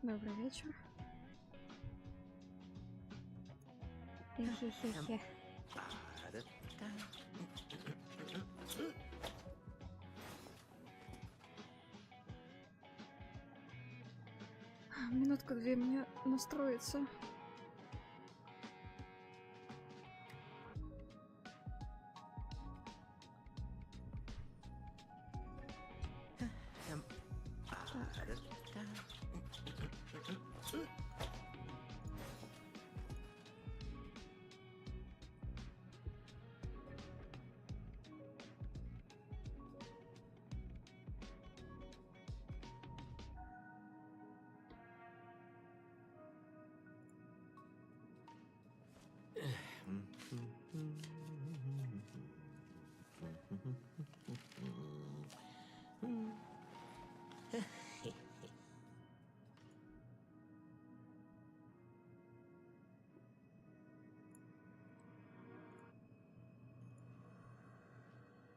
Добрый вечер. Хе-хе-хе-хе. Минутку-две мне настроиться.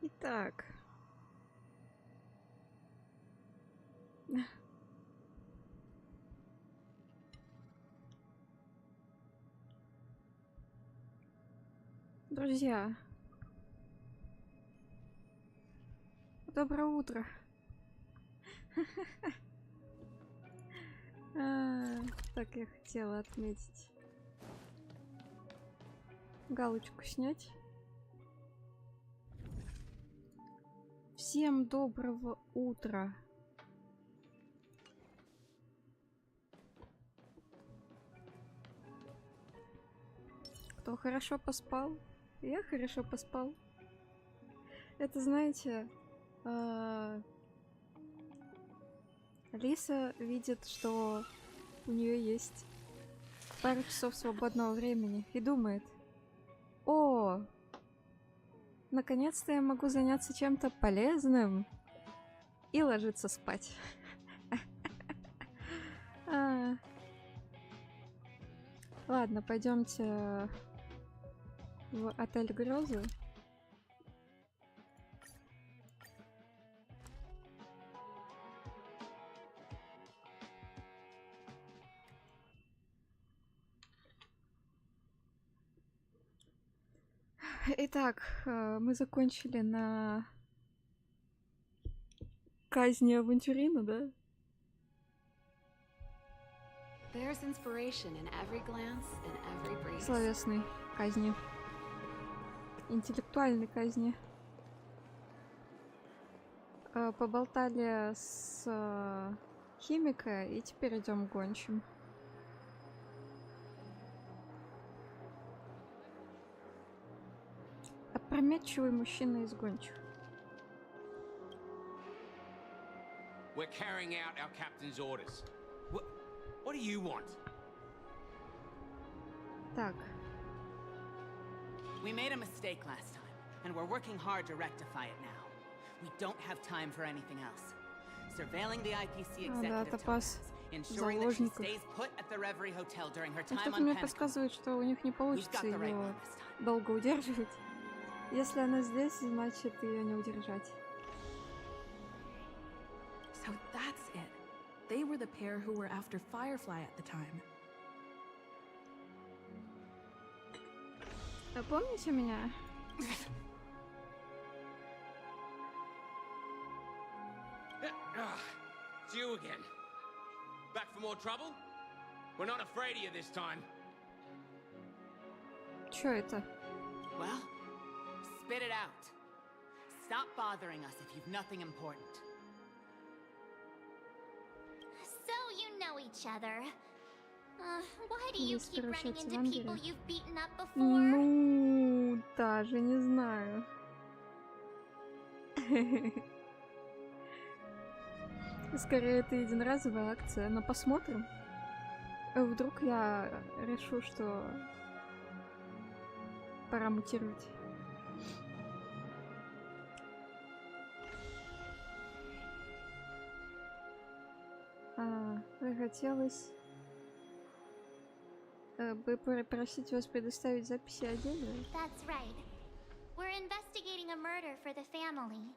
Итак. Друзья. Доброе утро. Так я хотела отметить. Галочку снять. Всем доброго утра. Кто хорошо поспал? Я хорошо поспал. Это, знаете, Алиса видит, что у нее есть пару часов свободного времени и думает: о, наконец-то я могу заняться чем-то полезным, и ложиться спать. Ладно, пойдемте в отель Грозы. Итак, мы закончили на казни Авантюрина, да? Словесной казни. Интеллектуальной казни. Поболтали с Химика, и теперь идем к гончим. Опрометчивый мужчина из гончих. We're carrying out our captain's orders. What do you want? Так. We made a mistake last time, and we're working hard to rectify it now. We don't have time for anything else. Surveilling the IPC executive tokens, ensuring that she stays put at the Reverie Hotel during her time on Что-то мне подсказывает, что у них не получится ее долго удерживать. Если она здесь, значит ее не удержать. So that's it. They were the pair who were after Firefly at the time. Помните меня? It's you again. Back for more trouble? We're not afraid of you this time. Чё это? Well, spit it out. Stop bothering us if you've nothing important. So you know each other. Why do you keep running into people you've beaten up before? Ну, даже не знаю. Скорее, это единоразовая акция, но посмотрим. Вдруг я решу, что пора мутировать. Хотелось бы попросить вас предоставить записи о деле. That's right. We're investigating a murder for the family.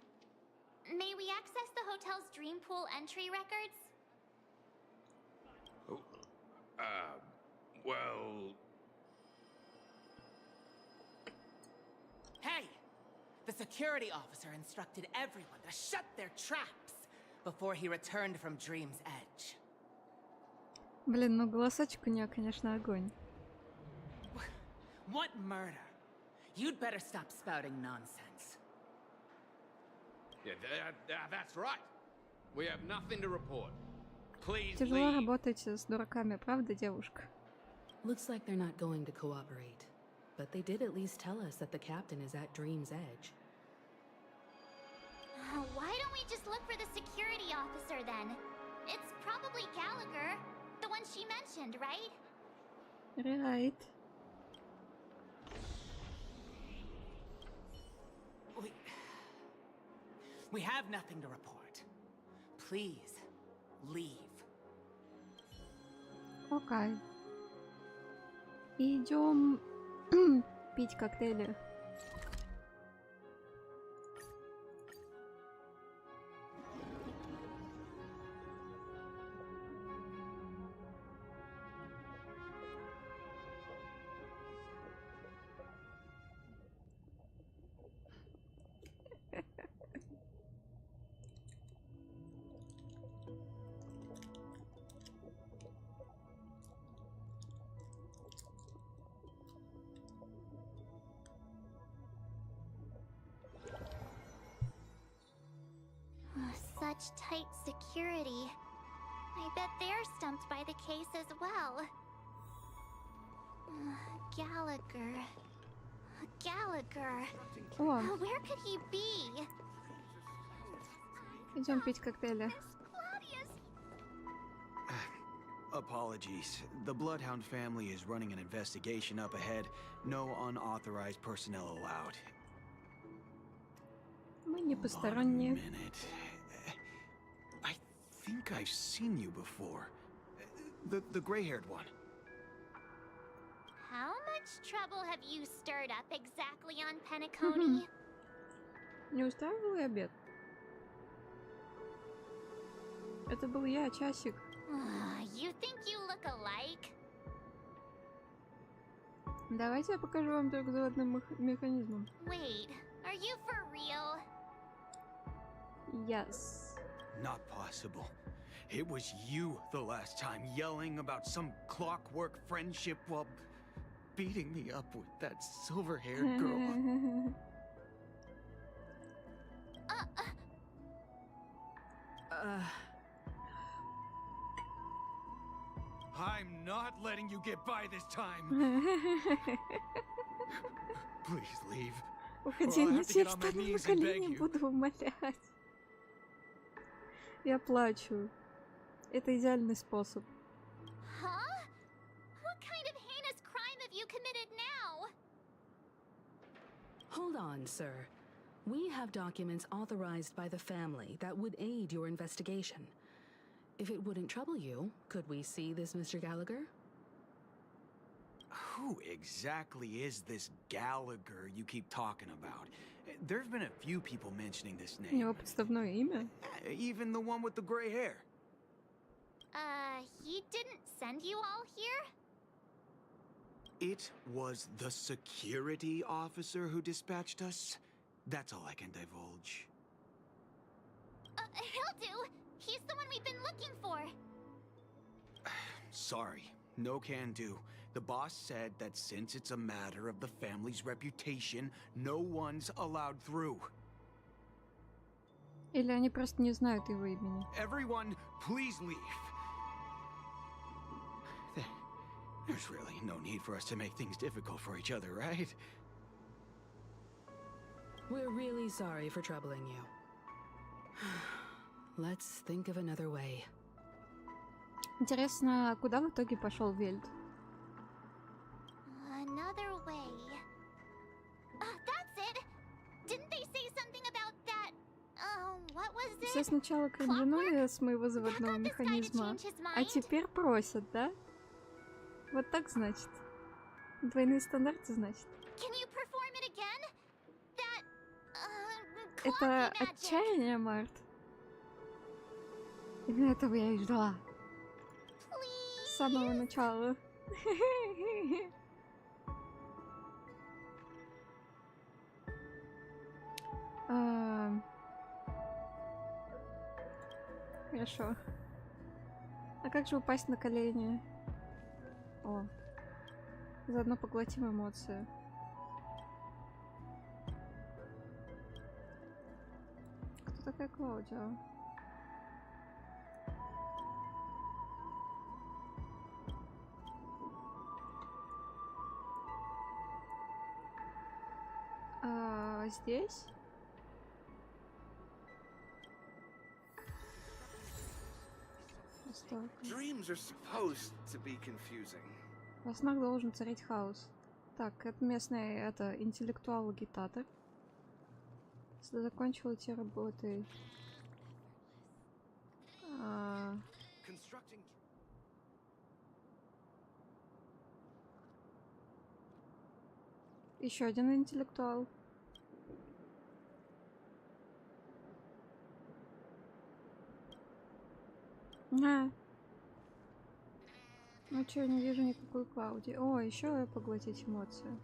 May we access the hotel's dream pool entry records? Well... Hey! The security officer instructed everyone to shut their traps before he returned from Dream's Edge. Блин, ну голосочек у нее, конечно, огонь. What murder? You'd better stop spouting nonsense. Yeah, that's right. We have nothing to report. Please Тяжело leave. работать с дураками, правда, девушка? Looks like they're not going to cooperate. But they did at least tell us that the captain is at Dream's Edge. Why don't we just look for the security officer then? It's probably Gallagher, the one she mentioned, right? Right. We have nothing to report. Please, leave. Окей. Идем пить коктейли. Such tight security. I bet they're stumped by the case as well. Gallagher. Gallagher. О, Where could he be? идем пить коктейли. Miss Claudius! Apologies. The Bloodhound family is running an investigation up ahead. No unauthorized personnel allowed. Мы не One посторонние. minute. I think I've seen you before. The gray-haired one. How much trouble have you stirred up exactly on Penacony? Не устраивал и обед. Это был я, часик. You think you look alike? Давайте я покажу вам только заводным механизмом. Wait, are you for real? Yes. Not possible. It was you the last time yelling about some clockwork friendship while beating me up with that silver-haired girl. I'm not letting you get by this time. Please leave. Уходи, Well, I не have to те get on my встань на knees and beg колени, you. буду умолять. Я плачу. Это идеальный способ. Huh? What kind of heinous crime have you committed now? Hold on, sir. We have documents authorized by the family that would aid your investigation. If it wouldn't trouble you, could we see this Mr. Gallagher? Who exactly is this Gallagher you keep talking about? There's been a few people mentioning this У name. него подставное имя. Even the one with the gray hair. He didn't send you all here? It was the security officer who dispatched us. That's all I can divulge. He'll do. He's the one we've been looking for. Sorry, no can do. The boss said that since it's a matter of the family's reputation, no one's allowed through. Или они просто не знают его имени. Everyone, please leave. There's really no need for us to make things difficult for each other, right? We're really sorry for troubling you. Let's think of another way. Интересно, куда в итоге пошел Вельд? Another way. That's it. Didn't they say something about that? What was it? Все сначала кринжанули с моего заводного механизма, а теперь просят, да? Вот так значит. Двойные стандарты, значит. Can you perform it again? That Это clocky magic. отчаяние, Март. Именно этого я и ждала. Please. самого начала. Хорошо. А как же упасть на колени? О. Заодно поглотим эмоции. Кто такая Клаудио? Здесь? Dreams are supposed to be confusing. Во снах должен царить хаос. Так, это местный, это интеллектуал-агитатор. Закончил эти работы. Еще один интеллектуал. Ну чё, не вижу никакой Клауди. О, еще поглотить эмоцию.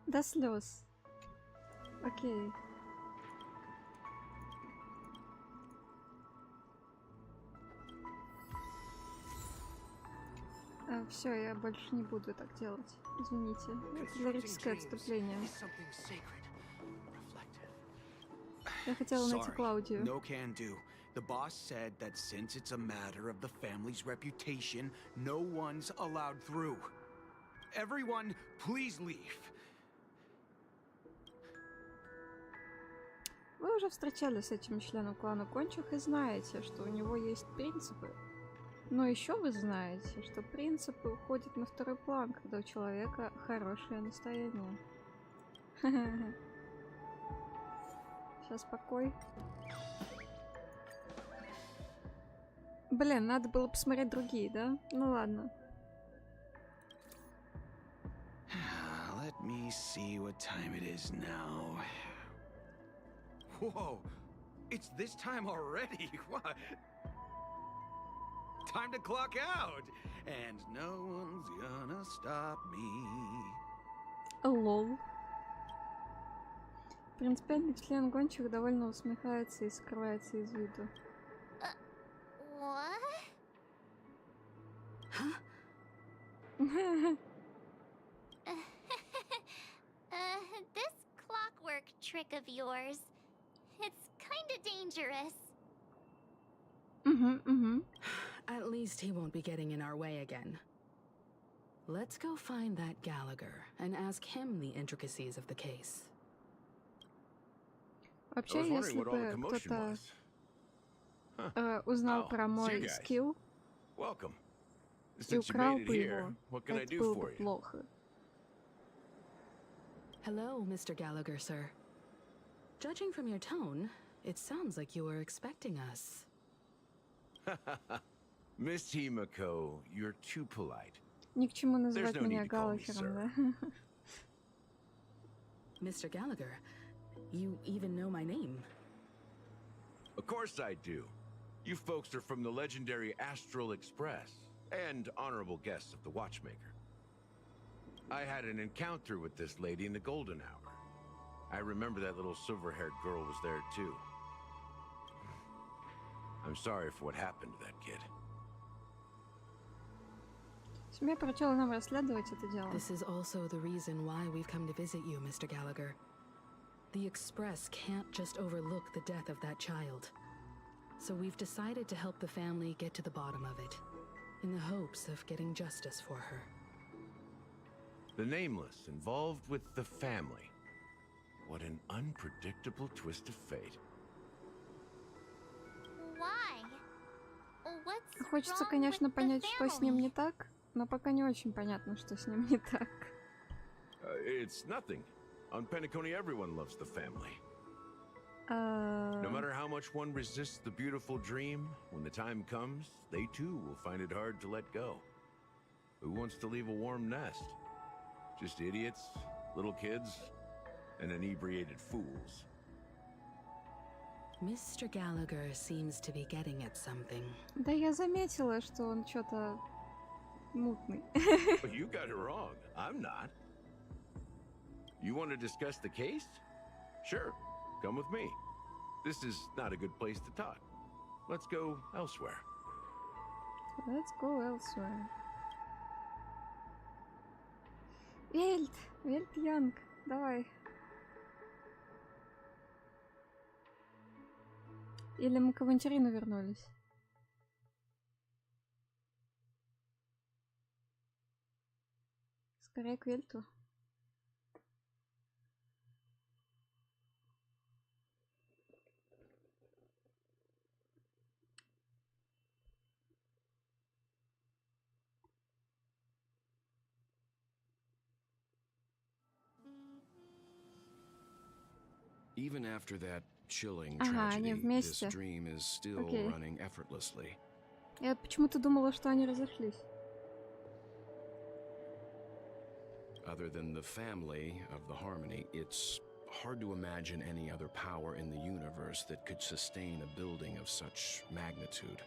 До слез. Окей. Все, я больше не буду так делать. Извините. Это лирическое отступление. Я хотела найти Клаудию. No can do. The boss said that since it's a matter of the family's reputation, no one's allowed through. Everyone, please leave. Вы уже встречались с этим членом клана Кончих и знаете, что у него есть принципы. Но еще вы знаете, что принципы уходят на второй план, когда у человека хорошее настроение. Сейчас покой. Блин, надо было посмотреть другие, да? Ну ладно. Let me see what time it is now. Whoa, it's this time already. What? Time to clock out, and no one's gonna stop me. Лол. Принципиальный член гонщик довольно усмехается и скрывается из виду. What? This clockwork trick of yours, it's kinda dangerous. At least he won't be getting in our way again. Let's go find that Gallagher and ask him the intricacies of the case. Вообще, если бы кто-то узнал про мой скилл и украл бы его, это было бы плохо. Hello, Mr. Gallagher, sir. Judging from your tone, it sounds like you were expecting us. Miss Himiko, you're too polite. Ни к чему называть меня Галлахером, да? Mr. Gallagher, you even know my name. Of course I do. You folks are from the legendary Astral Express and honorable guests of the Watchmaker. I had an encounter with this lady in the Golden Hour. I remember that little silver-haired girl was there too. I'm sorry for what happened to that kid. Семья поручила нам расследовать это дело. This is also the reason why we've come to visit you, Mr. Gallagher. The Express can't just overlook the death of that child. So we've decided to help the family get to the bottom of it, in the hopes of getting justice for her. The Nameless involved with the family. What an unpredictable twist of fate. Why? What's Хочется, wrong конечно, with the понять, что с ним family? не так, но пока не очень понятно, что с ним не так. It's nothing. On Penacony, everyone loves the family. No matter how much one resists the beautiful dream, when the time comes, they too will find it hard to let go. Who wants to leave a warm nest? Just idiots, little kids, and inebriated fools. Mr. Gallagher seems to be getting at something. Да я заметила, что он что-то мутный. But you got it wrong. I'm not. You want to discuss the case? Sure. Come with me. This is not a good place to talk. Let's go elsewhere. Let's go elsewhere. Вельт! Вельт Янг, давай. Или мы к Авантюрину вернулись? Скорее к Вельту. Even after that chilling они tragedy, this вместе. dream is still Окей. running effortlessly. Я почему-то думала, что они разошлись. Other than the family of the Harmony, it's hard to imagine any other power in the universe that could sustain a building of such magnitude.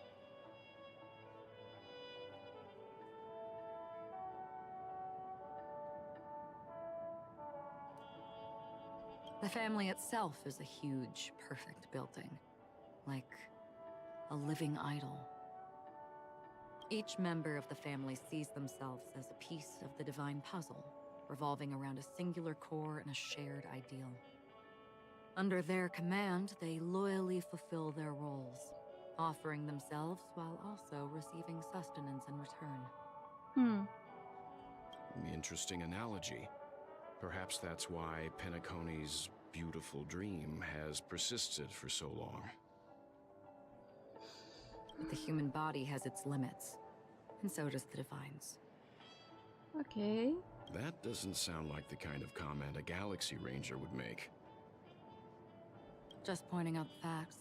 The family itself is a huge, perfect building, like a living idol. Each member of the family sees themselves as a piece of the divine puzzle, revolving around a singular core and a shared ideal. Under their command, they loyally fulfill their roles, offering themselves while also receiving sustenance in return. Interesting analogy. Perhaps that's why Penacony's beautiful dream has persisted for so long. But the human body has its limits, and so does the divine's. Okay. That doesn't sound like the kind of comment a Galaxy Ranger would make. Just pointing out the facts.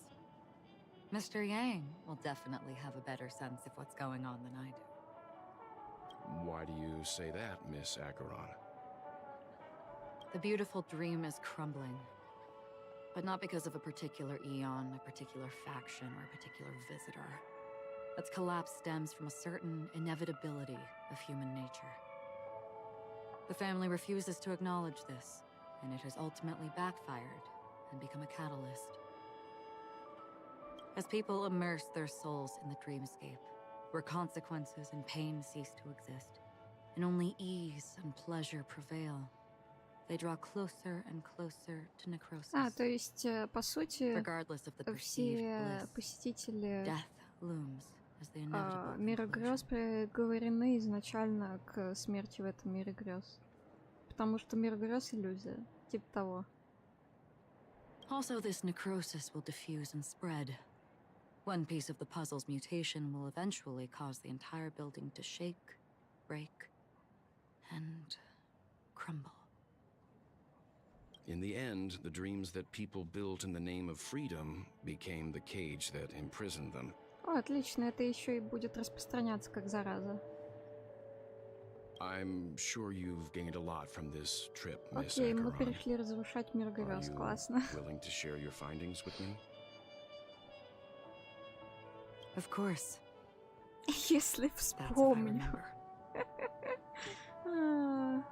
Mr. Yang will definitely have a better sense of what's going on than I do. Why do you say that, Miss Acheron? The beautiful dream is crumbling. But not because of a particular eon, a particular faction, or a particular visitor. Its collapse stems from a certain inevitability of human nature. The family refuses to acknowledge this, and it has ultimately backfired and become a catalyst. As people immerse their souls in the dreamscape, where consequences and pain cease to exist, and only ease and pleasure prevail, they draw closer and closer to necrosis. То есть, по сути, Regardless of the perceived все bliss, посетители death looms as the inevitable мира conclusion. грез приговорены изначально к смерти в этом мире грез. Потому что мир грез — иллюзия. Типа того. Also, this necrosis will diffuse and spread. One piece of the puzzle's mutation will eventually cause the entire building to shake, break, and crumble. In the end, the dreams that people built in the name of freedom became the cage that imprisoned them. О, отлично, это еще и будет распространяться как зараза. I'm sure you've gained a lot from this trip, Miss Окей, мы Acheron. перешли разрушать мир Are грез. you Классно. willing to share your findings with me? Of course, Если that's if I вспомню. remember. А.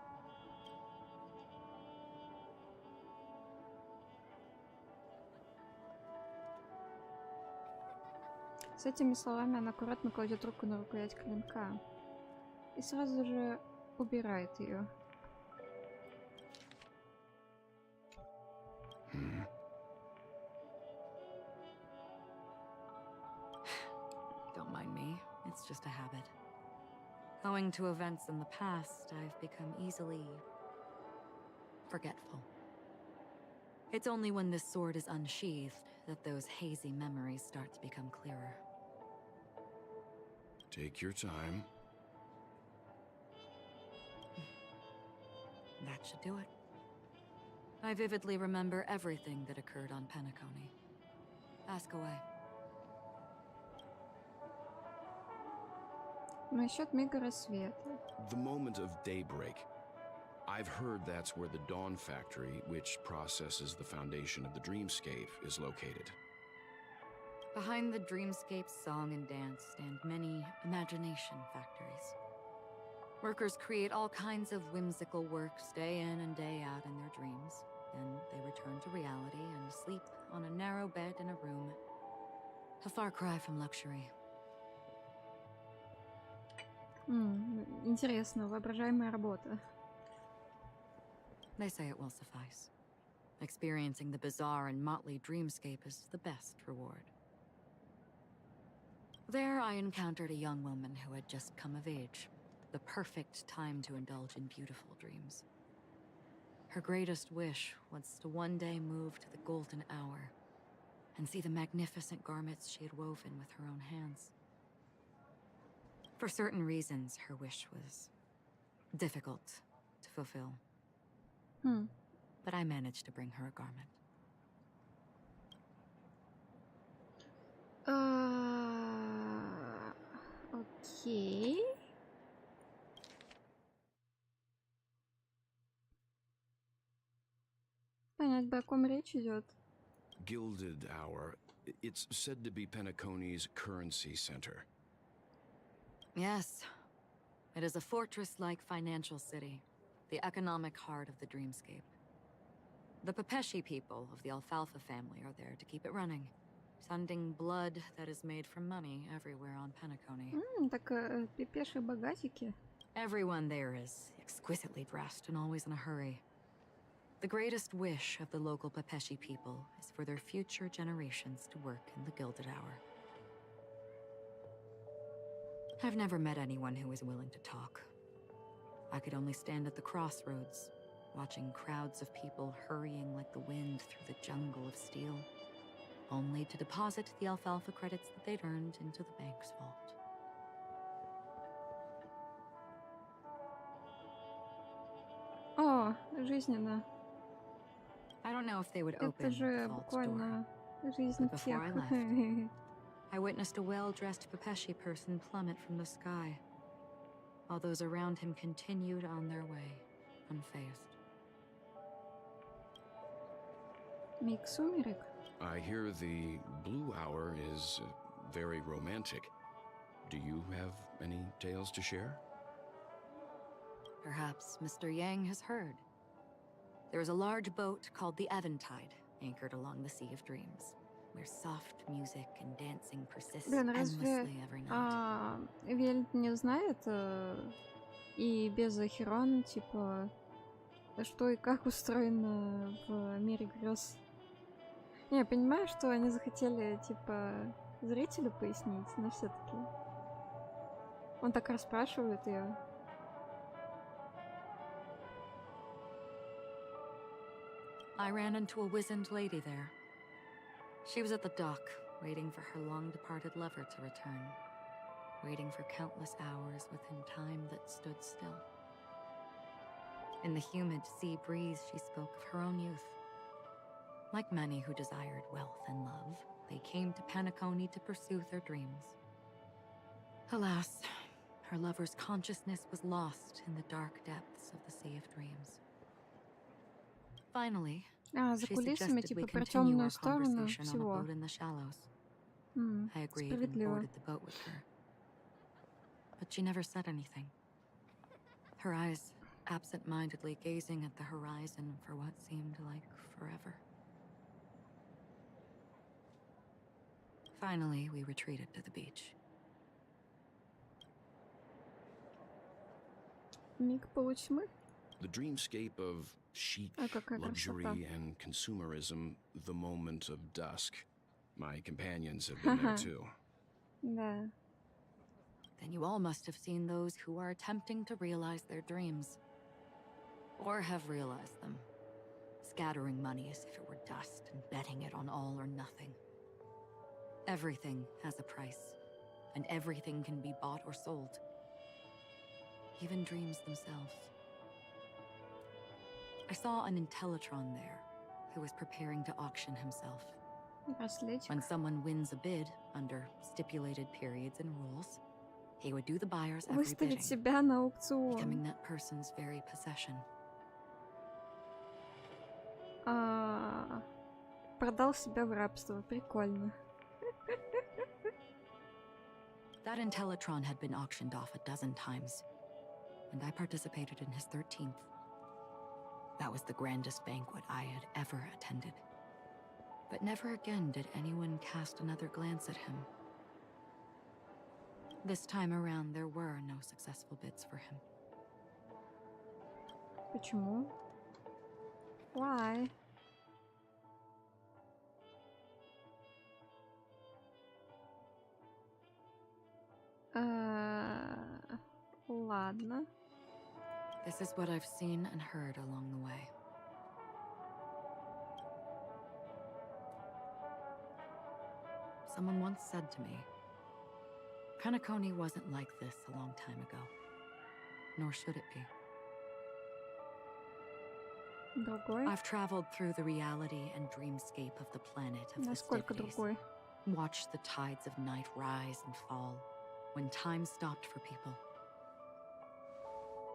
С этими словами она аккуратно кладет руку на рукоять клинка и сразу же убирает ее. Don't mind me, it's just a habit. Owing to events in the past, I've become easily forgetful. It's only when this sword is unsheathed that those hazy memories start to become clearer. Take your time. That should do it. I vividly remember everything that occurred on Penacony. Ask away. Насчет мига рассвета. The moment of daybreak. I've heard that's where the Dawn Factory, which processes the foundation of the dreamscape, is located. Behind the dreamscape's song and dance stand many imagination factories. Workers create all kinds of whimsical works day in and day out in their dreams. Then they return to reality and sleep on a narrow bed in a room. A far cry from luxury. Интересно, воображаемая работа. They say it will suffice. Experiencing the bizarre and motley dreamscape is the best reward. There I encountered a young woman who had just come of age. The perfect time to indulge in beautiful dreams. Her greatest wish was to one day move to the golden hour and see the magnificent garments she had woven with her own hands. For certain reasons, her wish was difficult to fulfill. But I managed to bring her a garment. Окей. Понять бы, о ком речь идет. Gilded Hour. It's said to be Penacony's currency center. Yes. It is a fortress-like financial city. The economic heart of the dreamscape. The Pepeshi people of the Alfalfa family are there to keep it running, sending blood that is made from money everywhere on Penacony. Так пепеши богатики. Everyone there is exquisitely dressed and always in a hurry. The greatest wish of the local Pepeshi people is for their future generations to work in the Gilded Hour. I've never met anyone who is willing to talk. I could only stand at the crossroads, watching crowds of people hurrying like the wind through the jungle of steel, only to deposit the alfalfa credits that they'd earned into the bank's vault. О, жизненно. I don't know if they would Это open же the vault's door. буквально жизнь But before I всех. left, I witnessed a well-dressed Pepeshi person plummet from the sky, while those around him continued on their way, unfazed. Миг сумерек. I hear the Blue Hour is very romantic. Do you have any tales to share? Perhaps Mr. Yang has heard. There is a large boat called the Eventide, anchored along the Sea of Dreams, where soft music and dancing persist Блин, разве endlessly every night. Вельт не знает и без Ахерона, типа, что и как устроено в мире грез? Не, я понимаю, что они захотели, типа, зрителю пояснить, но все-таки. Он так расспрашивает ее. I ran into a wizened lady there. She was at the dock, waiting for her long-departed lover to return, waiting for countless hours within time that stood still. In the humid sea breeze, she spoke of her own youth. Like many who desired wealth and love, they came to Penacony to pursue their dreams. Alas, her lover's consciousness was lost in the dark depths of the Sea of Dreams. Finally, За she кулисами, suggested we типа, про continue темную our сторону conversation on a всего. boat in the shallows. I agreed and Справедливо. boarded the boat with her. But she never said anything. Her eyes absent-mindedly gazing at the horizon for what seemed like forever. Finally, we retreated to the beach. Миг полутьмы. The dreamscape of chic, какая luxury, красота. and consumerism, the moment of dusk. My companions have been there too. Да. Then you all must have seen those who are attempting to realize their dreams. Or have realized them. Scattering money as if it were dust and betting it on all or nothing. Everything has a price. And everything can be bought or sold. Even dreams themselves. I saw an Intellitron there who was preparing to auction himself. When someone wins a bid under stipulated periods and rules, he would do the buyer's every Выставить bidding, себя на аукцион. becoming that person's very possession. Продал себя в рабство. Прикольно. That Intellitron had been auctioned off a dozen times, and I participated in his 13th. That was the grandest banquet I had ever attended. But never again did anyone cast another glance at him. This time around, there were no successful bids for him. Почему? Why? Ладно. This is what I've seen and heard along the way. Someone once said to me, Kanakoni wasn't like this a long time ago, nor should it be. Другой? I've traveled through the reality and dreamscape of the planet of the Насколько Stivities, другой? watched the tides of night rise and fall when time stopped for people,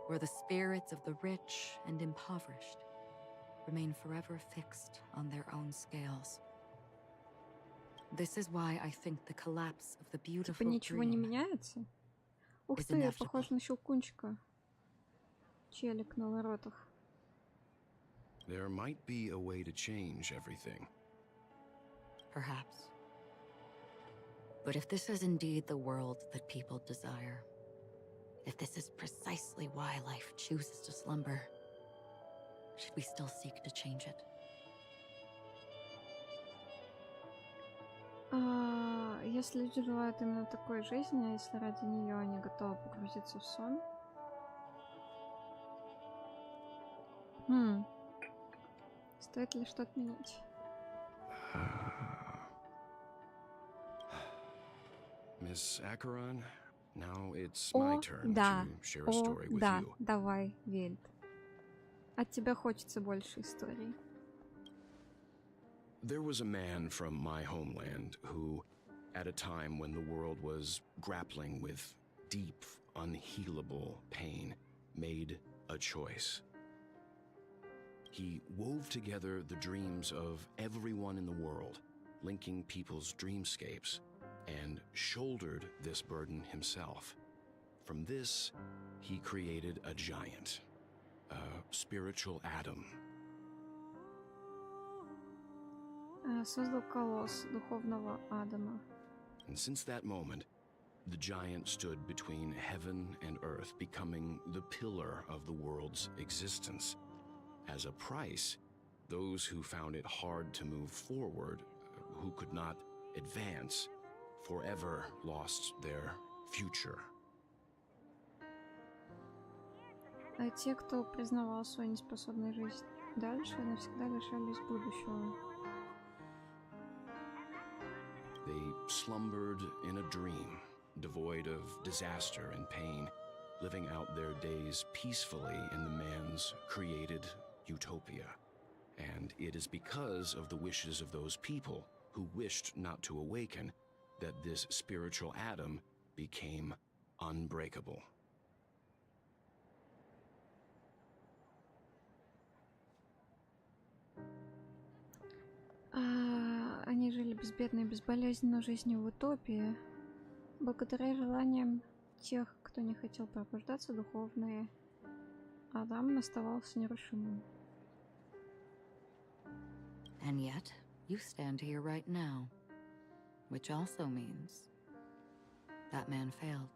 where the spirits of the rich and impoverished remain forever fixed on their own scales. This is why I think the collapse of the beautiful Типа ничего не dream меняется? Ух is ты, inevitable. похож на Щелкунчика. Челик на воротах. There might be a way to change everything. Perhaps. But if this is indeed the world that people desire, if this is precisely why life chooses to slumber, should we still seek to change it? Если люди желают именно такой жизни, а если ради нее они готовы погрузиться в сон? Стоит ли что-то менять? Miss Acheron, now it's my turn да, to share a story with да, you. давай, Вельт. От тебя хочется больше историй. There was a man from my homeland who, at a time when the world was grappling with deep, unhealable pain, made a choice. He wove together the dreams of everyone in the world, linking people's dreamscapes, and shouldered this burden himself. From this, he created a giant, a spiritual Adam. Создал колосс духовного Адама. And since that moment, the giant stood between heaven and earth, becoming the pillar of the world's existence. As a price, those who found it hard to move forward, who could not advance, forever lost their future. А те, кто признавал свою неспособность жить дальше, навсегда лишались будущего. They slumbered in a dream, devoid of disaster and pain, living out their days peacefully in the man's created utopia. And it is because of the wishes of those people who wished not to awaken that this spiritual Adam became unbreakable. Они жили безбедной и безболезненной жизнью в утопии. Благодаря желаниям тех, кто не хотел пробуждаться, духовный Адам оставался нерушимым. And yet, you stand here right now, which also means that man failed.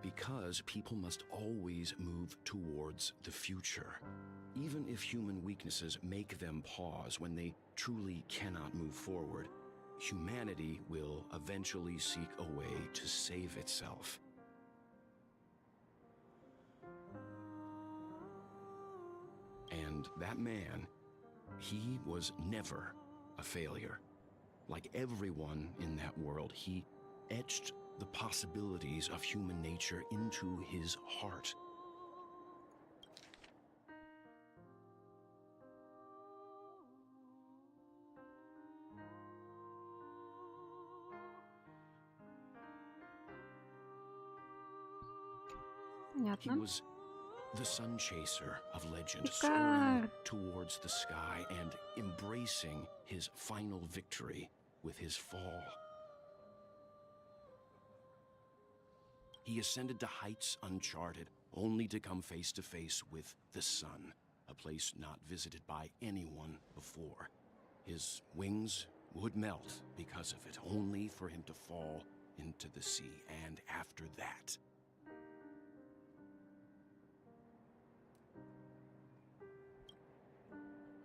Because people must always move towards the future. Even if human weaknesses make them pause when they truly cannot move forward, humanity will eventually seek a way to save itself. And that man, he was never a failure. Like everyone in that world, he etched the possibilities of human nature into his heart. Понятно. was the sun chaser of legend, soaring towards the sky and embracing his final victory with his fall. He ascended to heights uncharted, only to come face to face with the sun, a place not visited by anyone before. His wings would melt because of it, only for him to fall into the sea, and after that,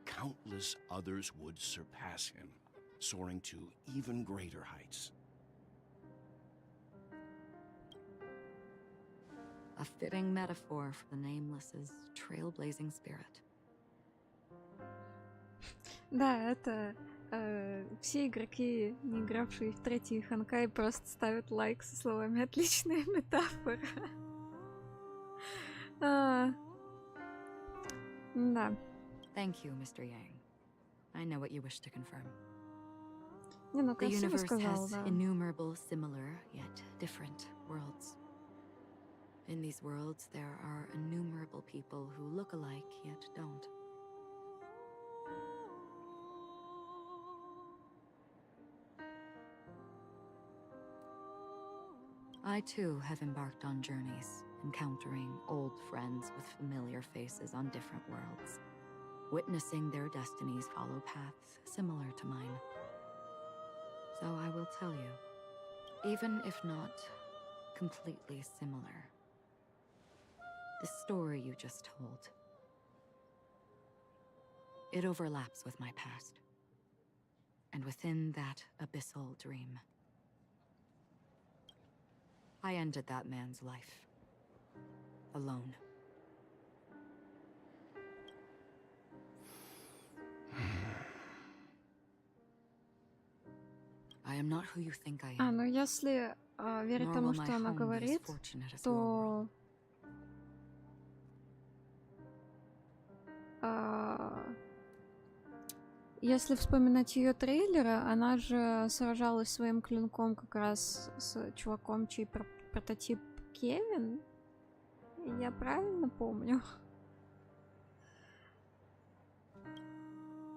countless others would surpass him, soaring to even greater heights. A fitting metaphor for the Nameless's trailblazing spirit. Да, это все игроки, не игравшие в третий Honkai, просто ставят лайк со словами «отличная метафора». Да. Thank you, Mr. Yang. I know what you wish to confirm. Не, ну The красиво universe сказал, has да. innumerable similar, yet different worlds. In these worlds, there are innumerable people who look alike, yet don't. I too have embarked on journeys, encountering old friends with familiar faces on different worlds, witnessing their destinies follow paths similar to mine. So I will tell you, even if not completely similar, the story you just told, it overlaps with my past. And within that abyssal dream, I ended that man's life. Alone. I am not who you think I am. Ну если верить тому, что она говорит, то если вспоминать ее трейлеры, она же сражалась своим клинком как раз с чуваком, чей прототип Кевин. Я правильно помню?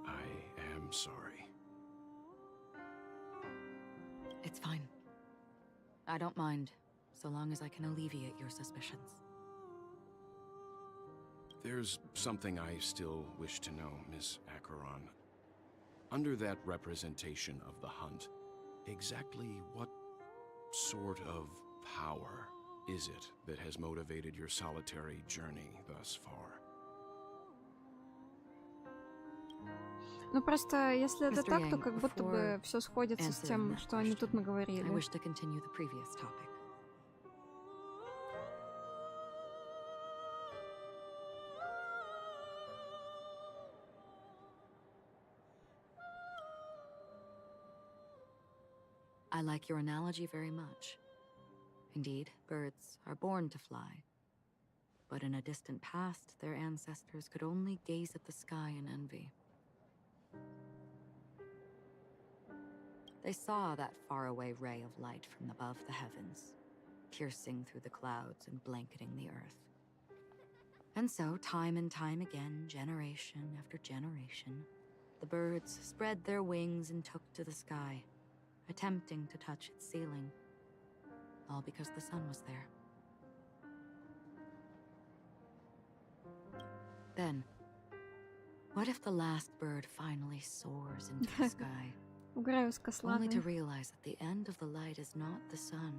I am sorry. It's fine. I don't mind, so long as I can alleviate your suspicions. There's something I still wish to know, Miss Acheron. Under that representation of the hunt, exactly what sort of power is it that has motivated your solitary journey thus far? Ну просто, если это Mr. так, то Yang, как будто бы before все сходится с answering тем, that что они тут question, I наговорили. wish to continue the previous topic. I like your analogy very much. Indeed, birds are born to fly. But in a distant past, their ancestors could only gaze at the sky in envy. They saw that faraway ray of light from above the heavens, piercing through the clouds and blanketing the earth. And so, time and time again, generation after generation, the birds spread their wings and took to the sky, attempting to touch its ceiling, all because the sun was there. Then, what if the last bird finally soars into the sky, only to realize that the end of the light is not the sun,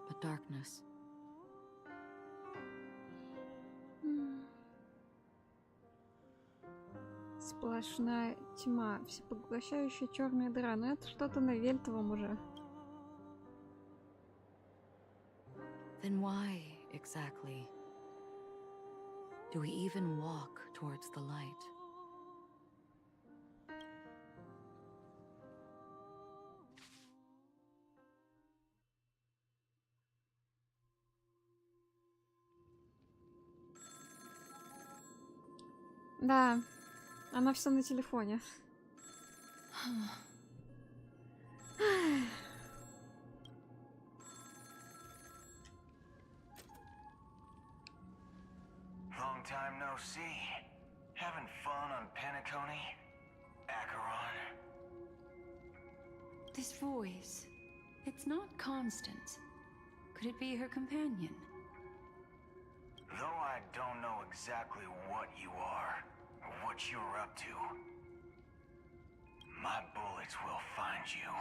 but darkness? Сплошная тьма, всепоглощающая черная дыра. Но это что-то на Вельтовом уже. Then why, exactly, do we even walk towards the light? Да, она все на телефоне. Long time no see. Having fun on Penacony? Acheron? This voice, it's not Constance. Could it be her companion? Though I don't know exactly what you are, or what you're up to, my bullets will find you.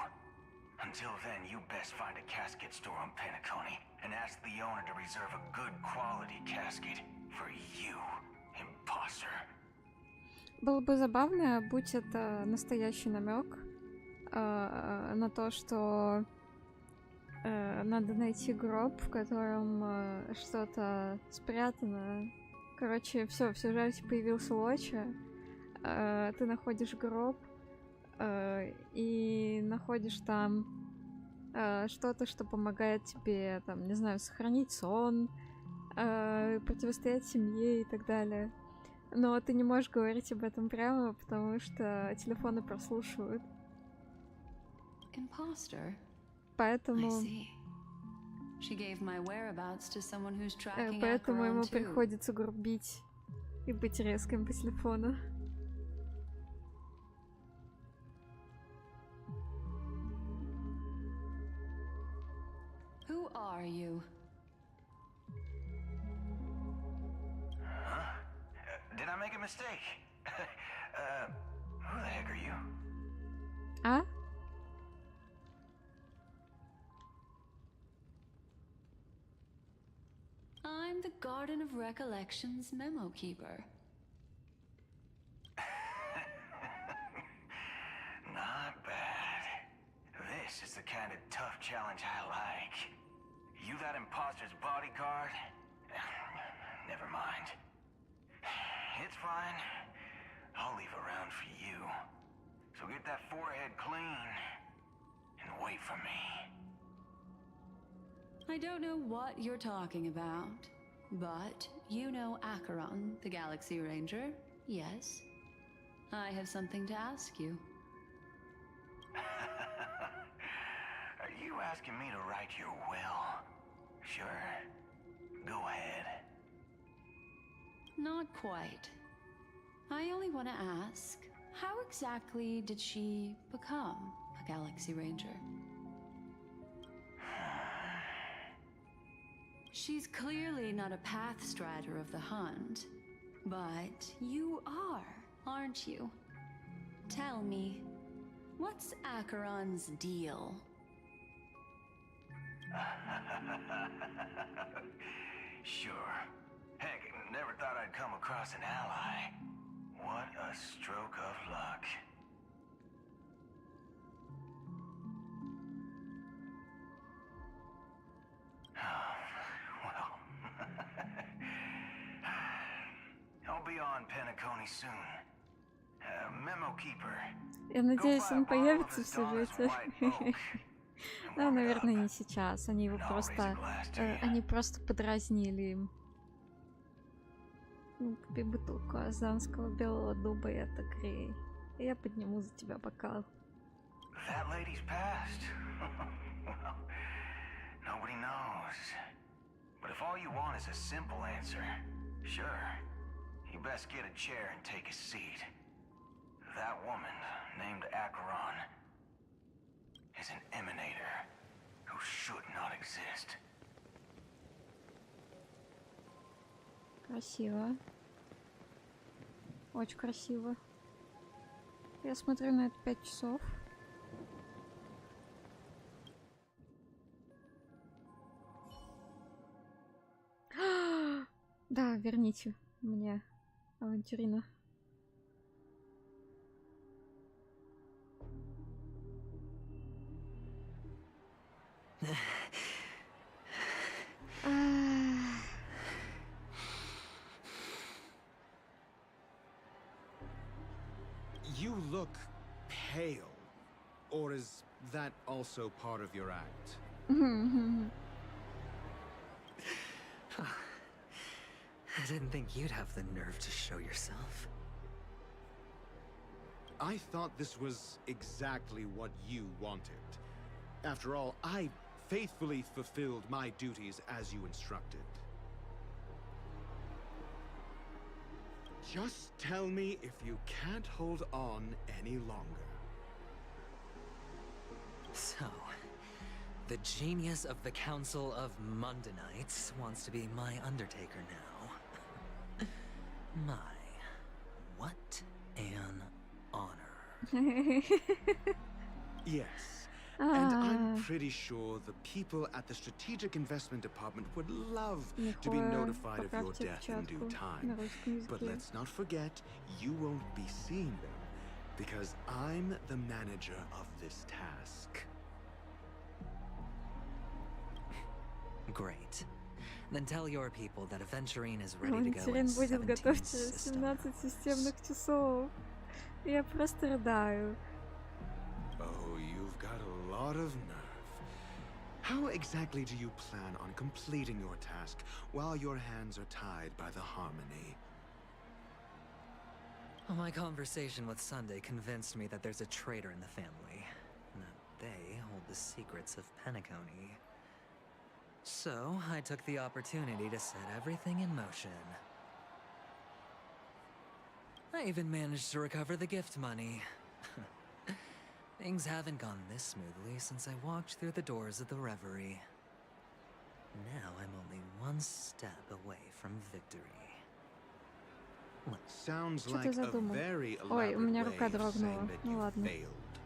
Until then, you best find a casket store on Penacony and ask the owner to reserve a good quality casket for you, imposter. Было бы забавно, будь это настоящий намек на то, что надо найти гроб, в котором что-то спрятано. Короче, все, в сюжете появился Лоча, ты находишь гроб и находишь там что-то, что помогает тебе, там, не знаю, сохранить сон, противостоять семье и так далее. Но ты не можешь говорить об этом прямо, потому что телефоны прослушивают. Imposter? Поэтому... Поэтому ему приходится грубить и быть резким по телефону. Who are you? Huh? Did I make a mistake? Who the heck are you? А? I'm the Garden of Recollection's memo keeper. Not bad. This is the kind of tough challenge I like. You that imposter's bodyguard? Never mind. It's fine. I'll leave a round for you. So get that forehead clean and wait for me. I don't know what you're talking about, but you know Acheron, the Galaxy Ranger, yes? I have something to ask you. Are you asking me to write your will? Sure. Go ahead. Not quite. I only want to ask, how exactly did she become a Galaxy Ranger? She's clearly not a pathstrider of the hunt, but you are, aren't you? Tell me, what's Acheron's deal? Sure. Heck, never thought I'd come across an ally. What a stroke of luck. I'll be on Penacony soon. Memo keeper. Я надеюсь, он появится в сюжете. Ну, наверное, не сейчас. Они его просто... Они просто подразнили им. Ну, купи бутылку азанского белого дуба и отогрей. И я подниму за тебя бокал. That lady's passed. Well, nobody knows. But if all you want is a simple answer, sure. You best get a chair and take a seat. That woman, named Acheron, is an emanator who should not exist. Красиво. Очень красиво. Я смотрю на это 5 часов. Да, верните мне авантюрина. You look pale. Or is that also part of your act? I didn't think you'd have the nerve to show yourself. I thought this was exactly what you wanted. After all, I faithfully fulfilled my duties as you instructed. Just tell me if you can't hold on any longer. So, the genius of the Council of Mundanites wants to be my Undertaker now. My, what an honor. Yes, and I'm pretty sure the people at the Strategic Investment Department would love to be notified of your death in due time. But let's not forget, you won't be seeing them, because I'm the manager of this task. Great. Then tell your people that Aventurine is ready to go in Интерен будет 17 готов systems. через 17 системных часов. Я просто рыдаю. Oh, you've got a lot of nerve. How exactly do you plan on completing your task while your hands are tied by the harmony? Well, my conversation with Sunday convinced me that there's a traitor in the family, and that they hold the secrets of Penacony. So, I took the opportunity to set everything in motion. I even managed to recover the gift money. Things haven't gone this smoothly since I walked through the doors of the Reverie. Now I'm only one step away from victory. Sounds Что like ты a задумал? very Ой, у elaborate меня way рука of дрогнула. saying that Ну you ладно. failed.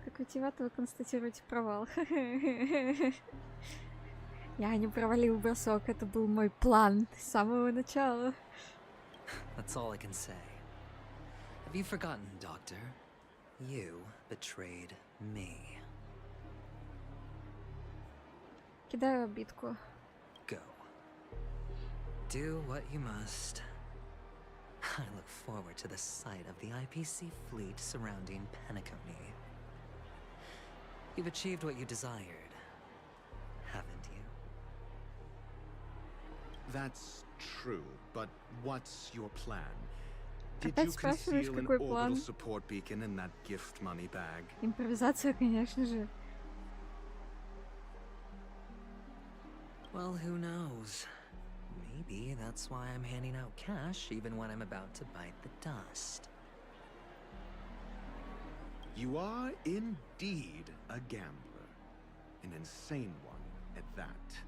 Как витиевато вы констатируете провал. Я не провалил бросок, это был мой план с самого начала. That's all I can say. Have you forgotten, Doctor? You betrayed me. Кидаю обидку. Go. Do what you must. I look forward to the sight of the IPC fleet surrounding Penacony. You've achieved what you desired, haven't you? That's true, but what's your plan? Did Опять you спрашиваешь, conceal an какой orbital план? support beacon in that gift money bag? Импровизация, конечно же. Well, who knows? Maybe that's why I'm handing out cash even when I'm about to bite the dust. You are indeed a gambler. An insane one at that.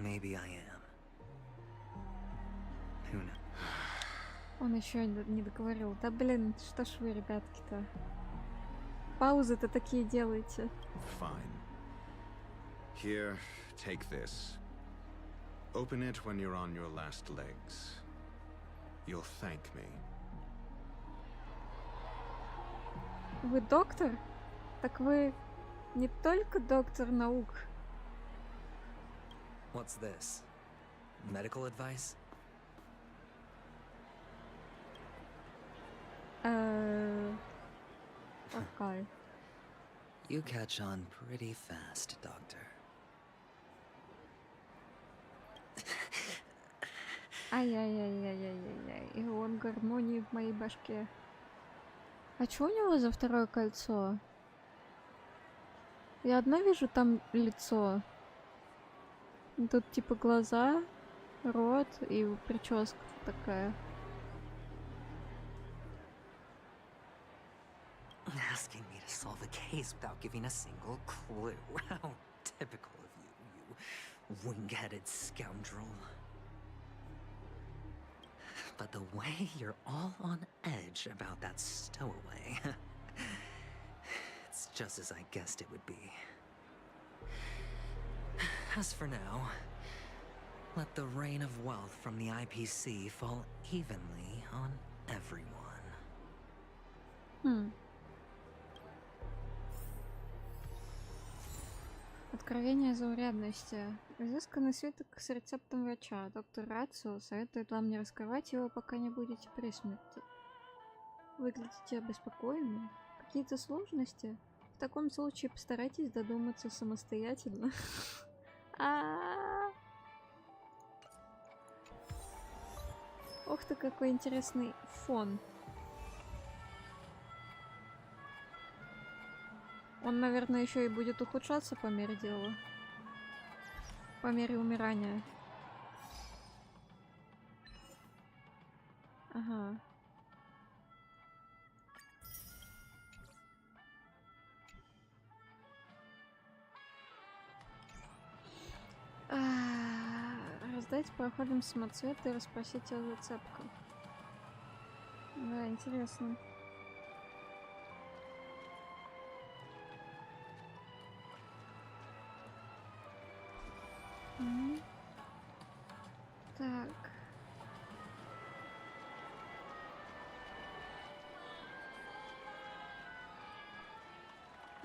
Maybe I am. Who knows? Он еще не договорил. Да блин, что ж вы, ребятки-то? Паузы-то такие делаете. Fine. Here, take this. Open it when you're on your last legs. You'll thank me. Вы доктор? Так вы не только доктор наук. What's this? Medical advice? Okay. You catch on pretty fast, Doctor. Ай-яй-яй-яй-яй-яй. И он гармонии в моей башке. А что у него за второе кольцо? Я одно вижу там лицо. Тут типа глаза, рот и прическа такая. Asking me to solve a case without giving a single clue. How typical of you, you wing-headed scoundrel. But the way you're all on edge about that stowaway, it's just as I guessed it would be. As for now, let the rain of wealth from the IPC fall evenly on everyone. Откровение заурядности. Изысканный свиток с рецептом врача. Доктор Рацио советует вам не раскрывать его, пока не будете при смерти. Выглядите обеспокоенным? Какие-то сложности? В таком случае постарайтесь додуматься самостоятельно. Ух ты, какой интересный фон. Он, наверное, еще и будет ухудшаться по мере дела. По мере умирания. поболтать, проходим самоцвета и расспросить о зацепках. Да, интересно. Так.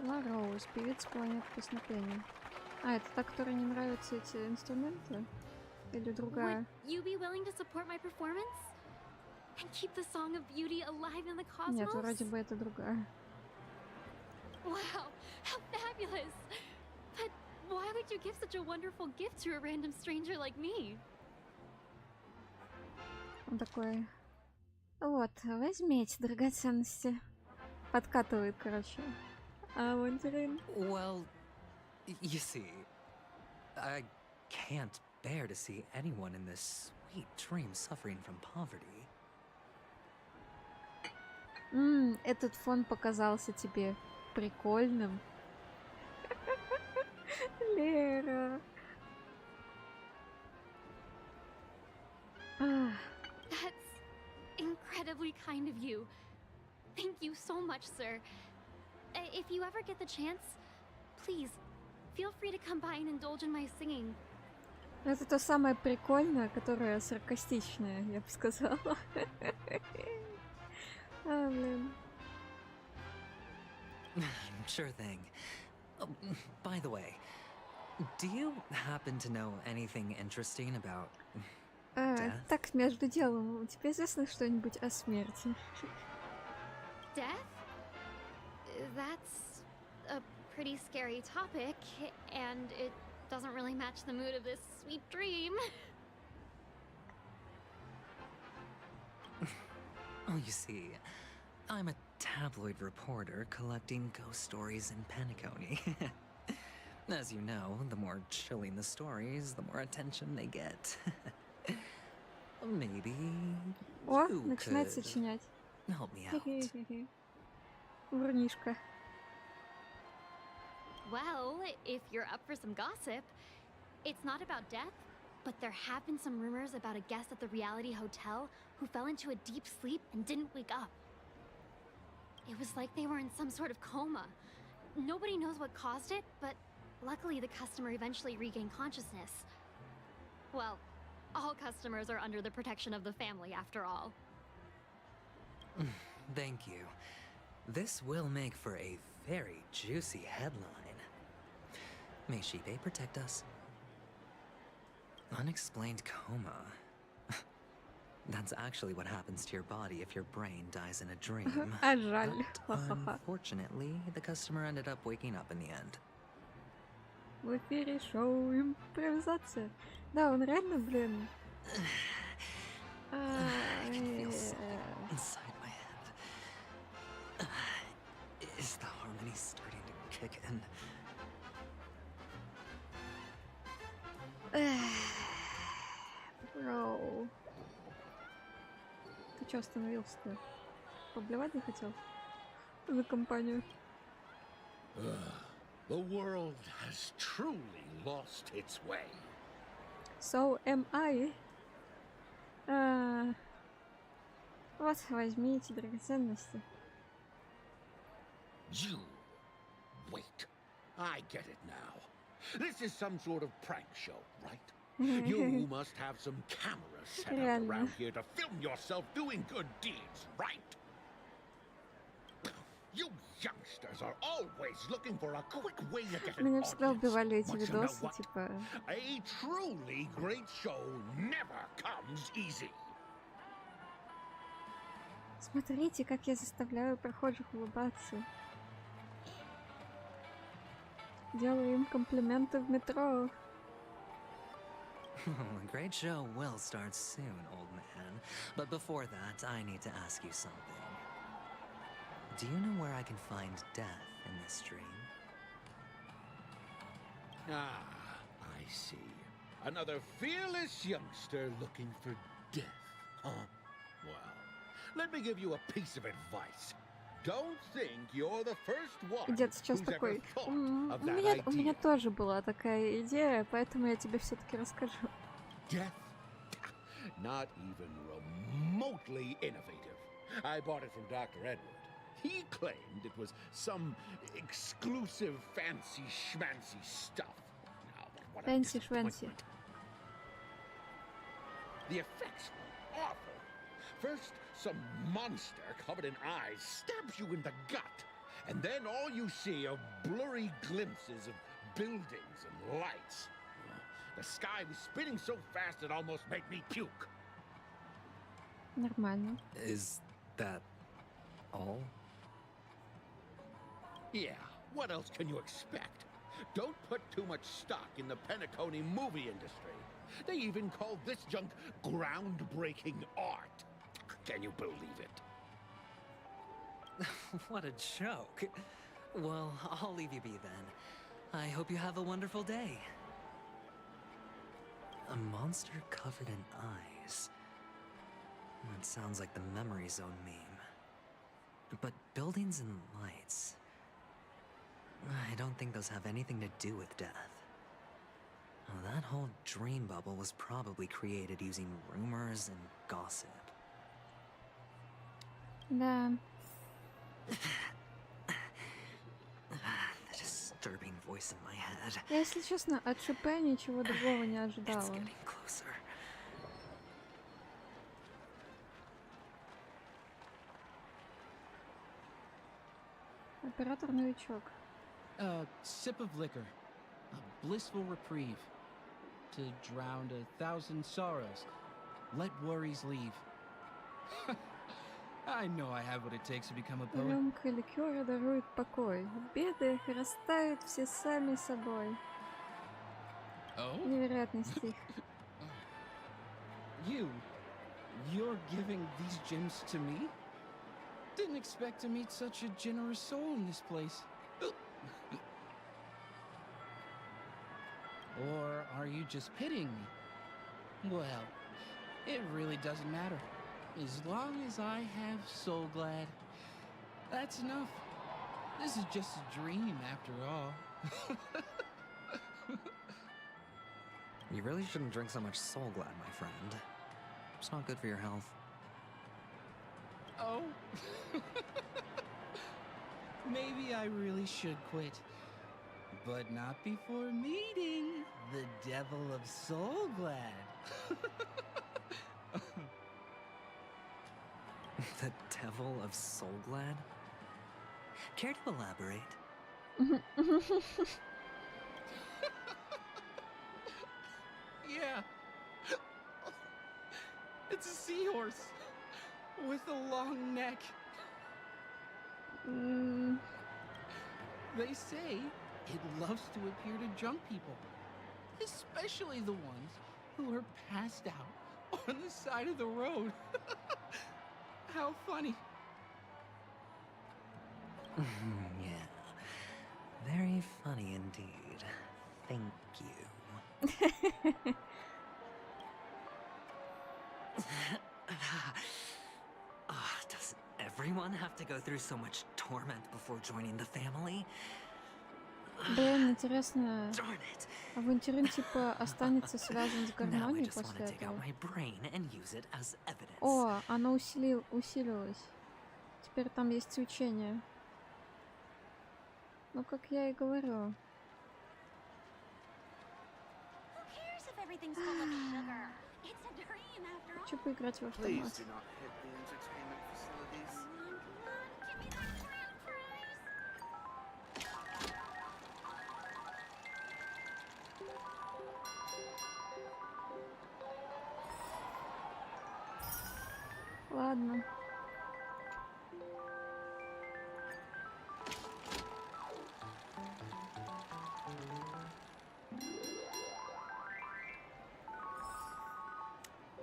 Ла Роуз, певец планет песнопения. А, это та, которой не нравятся эти инструменты? Или другая? Нет, вроде бы это другая. Wow, how fabulous! But why would you give such a wonderful gift to a random stranger like me? Он такой... Вот, возьмите драгоценности. Подкатывает, короче. Авантюрин. Well, you see, I can't bear to see anyone in this sweet dream suffering from poverty. Этот фон показался тебе прикольным. Лера. That's incredibly kind of you. Thank you so much, sir. If you ever get the chance, please, feel free to come by and indulge in my singing. Это то самое прикольное, которое саркастичное, я бы сказала. Блин. Sure thing. Oh, by the way, do you happen to know anything interesting about death? Так, между делом, тебе известно что-нибудь о смерти? Death? That's a pretty scary topic, and it doesn't really match the mood of this sweet dream. Oh, you see, I'm a tabloid reporter collecting ghost stories in Penacony. As you know, the more chilling the stories, the more attention they get. Maybe you начинает could сочинять. help me out. Врунишка. Well, if you're up for some gossip, it's not about death, but there have been some rumors about a guest at the reality hotel who fell into a deep sleep and didn't wake up. It was like they were in some sort of coma. Nobody knows what caused it, but luckily the customer eventually regained consciousness. Well, all customers are under the protection of the family after all. Thank you. This will make for a very juicy headline. May Shibe protect us. Unexplained coma. That's actually what happens to your body if your brain dies in a dream. But unfortunately, the customer ended up waking up in the end. В эфире шоу импровизация. Да, он реально, блин. I can feel something inside my head. Is the harmony starting to kick in? Бро. Ты чё остановился-то? Поблевать не хотел? За компанию. The world has truly lost its way. So am I. Вот, возьмите драгоценности. You. Wait. I get it now. This is some sort of prank show, right? You must have some cameras set up around here to film yourself doing good deeds, right? You youngsters are always looking for a quick way to get an Меня всегда audience. убивали эти But you know видосы, what? типа... A truly great show never comes easy. Смотрите, как я заставляю прохожих улыбаться. Делаю им комплименты в метро. A great show will start soon, old man. But before that, I need to ask you something. Do you know where I can find death in this dream? Ah, I see. Another fearless youngster looking for death, huh? Well, let me give you a piece of advice. Don't think you're the first one Дед сейчас who's ever такой. thought У of that меня idea. тоже была такая идея, поэтому я тебе все-таки расскажу. Death Not even remotely innovative. I bought it from Dr. Edward. He claimed it was some exclusive fancy schmancy stuff. Now, but what a disappointment. The effects were awful. First, some monster covered in eyes stabs you in the gut. And then all you see are blurry glimpses of buildings and lights. The sky was spinning so fast it almost made me puke. Нормально. Is that all? Yeah, what else can you expect? Don't put too much stock in the Penacony movie industry. They even call this junk groundbreaking art. Can you believe it? What a joke. Well, I'll leave you be then. I hope you have a wonderful day. A monster covered in eyes. That sounds like the Memory Zone meme. But buildings and lights... I don't think those have anything to do with death. That whole dream bubble was probably created using rumors and gossip. Да. The disturbing voice in my head. Если честно, от ШП ничего другого не ожидала. Оператор-новичок. A sip of liquor. A blissful reprieve. To drown 1,000 sorrows. Let worries leave. I know I have what it takes to become a poet. Рюмка ликера дарует покой. Беды растают все сами собой. Невероятный стих. You're giving these gems to me? Didn't expect to meet such a generous soul in this place. Or are you just pitying me? Well, it really doesn't matter. As long as I have Soul Glad, that's enough. This is just a dream after all. You really shouldn't drink so much Soul Glad, my friend. It's not good for your health. Oh? Maybe I really should quit. But not before meeting the Devil of Soul Glad. The Devil of Soul Glad? Care to elaborate? Yeah. It's a seahorse with a long neck. They say it loves to appear to drunk people, especially the ones who are passed out on the side of the road. How funny. Yeah. Very funny indeed. Thank you. Does everyone have to go through so much torment before joining the family? Блин, интересно, авантюрин типа останется связан с гармонией после этого? О, оно усилилось. Теперь там есть свечение. Ну, как я и говорю. Хочу поиграть в автомат. Ладно.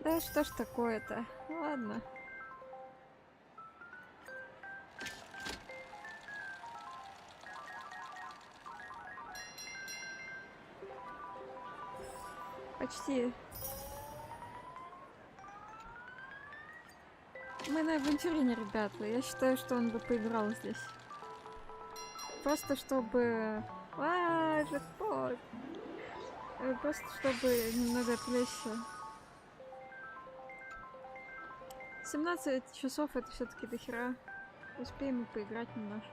Да что ж такое-то? Ладно. Почти. Мы на авантюрине, ребята. Я считаю, что он бы поиграл здесь. Просто чтобы... Джекпот! Просто чтобы немного отвлечься. 17 часов это все-таки дохера. Успеем и поиграть немножко.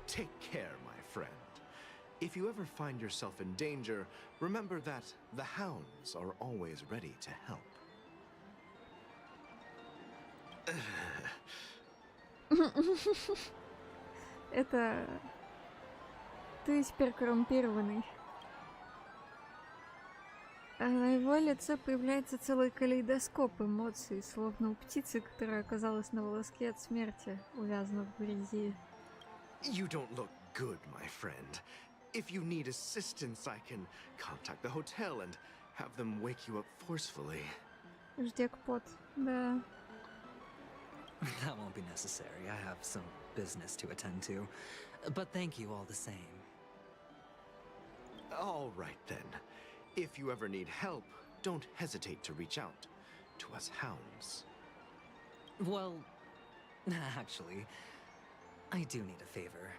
Take care, my friend. If you ever find yourself in danger, remember that the hounds are always ready to help. Это... Ты теперь коррумпированный. А на его лице появляется целый калейдоскоп эмоций, словно у птицы, которая оказалась на волоске от смерти, увязнув в грязи. You don't look good, my friend. If you need assistance, I can contact the hotel and have them wake you up forcefully. Ждекпот, да. That won't be necessary. I have some business to attend to. But thank you all the same. All right then. If you ever need help, don't hesitate to reach out to us hounds. Well, actually, I do need a favor.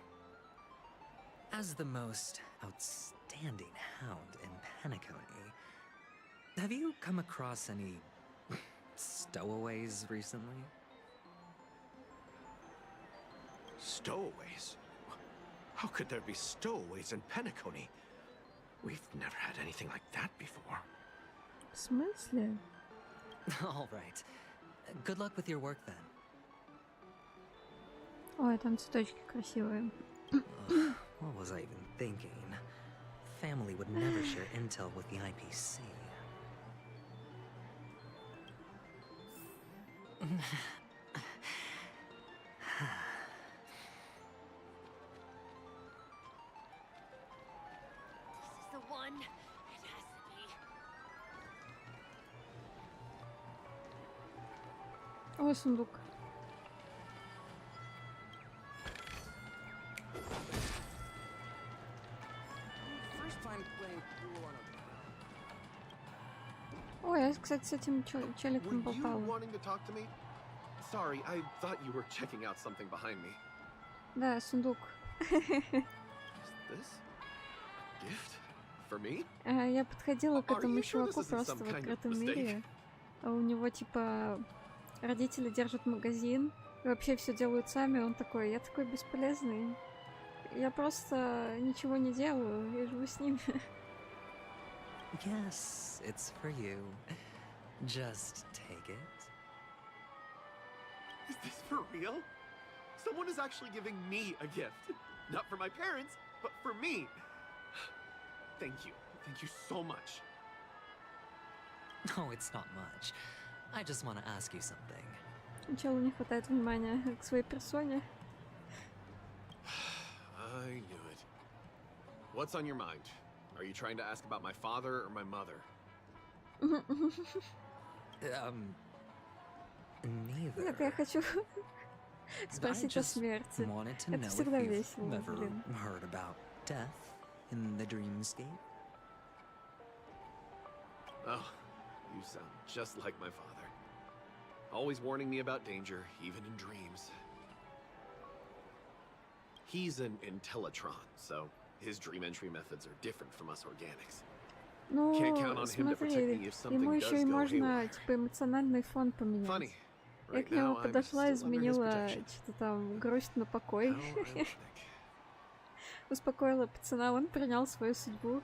As the most outstanding hound in Penacony, have you come across any stowaways recently? Stowaways? How could there be stowaways in Penacony? We've never had anything like that before. В смысле? All right. Good luck with your work then. Ой, там цветочки красивые. What was I even thinking? Family would never share intel with the IPC. The one. It has to be. Ой, сундук. Ой, я, кстати, с этим челиком болтала. Sorry, I thought you were checking out something behind me. Да, сундук. This? Gift? For me? Я подходила к этому чуваку просто в открытом мире. А у него, типа, родители держат магазин. И вообще все делают сами. Он такой, я такой бесполезный. Я просто ничего не делаю. Я живу с ними. Yes, it's for you. Just take it. Is this for real? Someone is actually giving me a gift. Not for my parents, but for me. Thank you. Thank you so much. Oh, it's not much. I just want to ask you something. Челу не хватает внимания к своей персоне. I knew it. What's on your mind? Are you trying to ask about my father or my mother? Neither. Нет, я хочу спросить о смерти. Это всегда весело, блин. Heard about death in the dreamscape? Oh, you sound just like my father. Always warning me about danger, even in dreams. He's an Intellitron, so his dream entry methods are different from us organics. Ну, Can't count on him to protect me смотри, if something ему does еще и go можно, haywire. типа, эмоциональный фон поменять. Funny. Я Right к нему now, I'm подошла, still under his изменила protection. что-то там грусть на покой. How ironic. Успокоила пацана, он принял свою судьбу.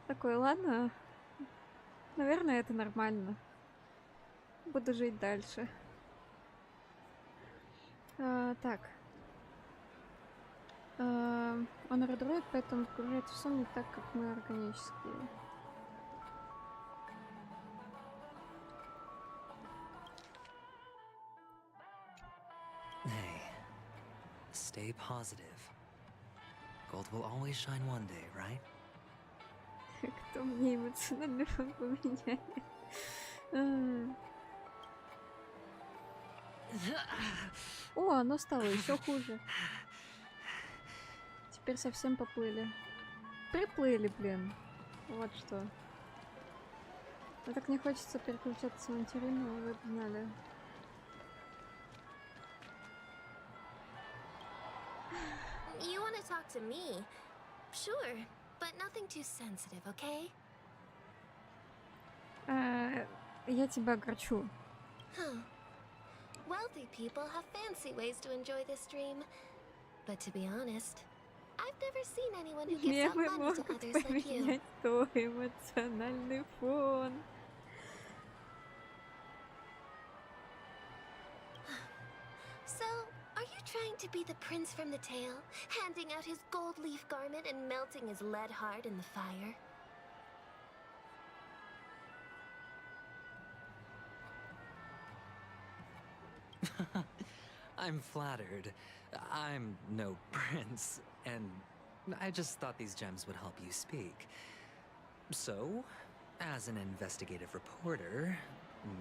Такой, ладно, наверное, это нормально. Буду жить дальше. Так. Он родроид, поэтому погружается в сон не так, как мы органические. Hey, stay positive. Gold will always shine one day, right? Кто мне эмоциональный фон поменяет? О, оно стало еще хуже. Теперь совсем поплыли. Приплыли, блин. Вот что. Мне так не хочется переключаться в материну, вы бы знали. You want to talk to me? Sure. but nothing too sensitive, okay? Я тебя огорчу. Huh. Wealthy people have fancy ways to enjoy this dream. But to be honest, I've never seen anyone who gives out Мемы money to могут others like you. поменять твой эмоциональный фон. So, are you trying to be the prince from the tale, handing out his gold leaf garment and melting his lead heart in the fire? I'm flattered. I'm no prince, and I just thought these gems would help you speak. So, as an investigative reporter,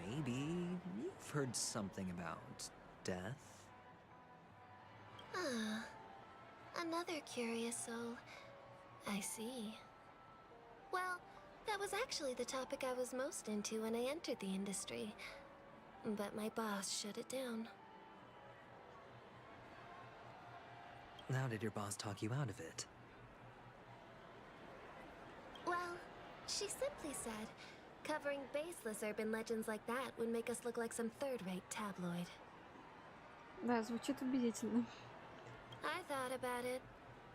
maybe you've heard something about death? Ah, another curious soul. I see. Well, that was actually the topic I was most into when I entered the industry. But my boss shut it down. How did your boss talk you out of it? Well, she simply said, covering baseless urban legends like that would make us look like some third-rate tabloid. Да, звучит убедительно. I thought about it.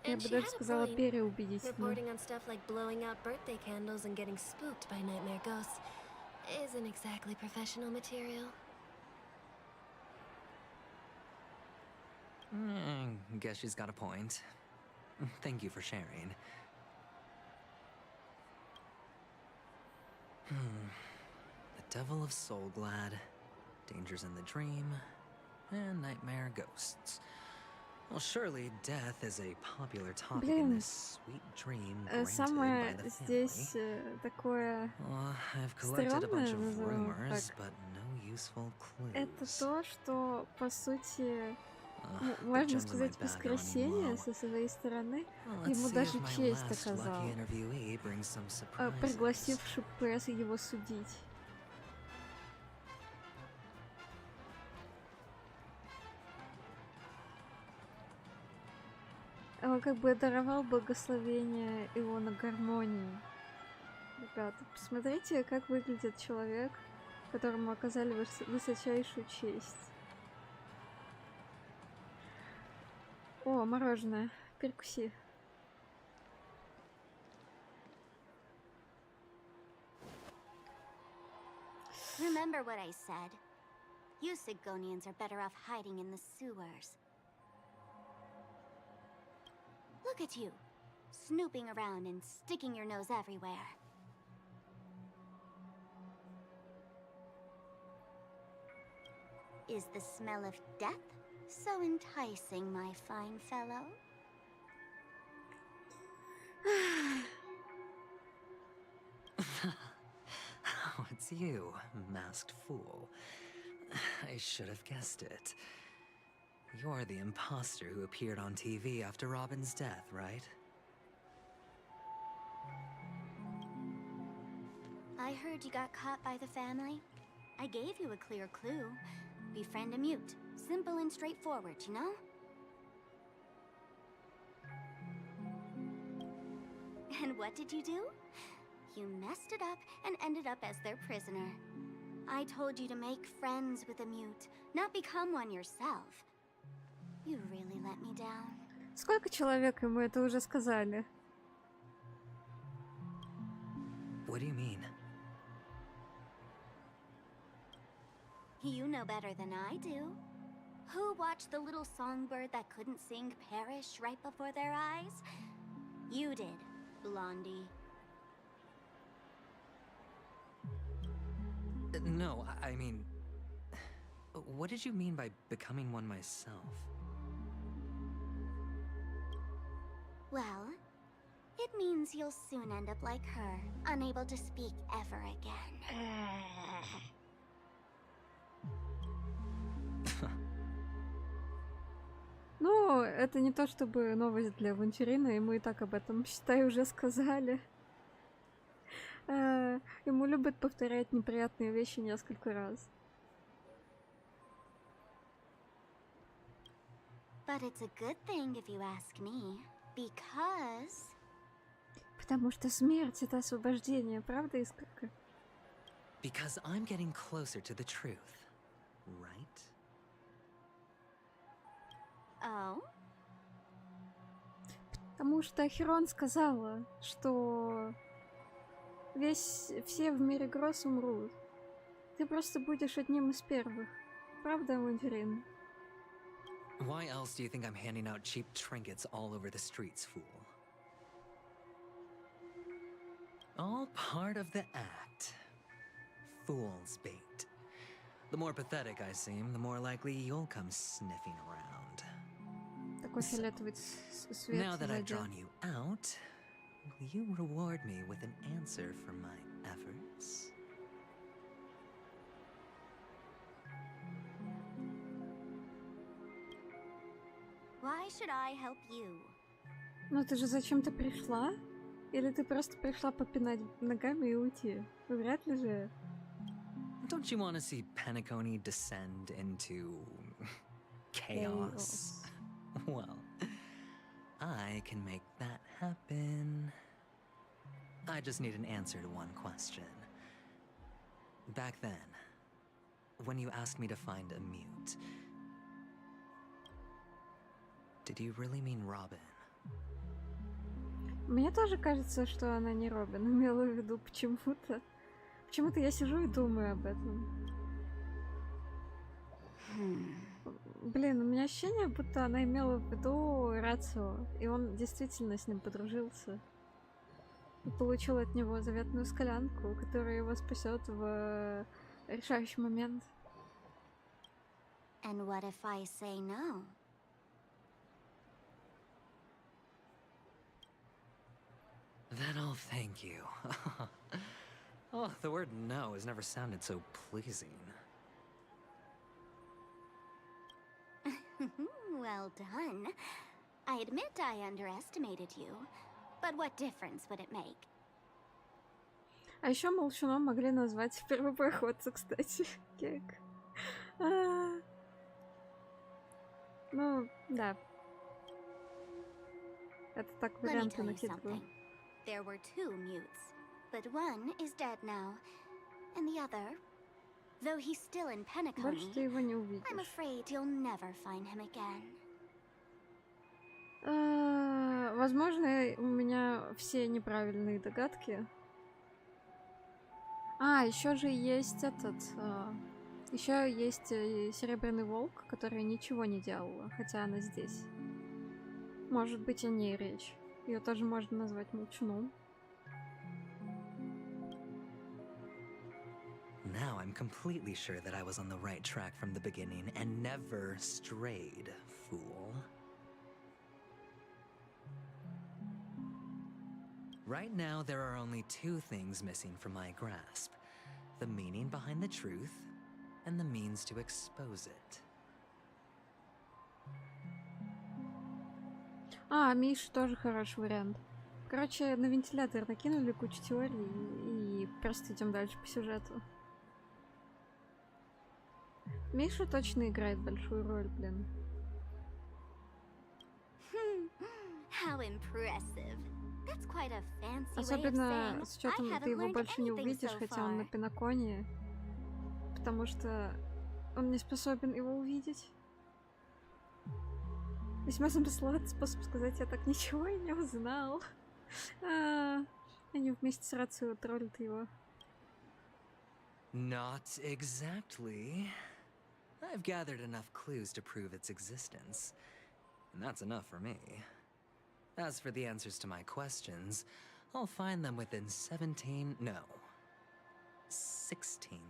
Я And бы she даже had a сказала point. переубедительно. Reporting on stuff like blowing out birthday candles and getting spooked by nightmare ghosts isn't exactly professional material. Guess she's got a point. Thank you for sharing. The Devil of Soulglad, Dangers in the Dream, and Nightmare Ghosts. Well, surely death is a popular topic in this sweet dream granted Самое by the здесь family. такое Well, I've collected a bunch стрёмное, of назовем rumors, так, but no useful clues. это то, что, по сути, The можно gems in my сказать, bag are running воскресенье low. со своей стороны Well, let's ему see даже if my честь last оказал, lucky interviewee brings some surprises. пригласивший пресс его судить. Он как бы даровал благословение Иона гармонии. Ребята, посмотрите, как выглядит человек, которому оказали высочайшую честь. О, мороженое. Перекуси. Remember what I said. You Sigonians are better off hiding in the sewers. Look at you, snooping around and sticking your nose everywhere. Is the smell of death so enticing, my fine fellow? Oh, it's you, masked fool. I should have guessed it. You're the imposter who appeared on TV after Robin's death, right? I heard you got caught by the family. I gave you a clear clue. Befriend a mute. Simple and straightforward, you know? And what did you do? You messed it up and ended up as their prisoner. I told you to make friends with a mute, not become one yourself. You really let me down. Сколько человек ему это уже сказали? What do you mean? You know better than I do. Who watched the little songbird that couldn't sing perish right before their eyes? You did, Blondie. No, I mean... What did you mean by becoming one myself? Well, it means you'll soon end up like her, unable to speak ever again. Ну, это не то чтобы новость для Авантюрина, и мы и так об этом, считай, уже сказали. Ему любят повторять неприятные вещи несколько раз. But it's a good thing if you ask me, because... Потому что смерть — это освобождение, правда, Искорка? Because I'm getting closer to the truth, right? Oh? Потому что Херон сказала, что все в мире гроз умрут. Ты просто будешь одним из первых. Правда, Авантюрин? Why else do you think I'm handing out cheap trinkets all over the streets, fool? All part of the act. Fool's bait. The more pathetic I seem, the more likely you'll come sniffing around. Такой фиолетовый свет. Now that I've drawn you out, will you reward me with an answer for my efforts? Why should I help you? Ну ты же зачем-то пришла? Или ты просто пришла попинать ногами и уйти? Вряд ли же. Don't you want to see Penacony descend into chaos? Well, I can make that happen. I just need an answer to one question. Back then, when you asked me to find a mute, did you really mean Robin? Мне тоже кажется, что она не Робин. Имела в виду почему-то. Почему-то я сижу и думаю об этом. Блин, у меня ощущение, будто она имела в виду Рацио, и он действительно с ним подружился. И получил от него заветную склянку, которая его спасет в решающий момент. And what if I say no? Then I'll thank you. Oh, the word no has never sounded so pleasing. Well done. I admit I underestimated you, but what difference would it make? А еще молчуном могли назвать первопроходца, кстати. Кек. Ну, да. Это так варианты накидываю. There were two mutes, but one is dead now, and the other, though he's still in Penacony, I'm afraid you'll never find him again. Возможно, у меня все неправильные догадки. Еще же есть еще есть Серебряный Волк, которая ничего не делала, хотя она здесь. Может быть, о ней речь. Ее тоже можно назвать молчуном. Now I'm completely sure that I was on the right track from the beginning and never strayed, fool. Right now, there are only two things missing from my grasp. The meaning behind the truth, and the means to expose it. Миш тоже хороший вариант. Короче, на вентилятор накинули кучу теорий и просто идем дальше по сюжету. Миша точно играет большую роль, блин. How impressive. That's quite a fancy Особенно way of с учетом, saying, ты его I haven't больше не learned anything увидишь, so хотя он на far. Пенаконе, потому что он не способен его увидеть. Весьма замысловатый способ сказать, я так ничего и не узнал. Они вместе с Рацио троллят его. Not exactly. I've gathered enough clues to prove its existence, and that's enough for me. As for the answers to my questions, I'll find them within 16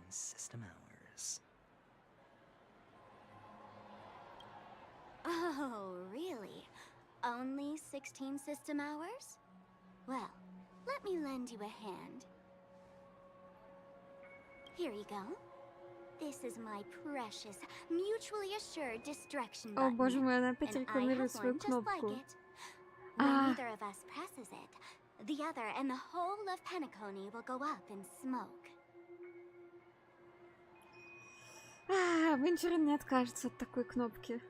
system hours. Oh, really? Only 16 system hours? Well, let me lend you a hand. Here you go. This is my precious, mutually assured distraction О, button. боже мой, она опять And I рекламирует have свою one just like кнопку. it. When either of us presses it, the other and the whole of Penacony will go up in smoke. Венчурин не откажется от такой кнопки.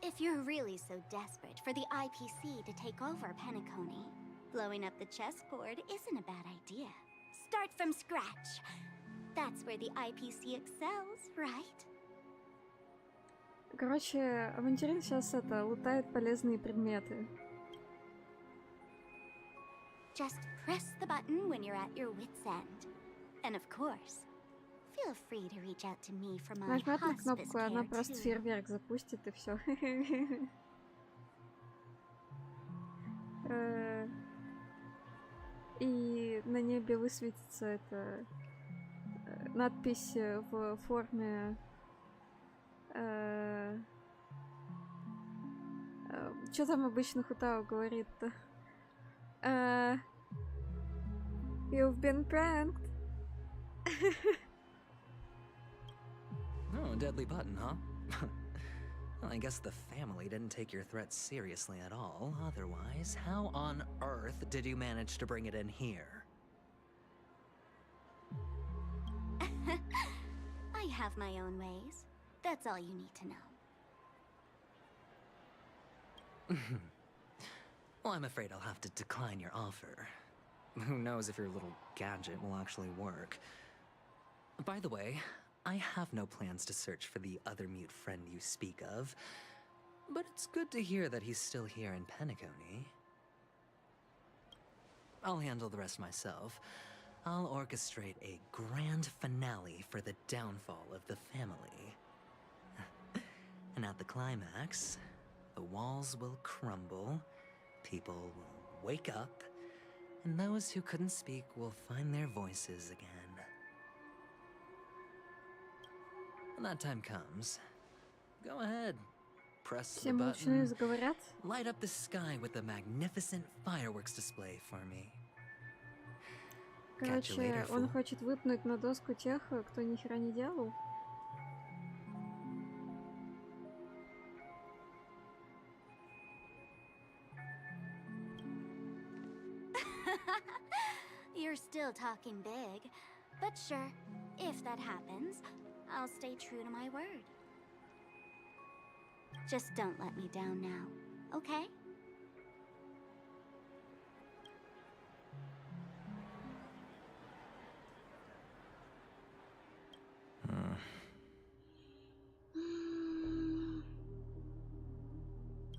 If you're really so desperate for the IPC to take over Penacony, Blowing up the chessboard isn't a bad idea. Start from scratch. That's where the IPC excels, right? Короче, авантюрист сейчас лутает полезные предметы. Just press the button when you're at your wit's end. And of course, feel free to reach out to me for my Нажмет на hospice кнопку, и она care просто too. фейерверк запустит, и все. И на небе высветится эта надпись в форме... Что там обычно Хутао говорит-то? You've been pranked. Oh, deadly button, huh? Well, I guess the family didn't take your threat seriously at all. Otherwise, how on earth did you manage to bring it in here? I have my own ways. That's all you need to know. Well, I'm afraid I'll have to decline your offer. Who knows if your little gadget will actually work. By the way, I have no plans to search for the other mute friend you speak of, but it's good to hear that he's still here in Penacony. I'll handle the rest myself. I'll orchestrate a grand finale for the downfall of the family. And at the climax, the walls will crumble, people will wake up, and those who couldn't speak will find their voices again. When that time comes, go ahead, press the button, light up the sky with a magnificent fireworks display for me. Короче, он хочет выпнуть на доску тех, кто ни хера не делал. You're still talking big, but sure, if that happens, I'll stay true to my word. Just don't let me down now, okay?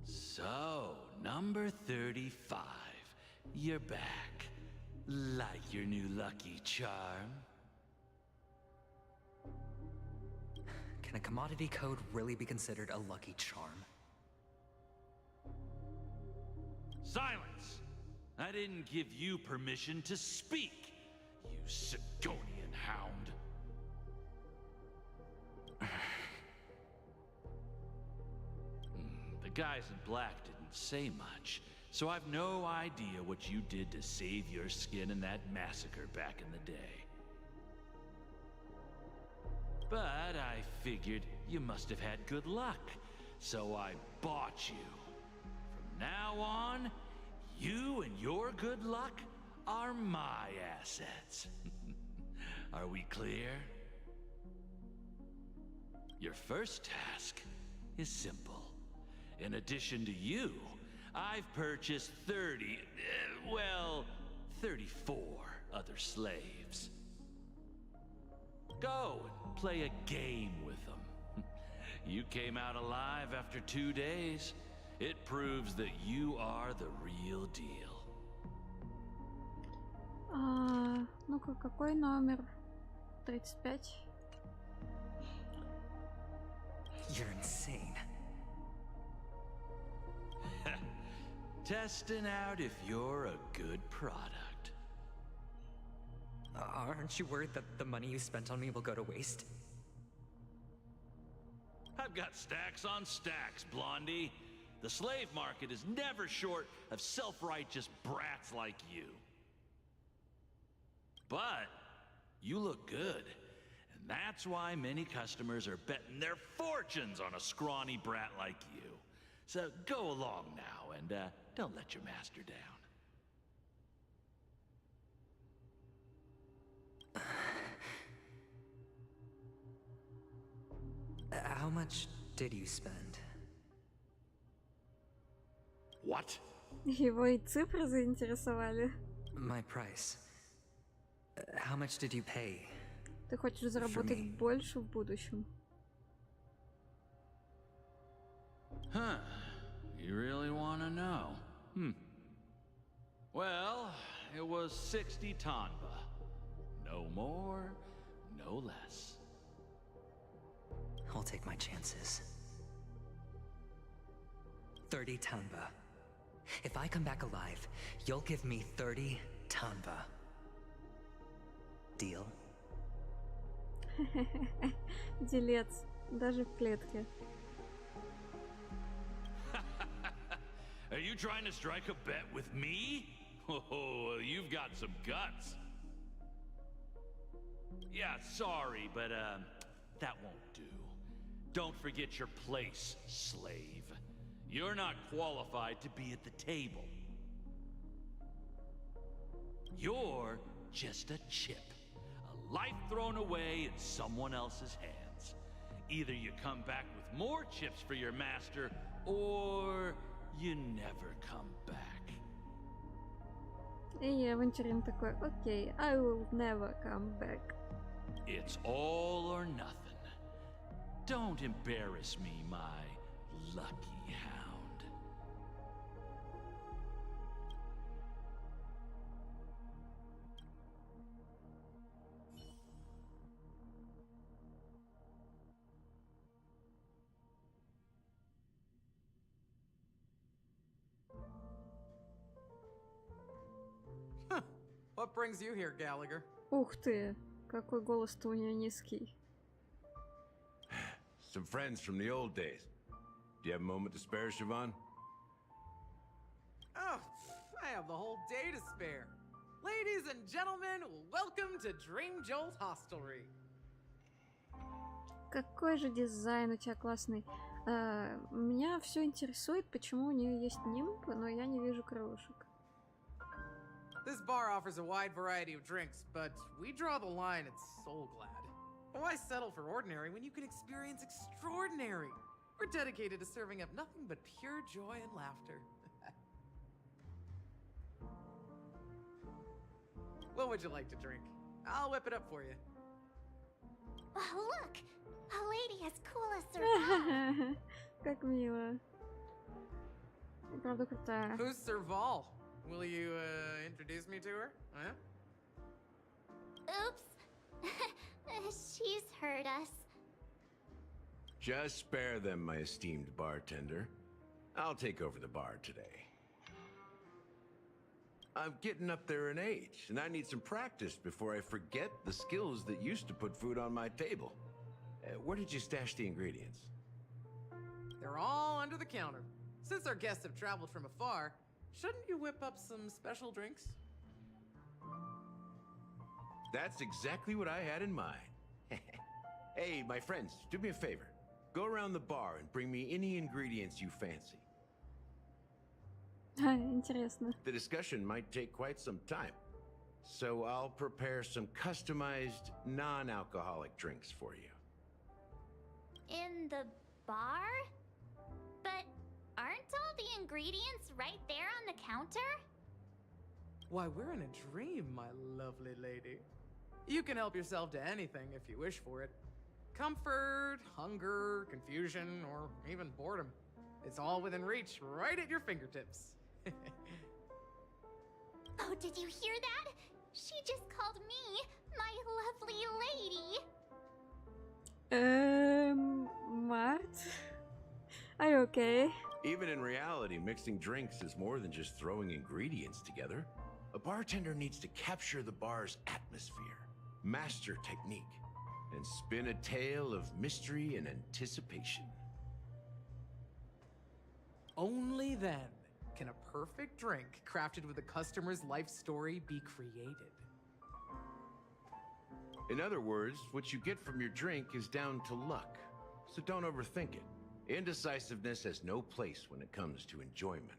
So, number 35. You're back. Like your new lucky charm? Can a commodity code really be considered a lucky charm? Silence! I didn't give you permission to speak, you Sidonian hound. The guys in black didn't say much, so I've no idea what you did to save your skin in that massacre back in the day. But I figured you must have had good luck, so I bought you. From now on, you and your good luck are my assets. Are we clear? Your first task is simple. In addition to you, I've purchased 34 other slaves. Go and play a game with them. You came out alive after 2 days. It proves that you are the real deal. Ну-ка, какой номер? 35. You're insane. Testing out if you're a good product. Aren't you worried that the money you spent on me will go to waste? I've got stacks on stacks, Blondie. The slave market is never short of self-righteous brats like you. But you look good, and that's why many customers are betting their fortunes on a scrawny brat like you. So go along now and don't let your master down. How much did you spend? What? Его и цифры заинтересовали. My price. How much did you pay? Ты хочешь заработать больше в будущем? Huh. You really want to know? Well, it was 60 tanba. No more, no less. I'll take my chances. 30 tanba. If I come back alive, you'll give me 30 tanba. Deal? Делец, даже в клетке. Are you trying to strike a bet with me? Oh, you've got some guts. Yeah, sorry, but that won't do. Don't forget your place, slave. You're not qualified to be at the table. You're just a chip. A life thrown away in someone else's hands. Either you come back with more chips for your master, or you never come back. И авантюрин такой, окей, I will never come back. It's all or nothing. Don't embarrass me, my lucky hound. What brings you here, Gallagher? Ух ты, какой голос-то у нее низкий. Some friends from the old days. Do you have a moment to spare, Siobhan? Oh, I have the whole day to spare. Ladies and gentlemen, welcome to Dream Jolt Hostelry. Какой же дизайн у тебя классный. Меня все интересует, почему у нее есть нимб, но я не вижу крылышек. This bar offers a wide variety of drinks, but we draw the line at Soul Glad. Why settle for ordinary when you can experience extraordinary? We're dedicated to serving up nothing but pure joy and laughter. What would you like to drink? I'll whip it up for you. Oh, look! A lady as cool as Serval. Как мило. Правда крутая. Who's Serval? Will you introduce me to her? Huh? Oops. She's heard us. Just spare them, my esteemed bartender. I'll take over the bar today. I'm getting up there in age, and I need some practice before I forget the skills that used to put food on my table. Where did you stash the ingredients? They're all under the counter. Since our guests have traveled from afar, shouldn't you whip up some special drinks? That's exactly what I had in mind. Hey, my friends, do me a favor. Go around the bar and bring me any ingredients you fancy. Интересно. The discussion might take quite some time, so I'll prepare some customized, non-alcoholic drinks for you. In the bar? But aren't all the ingredients right there on the counter? Why, we're in a dream, my lovely lady. You can help yourself to anything if you wish for it. Comfort, hunger, confusion, or even boredom. It's all within reach, right at your fingertips. Oh, did you hear that? She just called me my lovely lady. Mart? Are you okay? Even in reality, mixing drinks is more than just throwing ingredients together. A bartender needs to capture the bar's atmosphere, master technique, and spin a tale of mystery and anticipation. Only then can a perfect drink crafted with a customer's life story be created. In other words, what you get from your drink is down to luck, so don't overthink it. Indecisiveness has no place when it comes to enjoyment.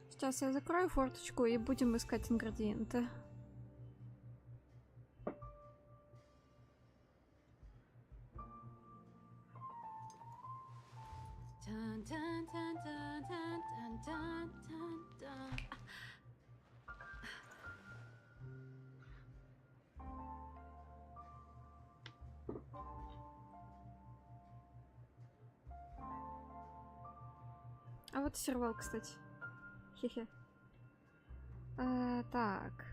Сейчас я закрою форточку и будем искать ингредиенты. Dun, dun, dun, dun, dun, dun, dun, dun, dun. А вот сервал, кстати. Хе-хе. Так.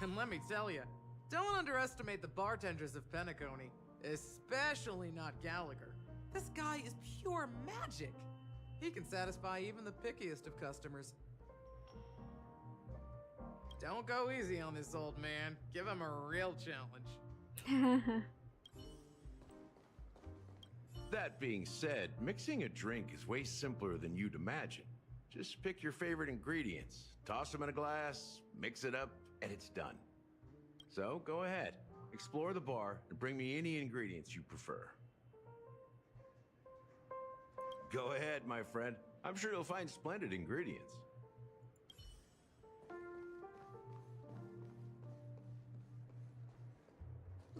And let me tell you, don't underestimate the bartenders of Penacony, especially not Gallagher. This guy is pure magic. He can satisfy even the pickiest of customers. Don't go easy on this old man. Give him a real challenge. That being said, mixing a drink is way simpler than you'd imagine. Just pick your favorite ingredients, toss them in a glass, mix it up, and it's done. So go ahead, explore the bar, and bring me any ingredients you prefer. Go ahead, my friend. I'm sure you'll find splendid ingredients.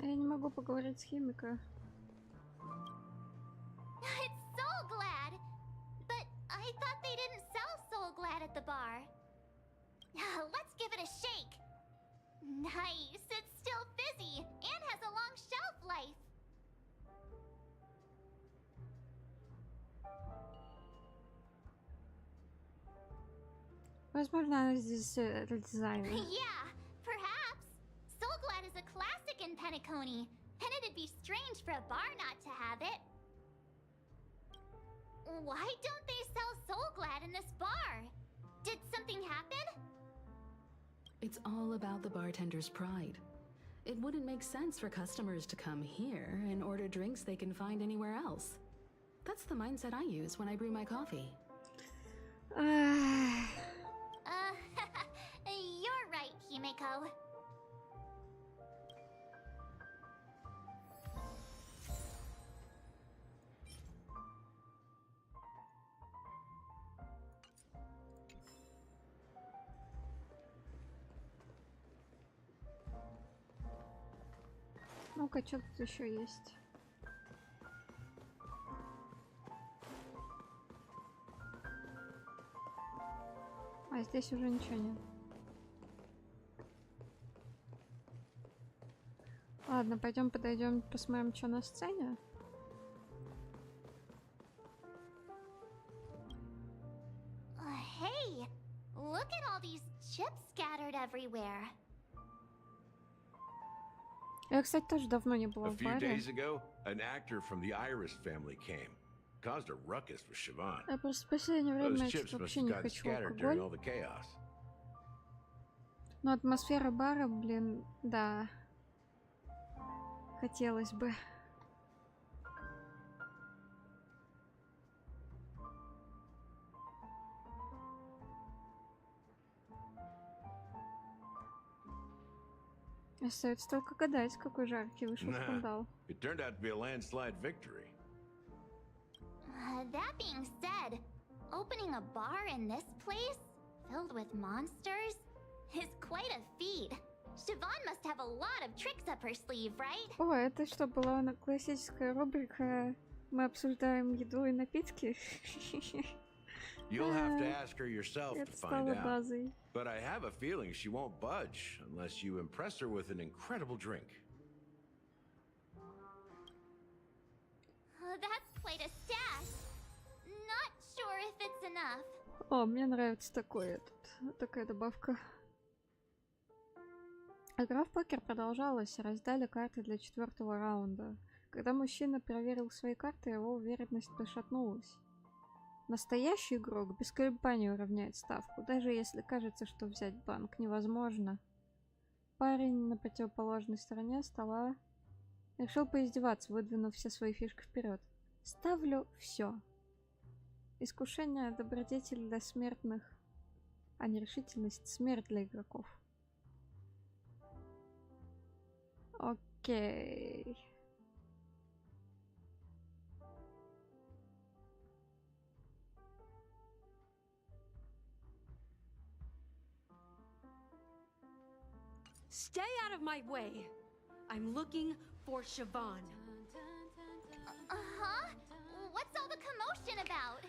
Я не могу поговорить с Химико. It's Soul Glad! But I thought they didn't sell Soul Glad at the bar. Let's give it a shake. Nice, it's still fizzy and has a long shelf life. Возможно, она здесь для дизайна. Yeah, perhaps. Soul Glad is a classic in Penacony, and it'd be strange for a bar not to have it. Why don't they sell Soul Glad in this bar? Did something happen? It's all about the bartender's pride. It wouldn't make sense for customers to come here and order drinks they can find anywhere else. That's the mindset I use when I brew my coffee. You're right, Himeko. Ну-ка, что тут еще есть? А здесь уже ничего нет. Ладно, пойдем подойдем, посмотрим, что на сцене. Hey, look at all these chips scattered everywhere. Я, кстати, тоже давно не была A в few баре. days ago, an actor from the Iris family came. Caused a ruckus with Siobhan. Я просто в последнее Those время chips что-то must вообще have не gotten хочу scattered during all алкоголь. the chaos. Но атмосфера бара, блин, да. Хотелось бы. Остается только гадать, какой жаркий вышел скандал. It turned out to be a landslide victory. That being said, opening a bar in this place, filled with monsters, is quite a feat. Siobhan must have a lot of tricks up her sleeve, right? О, это что, была классическая рубрика «Мы обсуждаем еду и напитки»? You'll have to ask her yourself to Это find стало out. базой. But I have a feeling she won't budge unless you impress her with an incredible drink. That's quite a stash. Not sure if it's enough. О, мне нравится такая добавка. Игра в покер продолжалась, раздали карты для 4-го раунда. Когда мужчина проверил свои карты, его уверенность пошатнулась. Настоящий игрок без колебаний уравняет ставку, даже если кажется, что взять банк невозможно. Парень на противоположной стороне стола решил поиздеваться, выдвинув все свои фишки вперед. Ставлю все. Искушение — добродетель для смертных, а нерешительность — смерть для игроков. Окей. Stay out of my way. I'm looking for Siobhan. Uh-huh? What's all the commotion about?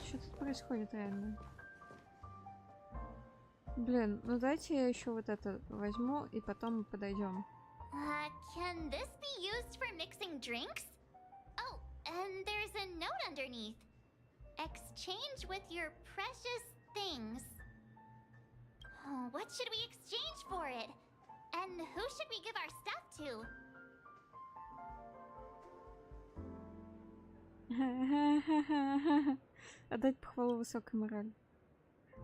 Что тут происходит реально? Блин, ну дайте я еще вот это возьму и потом мы подойдем. Can this be used for mixing drinks? Oh, and there's a note underneath. Exchange with your precious things. Oh, what should we exchange for it? And who should we give our stuff to? Отдать похвалу высокой морали.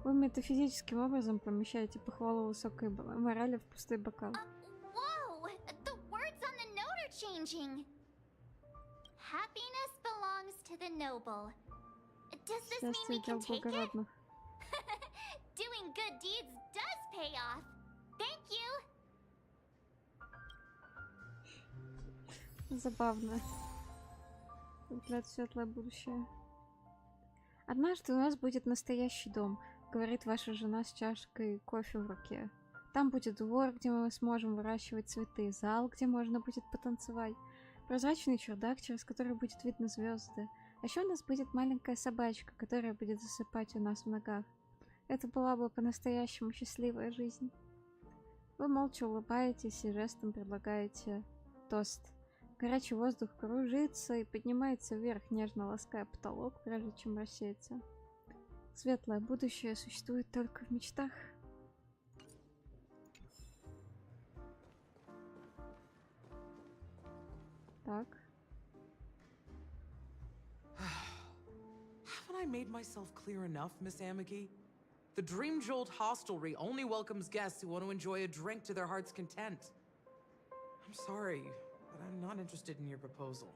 Вы метафизическим образом помещаете похвалу высокой морали в пустой бокал. Whoa! The words on the note are changing. Happiness belongs to the noble. Does this mean we can take it? Doing good deeds does pay off. Thank you. Забавно. Взгляд в светлое будущее. Однажды у нас будет настоящий дом, говорит ваша жена с чашкой кофе в руке. Там будет двор, где мы сможем выращивать цветы, зал, где можно будет потанцевать, прозрачный чердак, через который будет видно звезды. А еще у нас будет маленькая собачка, которая будет засыпать у нас в ногах. Это была бы по-настоящему счастливая жизнь. Вы молча улыбаетесь и жестом предлагаете тост. Горячий воздух кружится и поднимается вверх, нежно лаская потолок, прежде чем рассеяться. Светлое будущее существует только в мечтах. Так. Haven't I made myself clear enough, Miss Amagi? The Dream Jolt Hostelry only welcomes guests who want to enjoy a drink to their heart's content. I'm sorry, but I'm not interested in your proposal.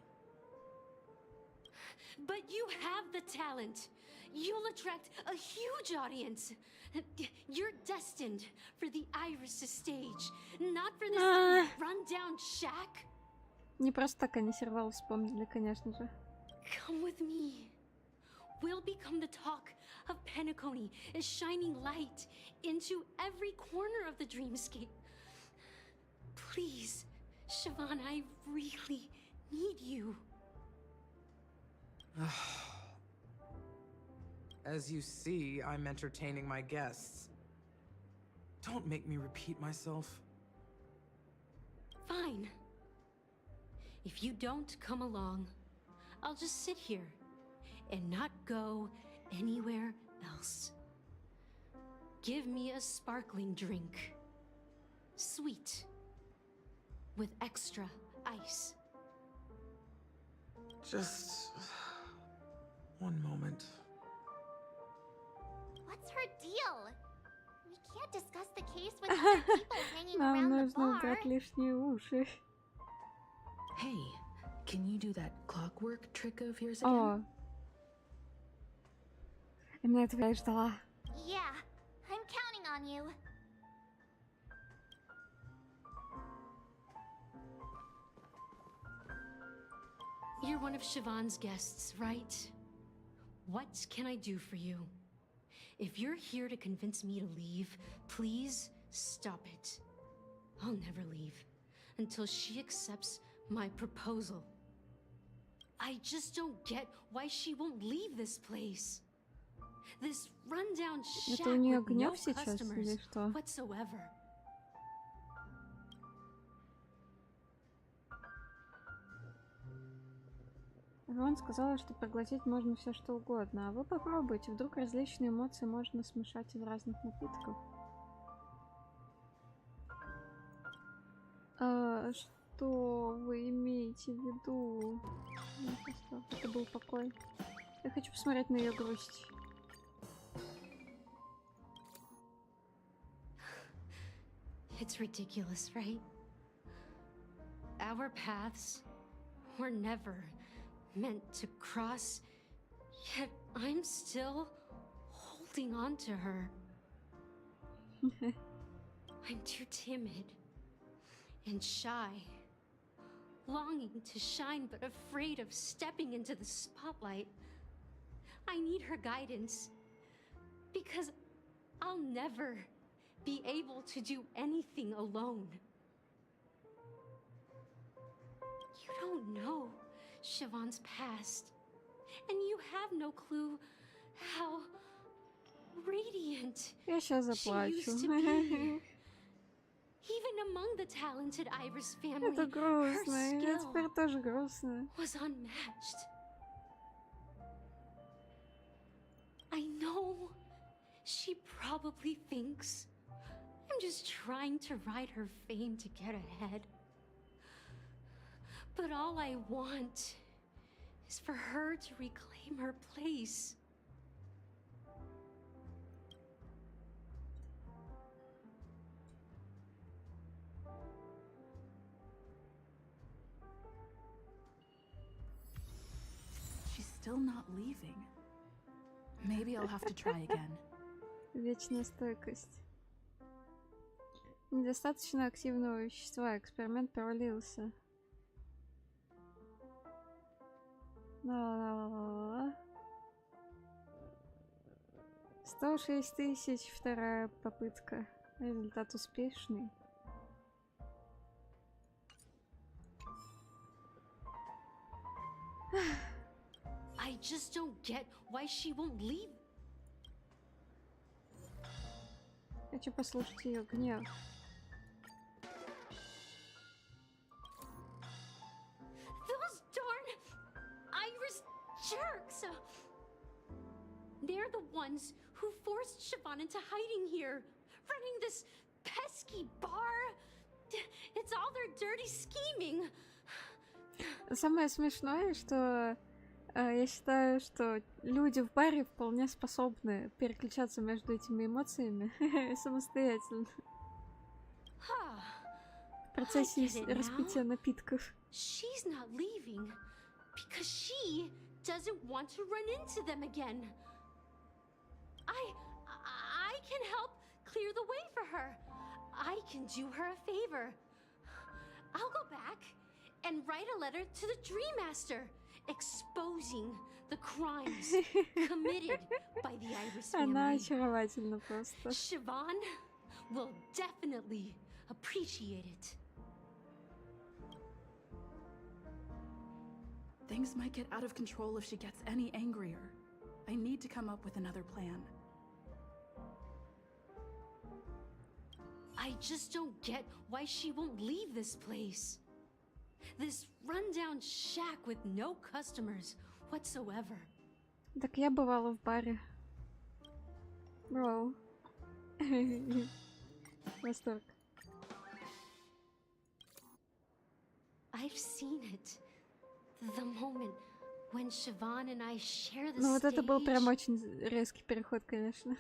But you have the talent. You'll attract a huge audience. You're destined for the Iris' stage, not for this run-down shack. Не просто так они сервал вспомнили, конечно же. Come with me. We'll become the talk of Penacony, a shining light into every corner of the dreamscape. Please, Siobhan, I really need you. As you see, I'm entertaining my guests. Don't make me repeat myself. Fine. If you don't come along, I'll just sit here and not go anywhere else. Give me a sparkling drink. Sweet. With extra ice. Just one moment. What's her deal? We can't discuss the case with other people hanging around the bar. Нужно убрать лишние уши. Hey, can you do that clockwork trick of yours again? О. Именно этого я и ждала. Yeah, I'm counting on you. You're one of Siobhan's guests, right? What can I do for you? If you're here to convince me to leave, please stop it. I'll never leave until she accepts my proposal. I just don't get why she won't leave this place. This rundown shack Это у нее with гнев no сейчас или customers что? whatsoever. Рон сказала, что проглотить можно все что угодно, а вы попробуйте, вдруг различные эмоции можно смешать из разных напитков. Что вы имеете в виду? Это был покой. Я хочу посмотреть на ее грусть. It's ridiculous, right? Our paths were never meant to cross, yet I'm still holding on to her. I'm too timid and shy, longing to shine but afraid of stepping into the spotlight. I need her guidance. Because I'll never be able to do anything alone. You don't know Siobhan's past. And you have no clue how radiant Я сейчас she заплачу. used to be. Even among the talented Iris family, Это her грустно. Я skill теперь тоже грустно. was unmatched. I know she probably thinks I'm just trying to ride her fame to get ahead. But all I want is for her to reclaim her place. She's still not leaving. Maybe I'll have to try again. Вечная стойкость. Недостаточно активного вещества. Эксперимент провалился. Ла-ла-ла-ла-ла. 106 тысяч, вторая попытка. Результат успешный. I just don't get why she won't leave. Хочу послушать ее гнев. Those darn Iris jerks! They're the ones who forced Siobhan into hiding here, running this pesky bar. It's all their dirty scheming. Самое смешное, что я считаю, что люди в баре вполне способны переключаться между этими эмоциями самостоятельно. В процессе распития напитков. She's not leaving because she doesn't want to run into them again. I can help clear the way for her. I can do her a favor. I'll go back and write a letter to the Dream Master exposing the crimes committed by the Iris Она family. очаровательна просто. Siobhan will definitely appreciate it. Things might get out of control if she gets any angrier. I need to come up with another plan. I just don't get why she won't leave this place. This rundown shack with no customers whatsoever. Так я бывала в баре. Броу. Восторг. I've seen it. The moment when Siobhan and I share the Ну вот это был stage. прям очень резкий переход, конечно.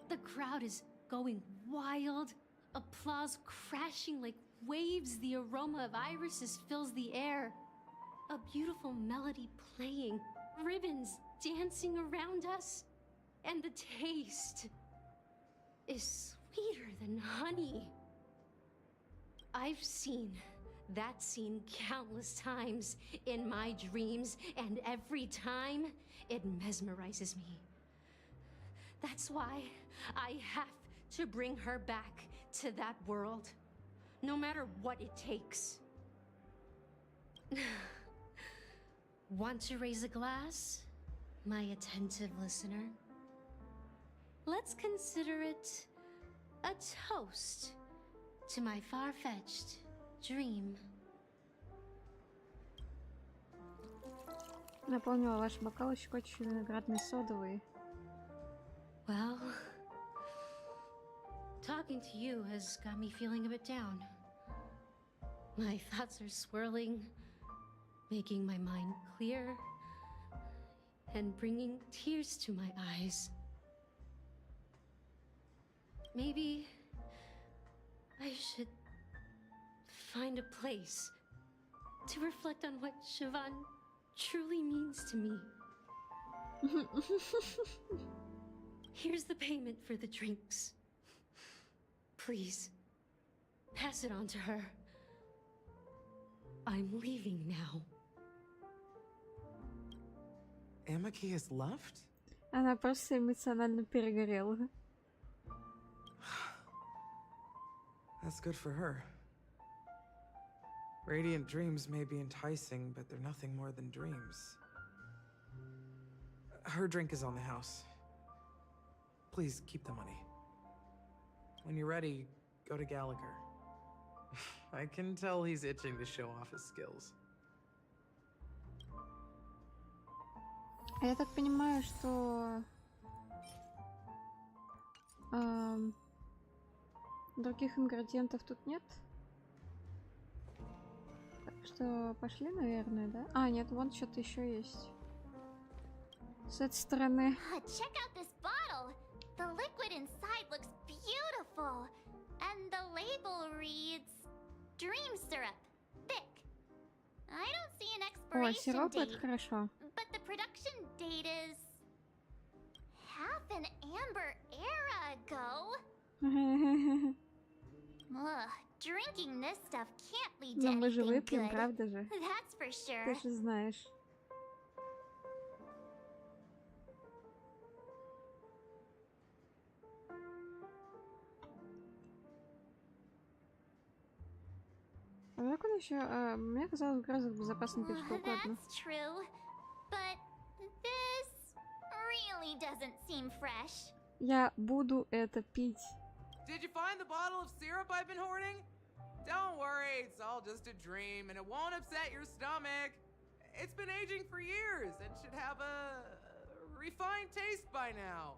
The crowd is going wild. Applause crashing like waves. The aroma of irises fills the air. A beautiful melody playing. Ribbons dancing around us. And the taste is sweeter than honey. I've seen that scene countless times in my dreams, and every time it mesmerizes me. That's why I have to bring her back to that world, no matter what it takes. Want to raise a glass, my attentive listener? Let's consider it a toast to my far-fetched dream. Наполнила ваш бокал щекочущей виноградной содовой. Well, talking to you has got me feeling a bit down. My thoughts are swirling, making my mind clear, and bringing tears to my eyes. Maybe I should find a place to reflect on what Siobhan truly means to me. Here's the payment for the drinks. Please, pass it on to her. I'm leaving now. Amaki has left? Она просто эмоционально перегорела. That's good for her. Radiant dreams may be enticing, but they're nothing more than dreams. Her drink is on the house. Please keep the money. When you're ready, go to Gallagher. I can tell he's itching to show off his skills. Я так понимаю, что других ингредиентов тут нет. Так что пошли, наверное, да? А, нет, вон что-то еще есть. С этой стороны. Check out this bottle. The liquid inside looks beautiful. And the label reads Dream Syrup. Thick. I don't see an О, expiration сироп, это date. хорошо. But the production date is half an amber era ago. Ugh, drinking this stuff can't lead to Но мы же anything выпьем, good. правда же? That's for sure. Ты же знаешь. А как он еще? Мне казалось, гораздо безопасно пить что угодно. That's true, but this really doesn't seem fresh. Я буду это пить. Did you find the bottle of syrup I've been hoarding? Don't worry, it's all just a dream and it won't upset your stomach. It's been aging for years and should have a refined taste by now.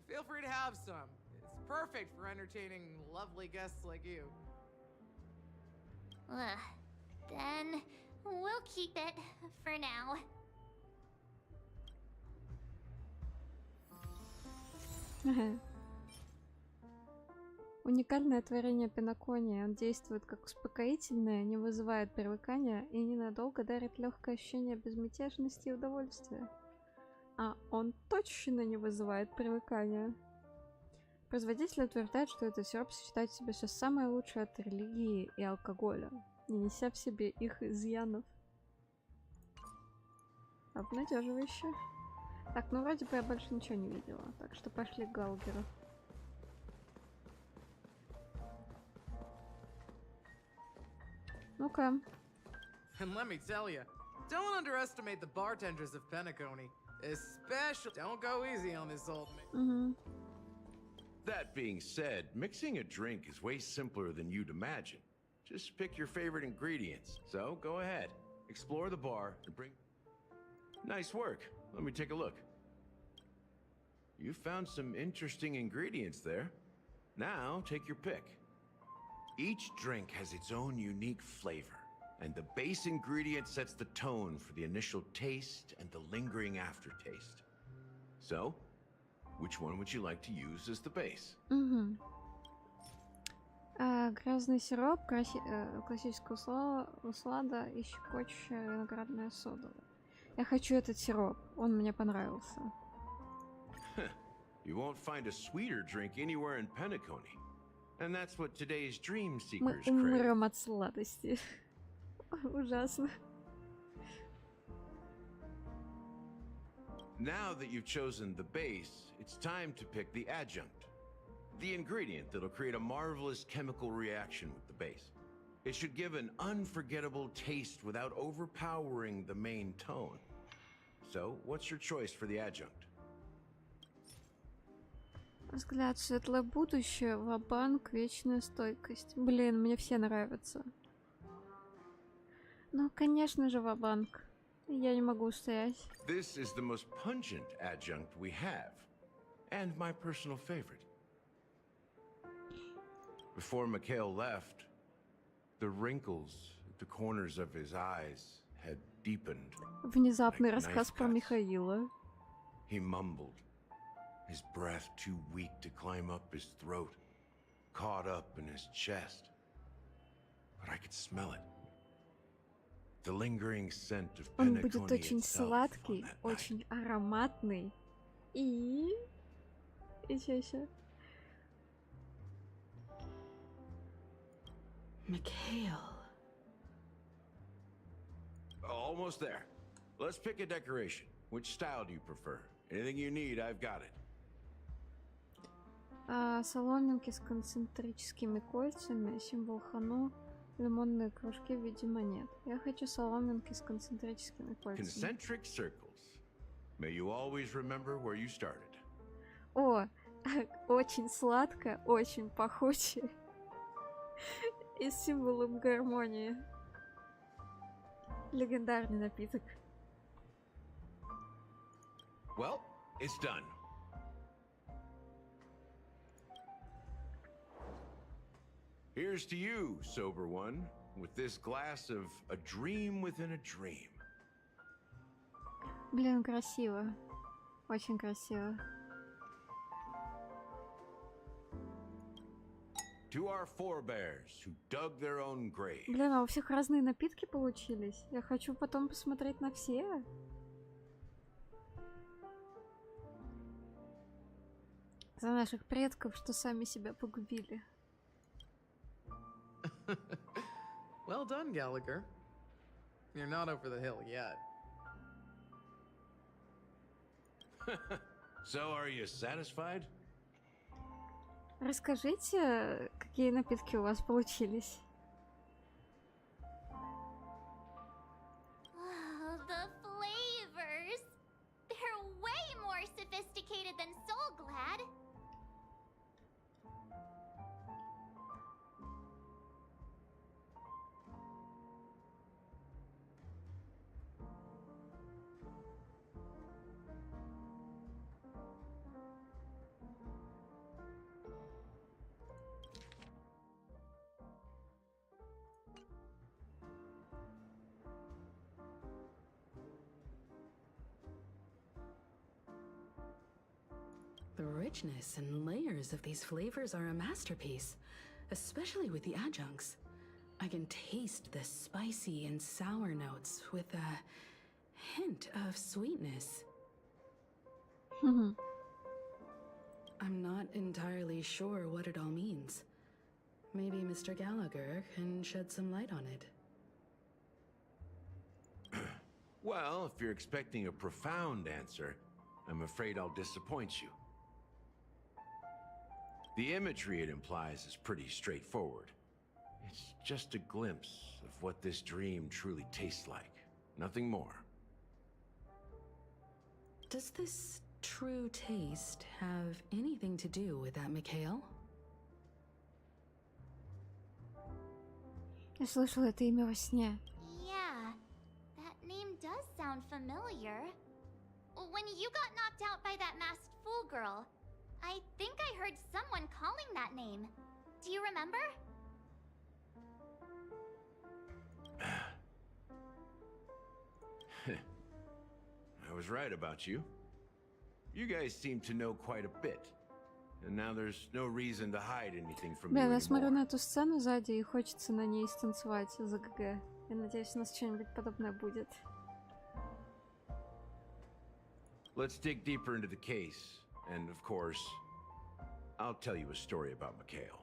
Feel free to have some. It's perfect for entertaining lovely guests like you. Then we'll keep it for now. Уникальное творение пенакония. Он действует как успокоительное, не вызывает привыкания и ненадолго дарит легкое ощущение безмятежности и удовольствия. А он точно не вызывает привыкания. Производитель утверждает, что этот сироп сочетает в себе все самое лучшее от религии и алкоголя, не неся в себе их изъянов. Обнадеживающе. Так, ну вроде бы я больше ничего не видела, так что пошли к Галгеру. Ну-ка. And let me tell you, don't underestimate the bartenders of Penacony. Especially, don't go easy on this old man. That being said, mixing a drink is way simpler than you'd imagine. Just pick your favorite ingredients. So, go ahead. Explore the bar and bring... Nice work. Let me take a look. You found some interesting ingredients there. Now, take your pick. Each drink has its own unique flavor, and the base ingredient sets the tone for the initial taste and the lingering aftertaste. So, which one would you like to use as the base? Грязный сироп, классическая услада и щекочущая виноградная сода. Я хочу этот сироп, он мне понравился. You won't find a sweeter drink anywhere in Penacony. And that's what today's dream Мы seekers crave. умрем от сладости. Ужасно. Now that you've chosen the base, it's time to pick the adjunct. The ingredient that'll create a marvelous chemical reaction with the base. It should give an unforgettable taste without overpowering the main tone. So, what's your choice for the adjunct? Взгляд, светлое будущее, ва-банк, вечная стойкость. Блин, мне все нравятся. Ну, конечно же, ва-банк. Я не могу устоять. This is the most pungent adjunct we have, and my personal favorite. Before Mikhail left, the wrinkles at the corners of his eyes had deepened. Внезапный рассказ про Михаила. He mumbled, his breath too weak to climb up his throat, caught up in his chest. But I could smell it. The lingering scent of Он будет Penacony очень itself сладкий, on that очень ароматный и еще. Mikhail. Almost there. Let's pick a decoration. Which style do you prefer? Anything you need, I've got it. Соломинки с концентрическими кольцами, символ Хану, лимонные кружки в виде монет. Я хочу соломинки с концентрическими кольцами. Concentric circles. May you always remember where you started. О, очень сладко, очень пахуче. И с символом гармонии. Легендарный напиток. Well, it's done. Here's to you, sober one, with this glass of a dream within a dream. Блин, красиво. Очень красиво. To our forebears who dug their own grave. Блин, а у всех разные напитки получились. Я хочу потом посмотреть на все. За наших предков, что сами себя погубили. Well done, Gallagher. You're not over the hill yet. So, are you satisfied? Расскажите, какие напитки у вас получились. Oh, the flavors! They're way more sophisticated than Soul Glad. The richness and layers of these flavors are a masterpiece, especially with the adjuncts. I can taste the spicy and sour notes with a hint of sweetness. I'm not entirely sure what it all means. Maybe Mr. Gallagher can shed some light on it. Well, if you're expecting a profound answer, I'm afraid I'll disappoint you. The imagery it implies is pretty straightforward. It's just a glimpse of what this dream truly tastes like. Nothing more. Does this true taste have anything to do with that Mikhail? Я слышала это имя во сне. Yeah, that name does sound familiar. When you got knocked out by that masked fool girl, I think I heard someone calling that name. Do you remember? I was right about you. You guys seem to know quite a bit. And now there's no reason to hide anything from you Блин, я смотрю anymore. на эту сцену сзади и хочется на ней станцевать за ГГ. Я надеюсь, у нас что-нибудь подобное будет. Let's dig deeper into the case. And of course, I'll tell you a story about Mikhail.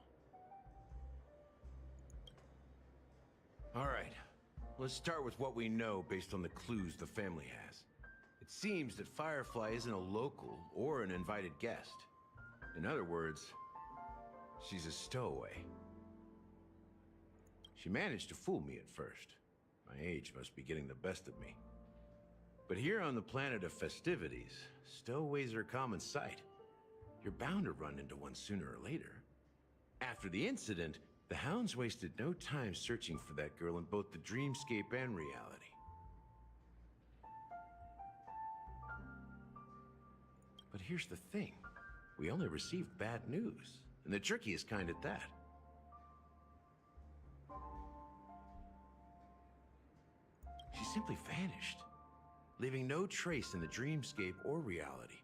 All right, let's start with what we know based on the clues the family has. It seems that Firefly isn't a local or an invited guest. In other words, she's a stowaway. She managed to fool me at first. My age must be getting the best of me. But here on the planet of festivities, stowaways are a common sight. You're bound to run into one sooner or later. After the incident, the hounds wasted no time searching for that girl in both the dreamscape and reality. But here's the thing. We only received bad news, and the trickiest kind at that. She simply vanished, leaving no trace in the dreamscape or reality,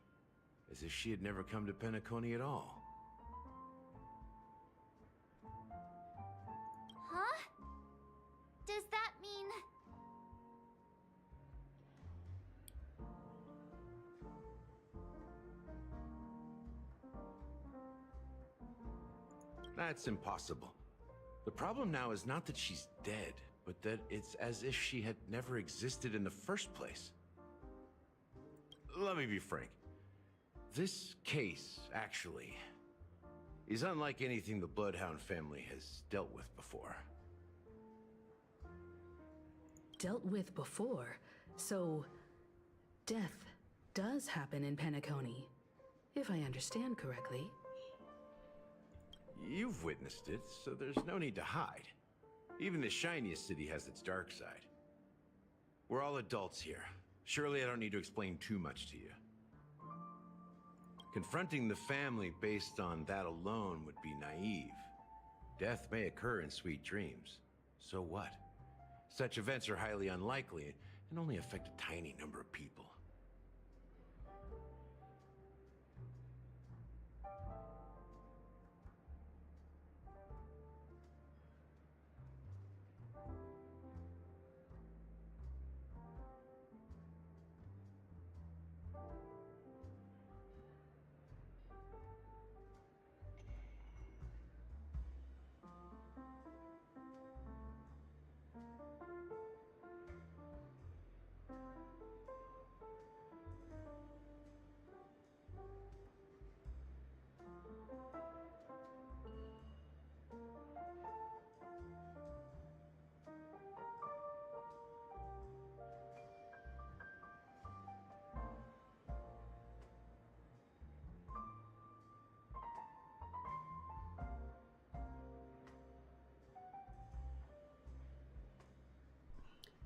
as if she had never come to Penacony at all. Huh? Does that mean... That's impossible. The problem now is not that she's dead, but that it's as if she had never existed in the first place. let me be frank. This case, actually, is unlike anything the Bloodhound family has dealt with before. Dealt with before? So, death does happen in Penacony, if I understand correctly. You've witnessed it, so there's no need to hide. Even the shiniest city has its dark side. We're all adults here. Surely I don't need to explain too much to you. Confronting the family based on that alone would be naive. Death may occur in sweet dreams. So what? Such events are highly unlikely and only affect a tiny number of people.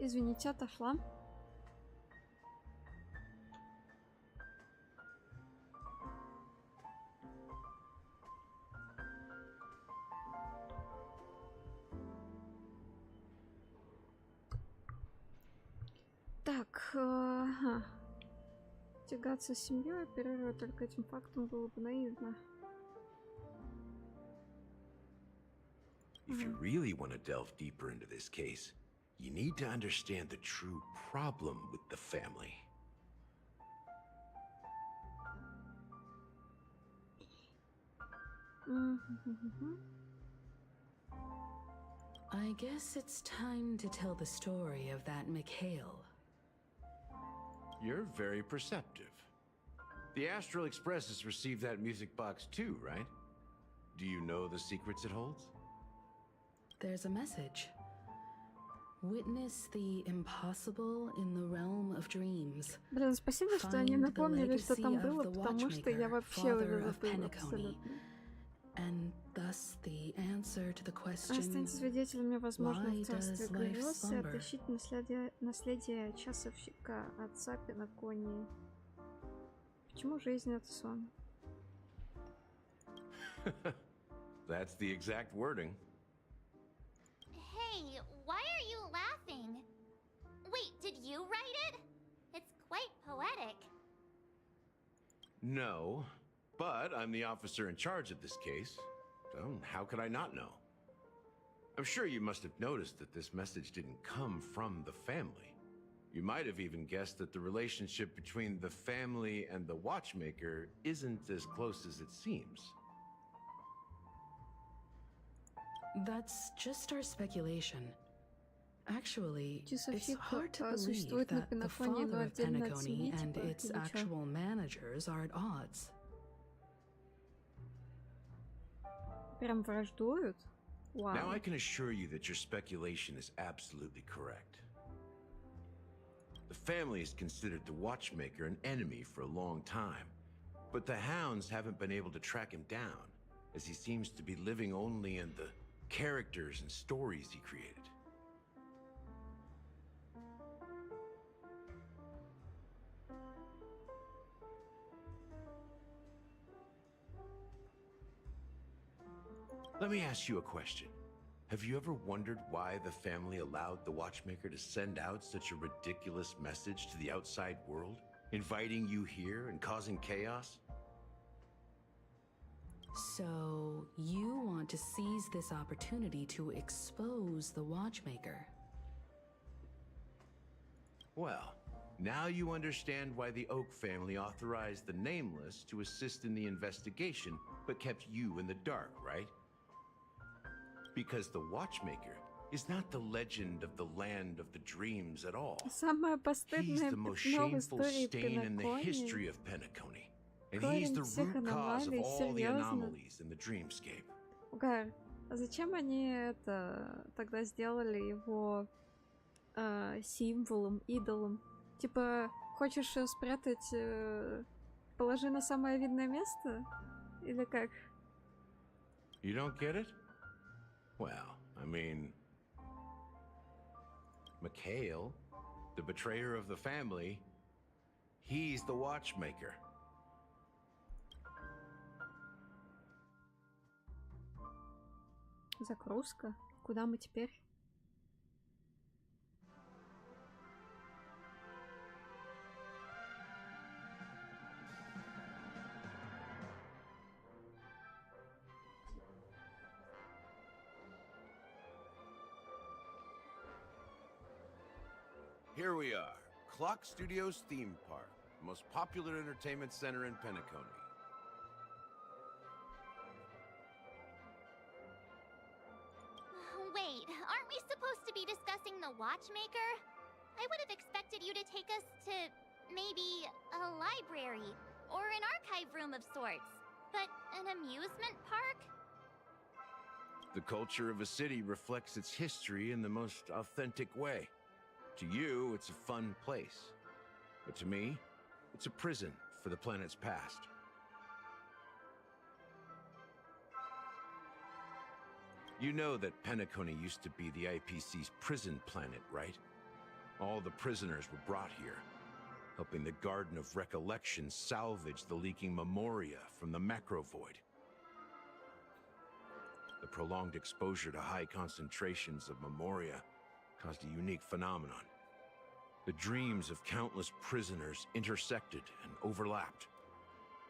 Извините, отошла. Так, тягаться с семьей, оперировать только этим фактом было бы наивно. If you really want to delve deeper into this case, you need to understand the true problem with the family. I guess it's time to tell the story of that Mikhail. You're very perceptive. The Astral Express has received that music box too, right? Do you know the secrets it holds? There's a message. Witness the impossible in the realm of dreams. Блин, спасибо, что они напомнили, что там было, потому что я вообще уже забыла абсолютно. And thus the answer to the question, останьте свидетелями, возможно, в царстве грез и отыщите наследие часовщика отца Пенаконии. Почему жизнь — это сон? That's the exact wording. Hey, why are you laughing? Wait, did you write it? It's quite poetic. No, but I'm the officer in charge of this case, so how could I not know? I'm sure you must have noticed that this message didn't come from the family. You might have even guessed that the relationship between the family and the watchmaker isn't as close as it seems. That's just our speculation. Actually, it's Часовщик hard to believe существует на that the Пенаконии, но father of отдельно от Penacony семьи, and типа, its или чё? actual managers are at odds. Прям враждуют? Вау. Now I can assure you that your speculation is absolutely correct. The family has considered the watchmaker an enemy for a long time, but the hounds haven't been able to track him down, as he seems to be living only in the characters and stories he created. Let me ask you a question. Have you ever wondered why the family allowed the watchmaker to send out such a ridiculous message to the outside world, inviting you here and causing chaos? So, you want to seize this opportunity to expose the watchmaker? Well, now you understand why the Oak family authorized the Nameless to assist in the investigation, but kept you in the dark, right? Because the watchmaker is not the legend of the land of the dreams at all. Самое He's постыдное the most пятно в shameful истории stain in the history Пенакони. of Penacony. And Корень he's the всех root cause of аномалий, all the серьезно. anomalies in the dreamscape. Гар, а зачем они это тогда сделали его символом, идолом? Типа, хочешь спрятать, положи на самое видное место? Или как? You don't get it? Well, I mean, Mikhail, the betrayer of the family, he's the watchmaker. Загрузка. Куда мы теперь? Here we are, Clock Studios theme park, the most popular entertainment center in Penacony. Wait, aren't we supposed to be discussing the watchmaker? I would have expected you to take us to maybe a library or an archive room of sorts. But an amusement park? The culture of a city reflects its history in the most authentic way. To you, it's a fun place. But to me, it's a prison for the planet's past. You know that Penacony used to be the IPC's prison planet, right? All the prisoners were brought here, helping the Garden of Recollection salvage the leaking memoria from the macro void. The prolonged exposure to high concentrations of memoria caused a unique phenomenon. The dreams of countless prisoners intersected and overlapped,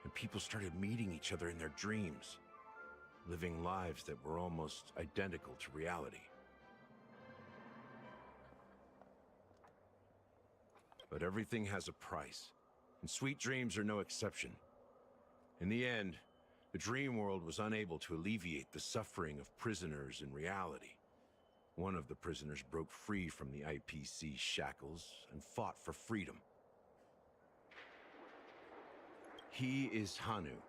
and people started meeting each other in their dreams, living lives that were almost identical to reality. But everything has a price, and sweet dreams are no exception. In the end, the dream world was unable to alleviate the suffering of prisoners in reality. One of the prisoners broke free from the IPC shackles and fought for freedom. He is Hanu,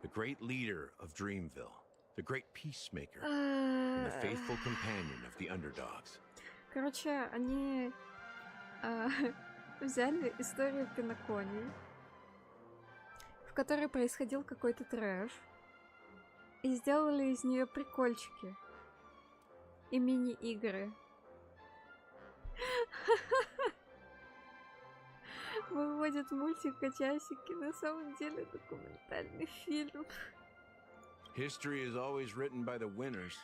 the great leader of Dreamville, the great peacemaker, and the faithful companion of the underdogs. Короче, они взяли историю Пенакони, в которой происходил какой-то трэш, и сделали из нее прикольчики и мини-игры. Выводят мультик о часике, на самом деле документальный фильм. History is always written by the winners.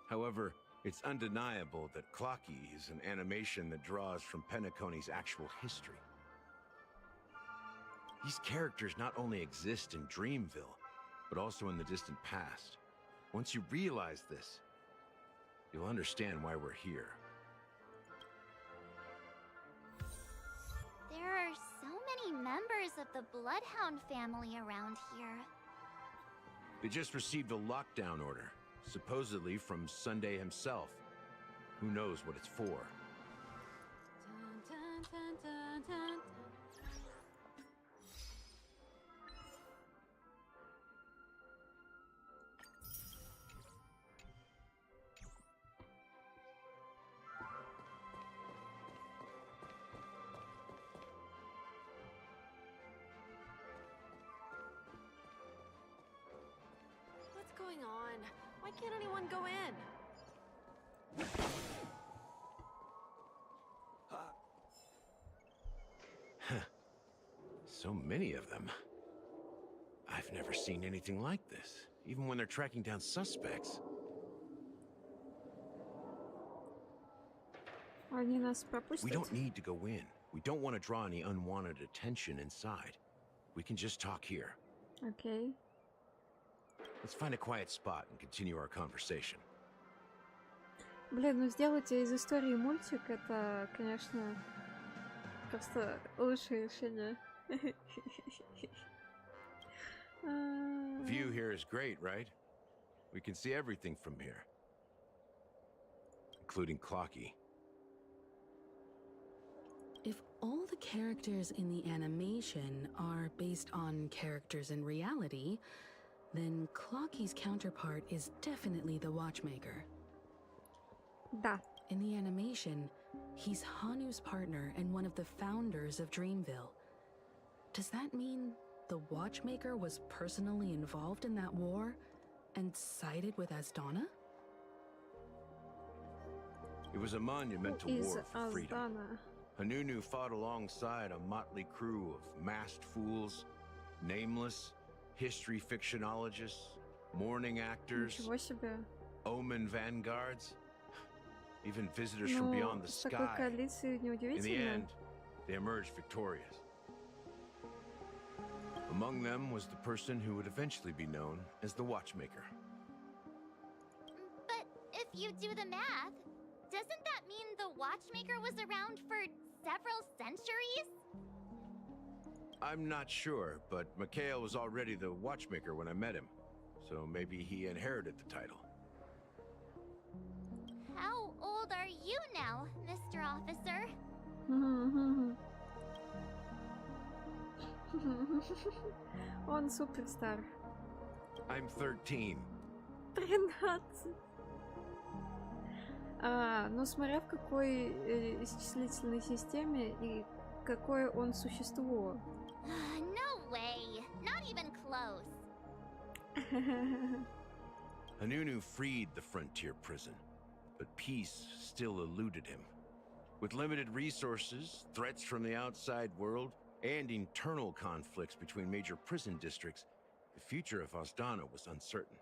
However, it's undeniable that Clocky is an animation that draws from Penacony's actual history. These characters not only exist in Dreamville, but also in the distant past. Once you realize this, you'll understand why we're here. There are so many members of the Bloodhound family around here. They just received a lockdown order, supposedly from Sunday himself. Who knows what it's for? What's going on? Why can't anyone go in? So many of them. I've never seen anything like this, even when they're tracking down suspects. Они нас пропустят. We don't need to go in. We don't want to draw any unwanted attention inside. We can just talk here. Okay. Let's find a quiet spot and continue our conversation. Блин, ну сделать из истории мультик, это, конечно, просто лучшее решение. View here is great, right? We can see everything from here. including Clocky. If all the characters in the animation are based on characters in reality, then Clocky's counterpart is definitely the Watchmaker. Da. In the animation, he's Hanu's partner and one of the founders of Dreamville. Does that mean the Watchmaker was personally involved in that war and sided with Asdana? It was a monumental Is war for freedom. Asdana? Hanunu fought alongside a motley crew of masked fools, nameless, history fictionologists, mourning actors, Ничего себе. omen vanguards, even visitors from beyond the с такой sky. коалицией In the неудивительно. end, they emerged victorious. Among them was the person who would eventually be known as the Watchmaker. But if you do the math, doesn't that mean the Watchmaker was around for several centuries? I'm not sure, but Mikhail was already the Watchmaker when I met him, so maybe he inherited the title. How old are you now, Mr. Officer? Он суперстар. I'm 13. 13. Ну, смотря в какой исчислительной системе и какое он существо. No way. Not even close. Hanunu freed the frontier prison, but peace still eluded him. With limited resources, threats from the outside world, and internal conflicts between major prison districts, the future of Asdana was uncertain.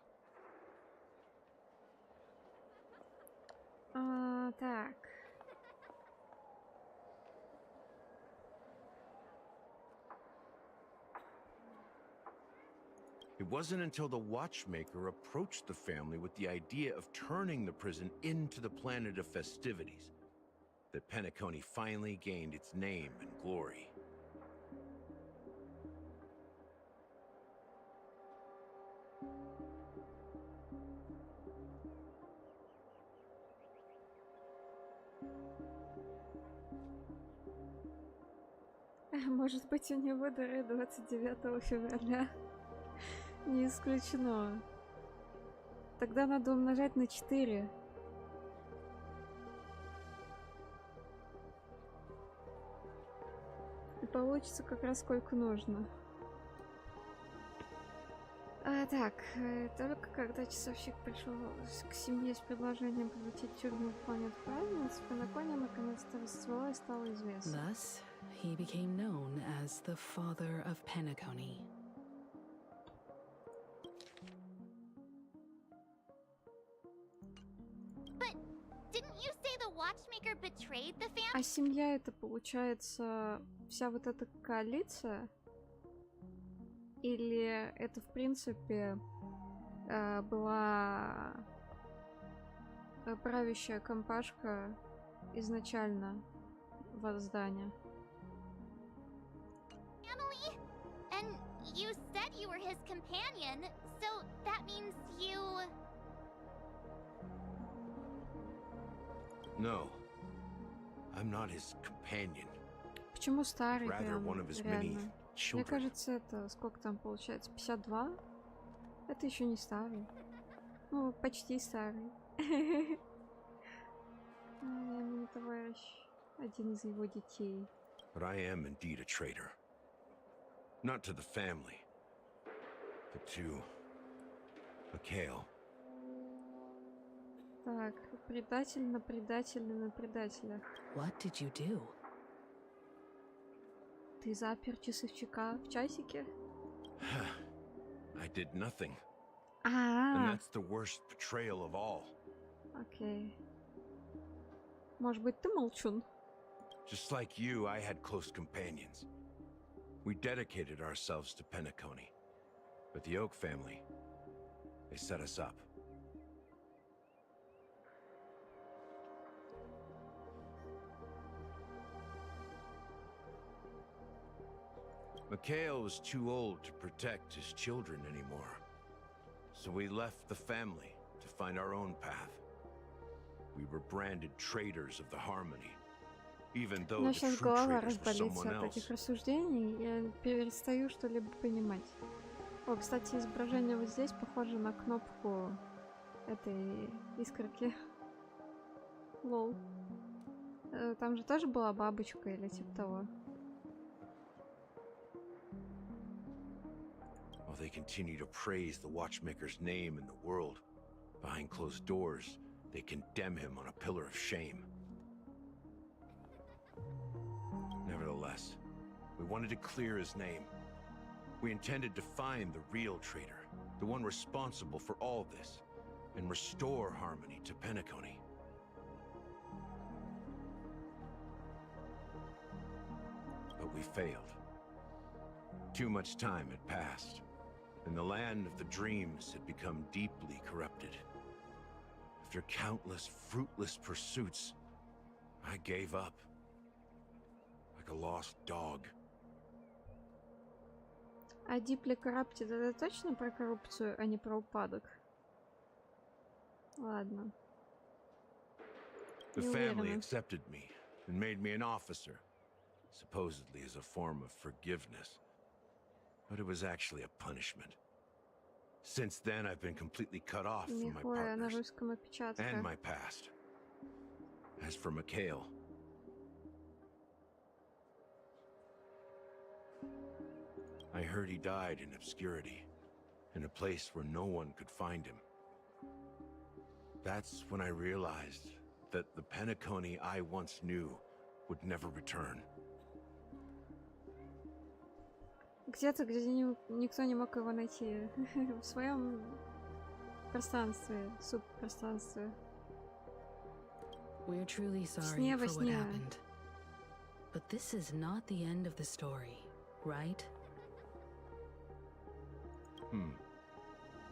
Так. It wasn't until the Watchmaker approached the family with the idea of turning the prison into the planet of festivities that Penacony finally gained its name and glory. Может быть, у него дыры 29 февраля. Не исключено. Тогда надо умножать на 4. И получится как раз сколько нужно. Так, только когда часовщик пришел к семье с предложением превратить тюрьму в планету праздниц, Пенакония наконец-то расцвела и стала известна. Thus, he became known as the father of Penacony. But didn't you say the Watchmaker betrayed the family? А семья это, получается, вся вот эта коалиция? Или это, в принципе, была правящая компашка изначально в Аздане? Family? And you said you were his companion, so that means you... No, I'm not his companion. Почему старый Rather, прям, one of his many реально? Мне children. кажется, это сколько там получается? 52? Это еще не старый. Ну, почти старый. Именно товарищ. Один из его детей. But I am indeed a traitor. Not to the family, but to Mikhail. Так, предатель на предателя на предателя. What did you do? Ты запер часовщика в часике? I did nothing. And А, that's the worst betrayal of all. окей. Может быть, ты молчун? Just like you, I had close companions. We dedicated ourselves to Penacony. But the Oak family, they set us up. Mikhail was too old to protect his children anymore. So we left the family to find our own path. we were branded traitors of the Harmony, even У though меня the сейчас true голова traitors were разболится someone от else. этих рассуждений, я перестаю что-либо понимать. О, кстати, изображение вот здесь похоже на кнопку этой искорки. Лол. Там же тоже была бабочка или типа того. While they continue to praise the Watchmaker's name in the world, behind closed doors, they condemn him on a pillar of shame. Nevertheless, we wanted to clear his name. We intended to find the real traitor, the one responsible for all this, and restore harmony to Penacony. But we failed. Too much time had passed, and the land of the dreams had become deeply corrupted. After countless fruitless pursuits, I gave up. Like a lost dog. А Deeply Corrupted — это точно про коррупцию, а не про упадок? Ладно. The family accepted me and made me an officer, supposedly as a form of forgiveness. But it was actually a punishment. Since then, I've been completely cut off from my partners and my past. As for Mikhail, I heard he died in obscurity, in a place where no one could find him. That's when I realized that the Penacony I once knew would never return. Где-то, где никто не мог его найти. В своем пространстве, субпространстве. We're truly sorry for what happened. But this is not the end of the story, right?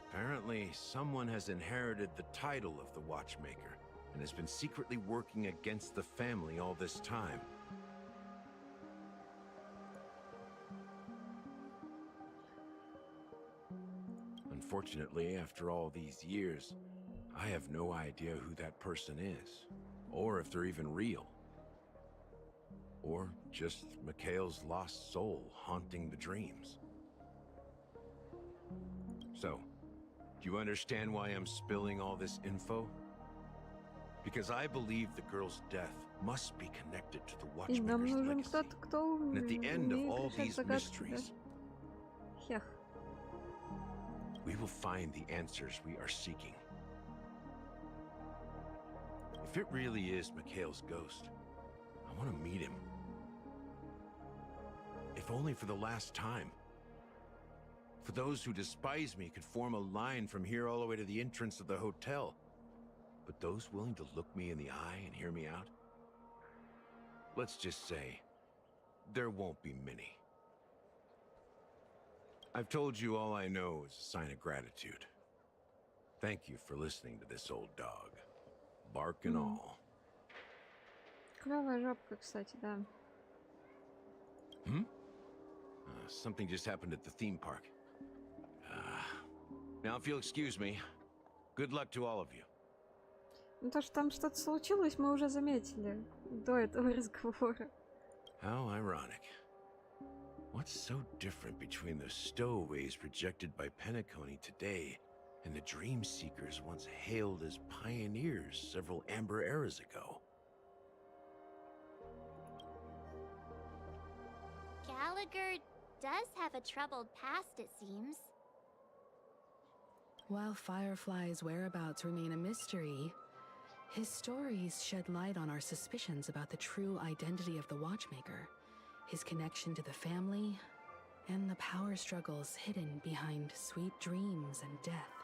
Apparently, someone has inherited the title of the Watchmaker and has been secretly working against the family all this time. Unfortunately, after all these years, I have no idea who that person is, or if they're even real. Or just Mikhail's lost soul haunting the dreams. So, do you understand why I'm spilling all this info? Because I believe the girl's death must be connected to the Watchmaker's legacy. And at the end of all these mysteries, we will find the answers we are seeking. If it really is Mikhail's ghost, I want to meet him. If only for the last time. For those who despise me could form a line from here all the way to the entrance of the hotel. But those willing to look me in the eye and hear me out? Let's just say, there won't be many. I've told you all I know is a sign of gratitude. Thank you for listening to this old dog. Bark and all. Клёвая жопка, кстати, да. Something just happened at the theme park. Now, if you'll excuse me, good luck to all of you. Ну то, что там что-то случилось, мы уже заметили до этого разговора. How ironic. What's so different between the stowaways rejected by Penacony today and the dream seekers once hailed as pioneers several amber eras ago? Gallagher does have a troubled past, it seems. While Firefly's whereabouts remain a mystery, his stories shed light on our suspicions about the true identity of the Watchmaker, his connection to the family, and the power struggles hidden behind sweet dreams and death.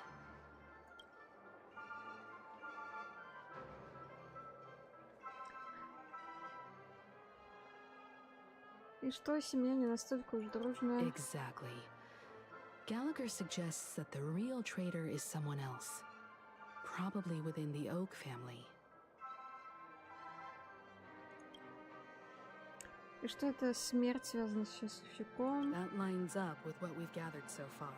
И что, семья не настолько уж дружная? Exactly. Gallagher suggests that the real traitor is someone else, probably within the Oak family. И что это смерть связана с часовщиком? That lines up with what we've gathered so far.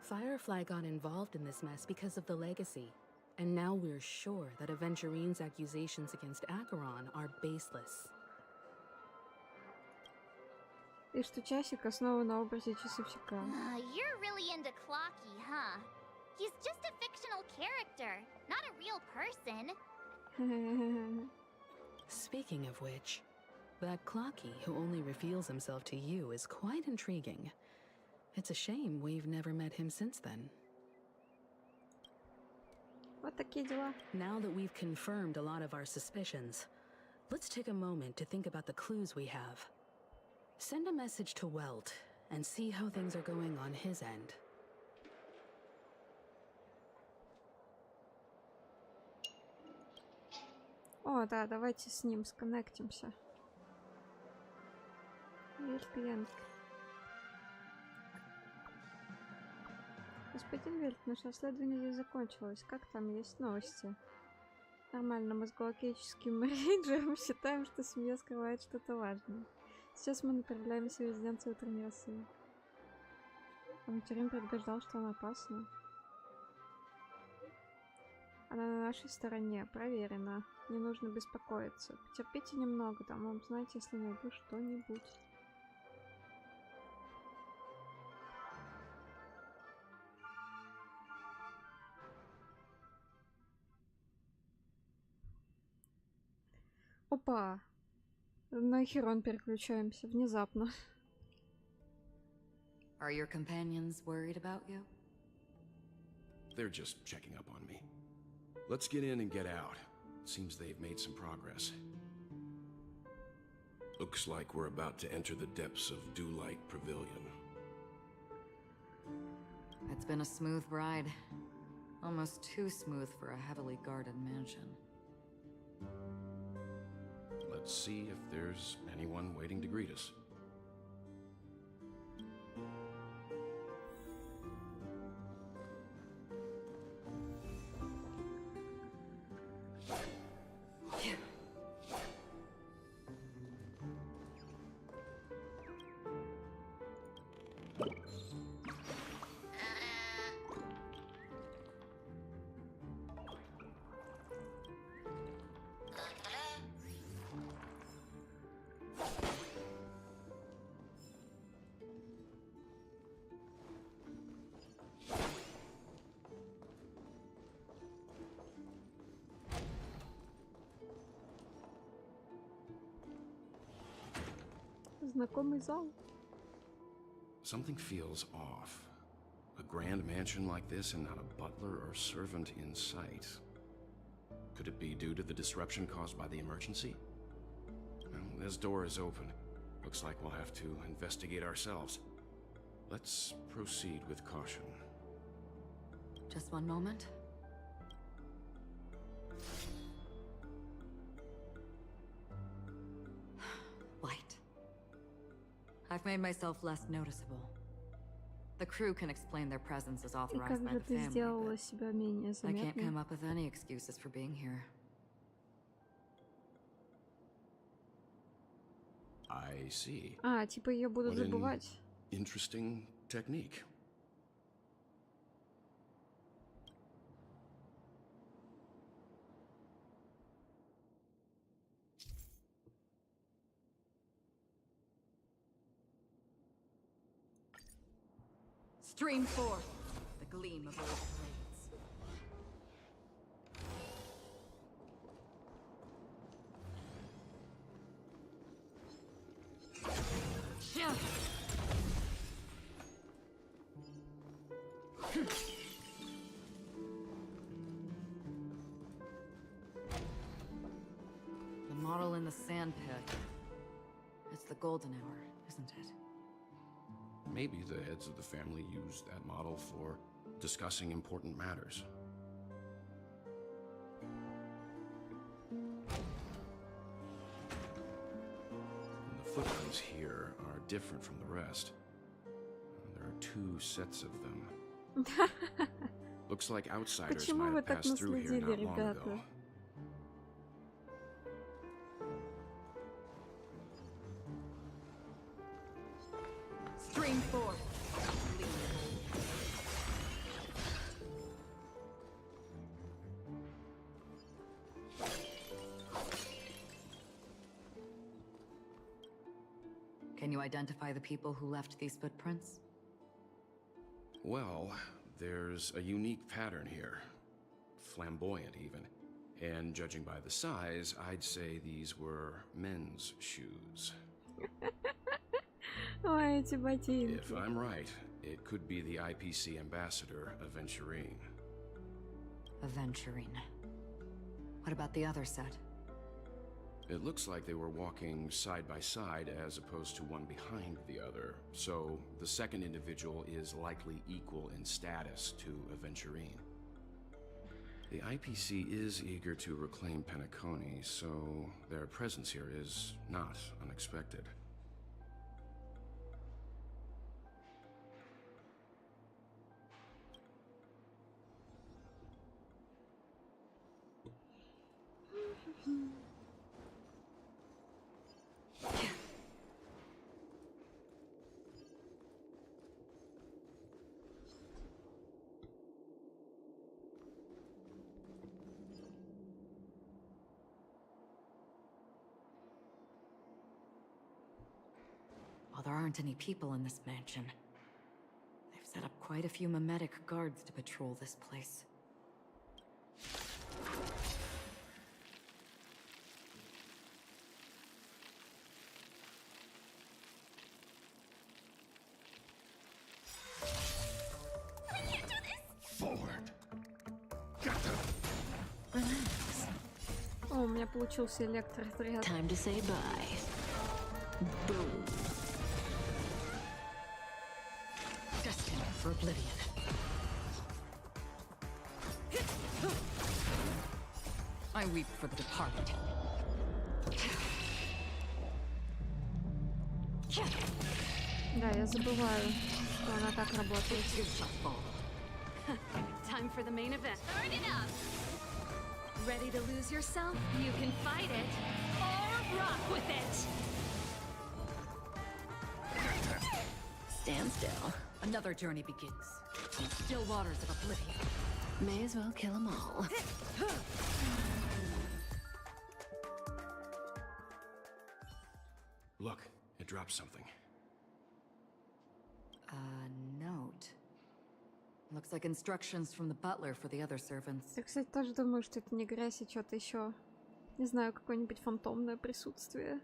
Firefly got involved in this mess because of the legacy, And now we're sure that Aventurine's accusations against Acheron are baseless. И что часик основан на образе часовщика. You're really into Clocky, huh? He's just a fictional character, not a real person. Speaking of which, that Clocky who only reveals himself to you is quite intriguing. It's a shame we've never met him since then. Вот такие дела. Now that we've confirmed a lot of our suspicions, let's take a moment to think about the clues we have. Send a message to Welt and see how things are going on his end. О, да, давайте с ним сконнектимся. Вельт. Господин Вельт, наше расследование здесь закончилось. Как там, есть новости? Нормально, мы с галактическим рейнджером считаем, что семья скрывает что-то важное. Сейчас мы направляемся в резиденцию утренней росы. Авантюрин предупреждал, что она опасна. Она на нашей стороне, проверено. Не нужно беспокоиться. Потерпите немного, там вам знаете, если найду что-нибудь. Опа! На Херон переключаемся внезапно. Are your companions worried about you? They're just checking up on me. Let's get in and get out. Seems they've made some progress. Looks like we're about to enter the depths of Dew-Light Pavilion. It's been a smooth ride. Almost too smooth for a heavily guarded mansion. Let's see if there's anyone waiting to greet us. Знакомый зал. Something feels off. A grand mansion like this and not a butler or servant in sight. Could it be due to the disruption caused by the emergency? Well, this door is open. Looks like we'll have to investigate ourselves. Let's proceed with caution. Just one moment. Light. I've made myself less noticeable. The crew can explain their presence as authorized by the family, but I can't come up with any excuses for being here. I see. А, типа ее будут забывать. Interesting technique. Stream forth the gleam of old blades. The model in the sand pit. It's the golden hour, isn't it? Maybe the heads of the family used that model for discussing important matters. And the footprints here are different from the rest. There are two sets of them. Looks like outsiders might have passed through here not long ago. Stream forth. Can you identify the people who left these footprints? Well, there's a unique pattern here. Flamboyant, even. And judging by the size, I'd say these were men's shoes. Ой, эти ботинки. If I'm right, it could be the IPC ambassador, Aventurine. Aventurine. What about the other set? It looks like they were walking side by side as opposed to one behind the other, so the second individual is likely equal in status to Aventurine. The IPC is eager to reclaim Penacony, so their presence here is not unexpected. Well, there aren't any people in this mansion. They've set up quite a few mimetic guards to patrol this place. О, у меня получился электроразряд. Time to say bye. Boom. Destined for oblivion. I weep for the departed. Да, я забываю, что она так работает. Time for the main event. Start it up. Ready to lose yourself? You can fight it or rock with it. Stand still. Another journey begins. In still waters of oblivion. May as well kill them all. Look, it dropped something. A note. Looks like instructions from the butler for the other servants. Я, кстати, тоже думаю, что это не грязь, а что-то еще. Не знаю, какое-нибудь фантомное присутствие.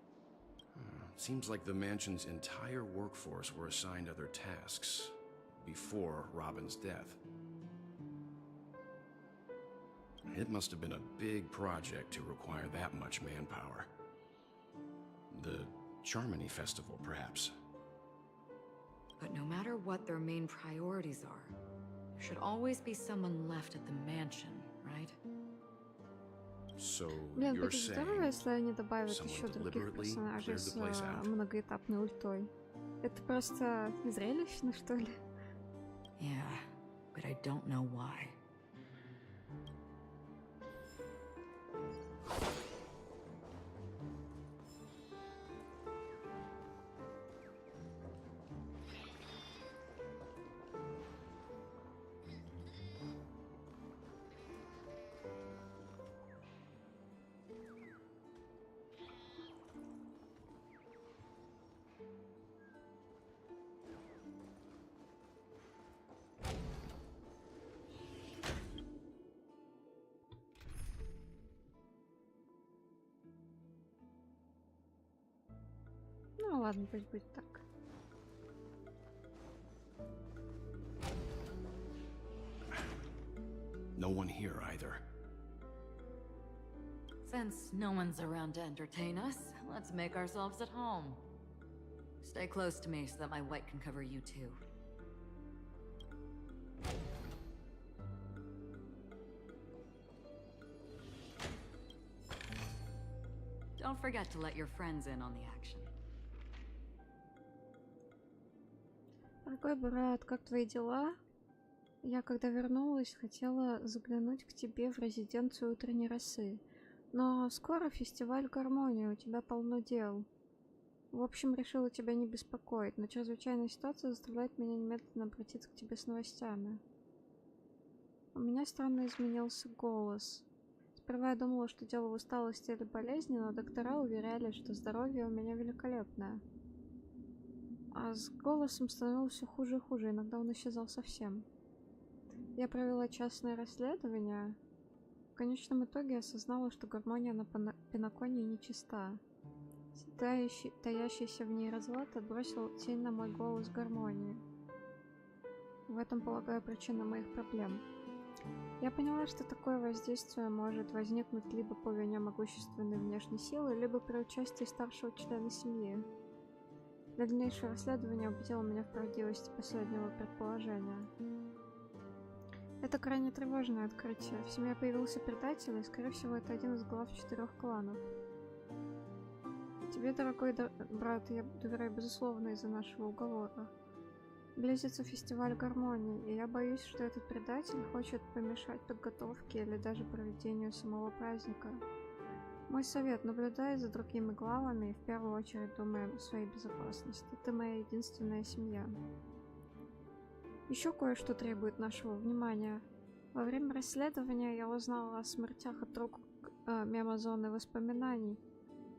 Seems like the mansion's entire workforce were assigned other tasks before Robin's death. It must have been a big project to require that much manpower. The Charmony Festival, perhaps. But no matter what their main priorities are, there should always be someone left at the mansion, right? So Блин, you're будет здорово, saying если они добавят someone еще других deliberately персонажей cleared с the place out? многоэтапной ультой. Это просто зрелищно, что ли? Yeah, but I don't know why. Ну ладно, пусть будет так. No one here either. Since no one's around to entertain us, let's make ourselves at home. Stay close to me so that my white can cover you too. Don't forget to let your friends in on the action. Дорогой брат, как твои дела? Я, когда вернулась, хотела заглянуть к тебе в резиденцию утренней росы. Но скоро фестиваль гармонии, у тебя полно дел. В общем, решила тебя не беспокоить, но чрезвычайная ситуация заставляет меня немедленно обратиться к тебе с новостями. У меня странно изменился голос. Сперва я думала, что дело в усталости или болезни, но доктора уверяли, что здоровье у меня великолепное. А с голосом становилось все хуже и хуже, иногда он исчезал совсем. Я провела частное расследование. В конечном итоге осознала, что гармония на Пенаконии нечиста. Таящийся в ней разлад отбросил тень на мой голос гармонии. В этом, полагаю, причина моих проблем. Я поняла, что такое воздействие может возникнуть либо по вине могущественной внешней силы, либо при участии старшего члена семьи. Дальнейшее расследование убедило меня в правдивости последнего предположения. Это крайне тревожное открытие. В семье появился предатель, и, скорее всего, это один из глав 4 кланов. Тебе, дорогой брат, я доверяю безусловно из-за нашего уговора. Близится фестиваль гармонии, и я боюсь, что этот предатель хочет помешать подготовке или даже проведению самого праздника. Мой совет: наблюдай за другими главами и в первую очередь думай о своей безопасности. Ты моя единственная семья. Еще кое-что требует нашего внимания. Во время расследования я узнала о смертях от рук мемозоны воспоминаний.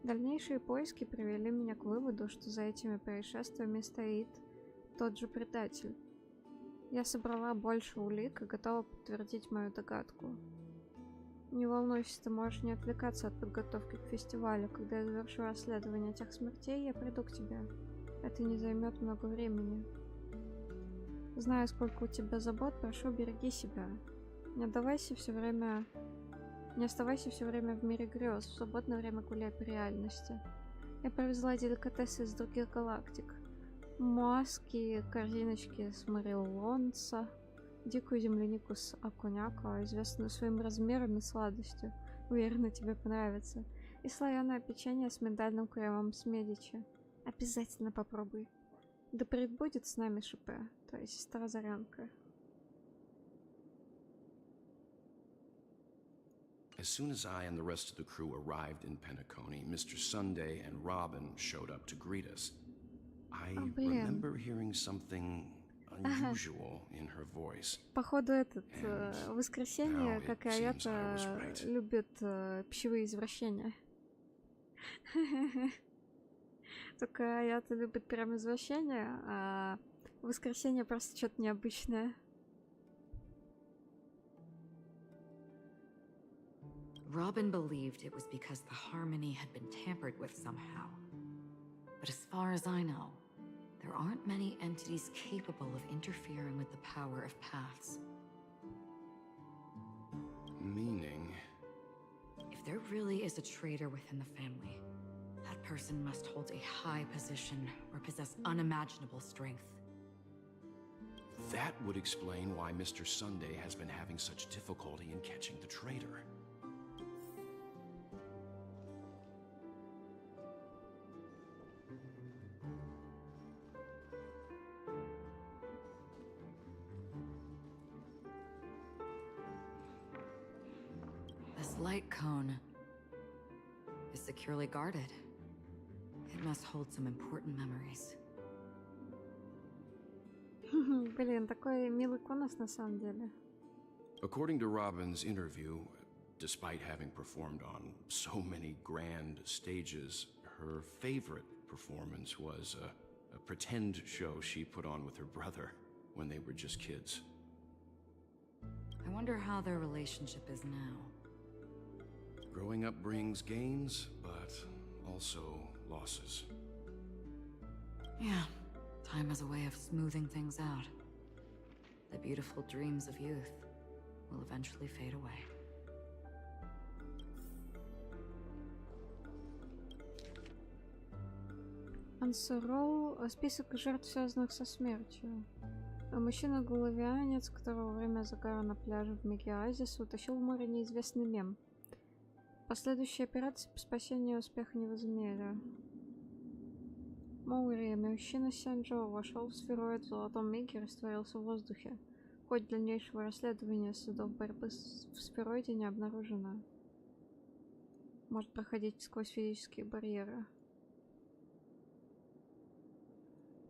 Дальнейшие поиски привели меня к выводу, что за этими происшествиями стоит тот же предатель. Я собрала больше улик и готова подтвердить мою догадку. Не волнуйся, ты можешь не отвлекаться от подготовки к фестивалю. Когда я завершу расследование тех смертей, я приду к тебе. Это не займет много времени. Знаю, сколько у тебя забот, прошу, береги себя. Не оставайся все время в мире грез, в свободное время гуляй по реальности. Я привезла деликатесы из других галактик. Маски, корзиночки с марилонца, дикую землянику с окуняка, известную своим размером и сладостью. Уверена, тебе понравится. И слоеное печенье с миндальным кремом с Медичи. Обязательно попробуй. Да пребудет с нами ШП, то есть сестра Зарянка. As soon as I and the rest of the crew arrived in Penacony, Mr. Sunday and Robin showed up to greet us. I remember hearing something unusual in her voice. Походу, воскресенье, как и Аята, любит пищевые извращения. Только Аята любит прям извращения, а воскресенье просто что-то необычное. Robin believed it was because the harmony had been tampered with somehow. But as far as I know, there aren't many entities capable of interfering with the power of paths. Meaning? If there really is a traitor within the family, that person must hold a high position or possess unimaginable strength. That would explain why Mr. Sunday has been having such difficulty in catching the traitor. This light cone is securely guarded. It must hold some important memories. Блин, такой милый конус на самом деле. According to Robin's interview, despite having performed on so many grand stages, her favorite performance was a pretend show she put on with her brother when they were just kids. I wonder how their relationship is now. Growing up brings gains, but also losses. Yeah, time has a way of smoothing things out. The beautiful dreams of youth will eventually fade away. Ансероу — список жертв, связанных со смертью. Мужчина-головианец, которого во время загара на пляже в Мегиазис утащил в море неизвестный мем. Последующие операции по спасению успеха не возымели. Моури, мужчина Сянджо, вошел в сфероид в золотом миге и растворился в воздухе. В ходе дальнейшего расследования следов борьбы в сфероиде не обнаружено. Может проходить сквозь физические барьеры.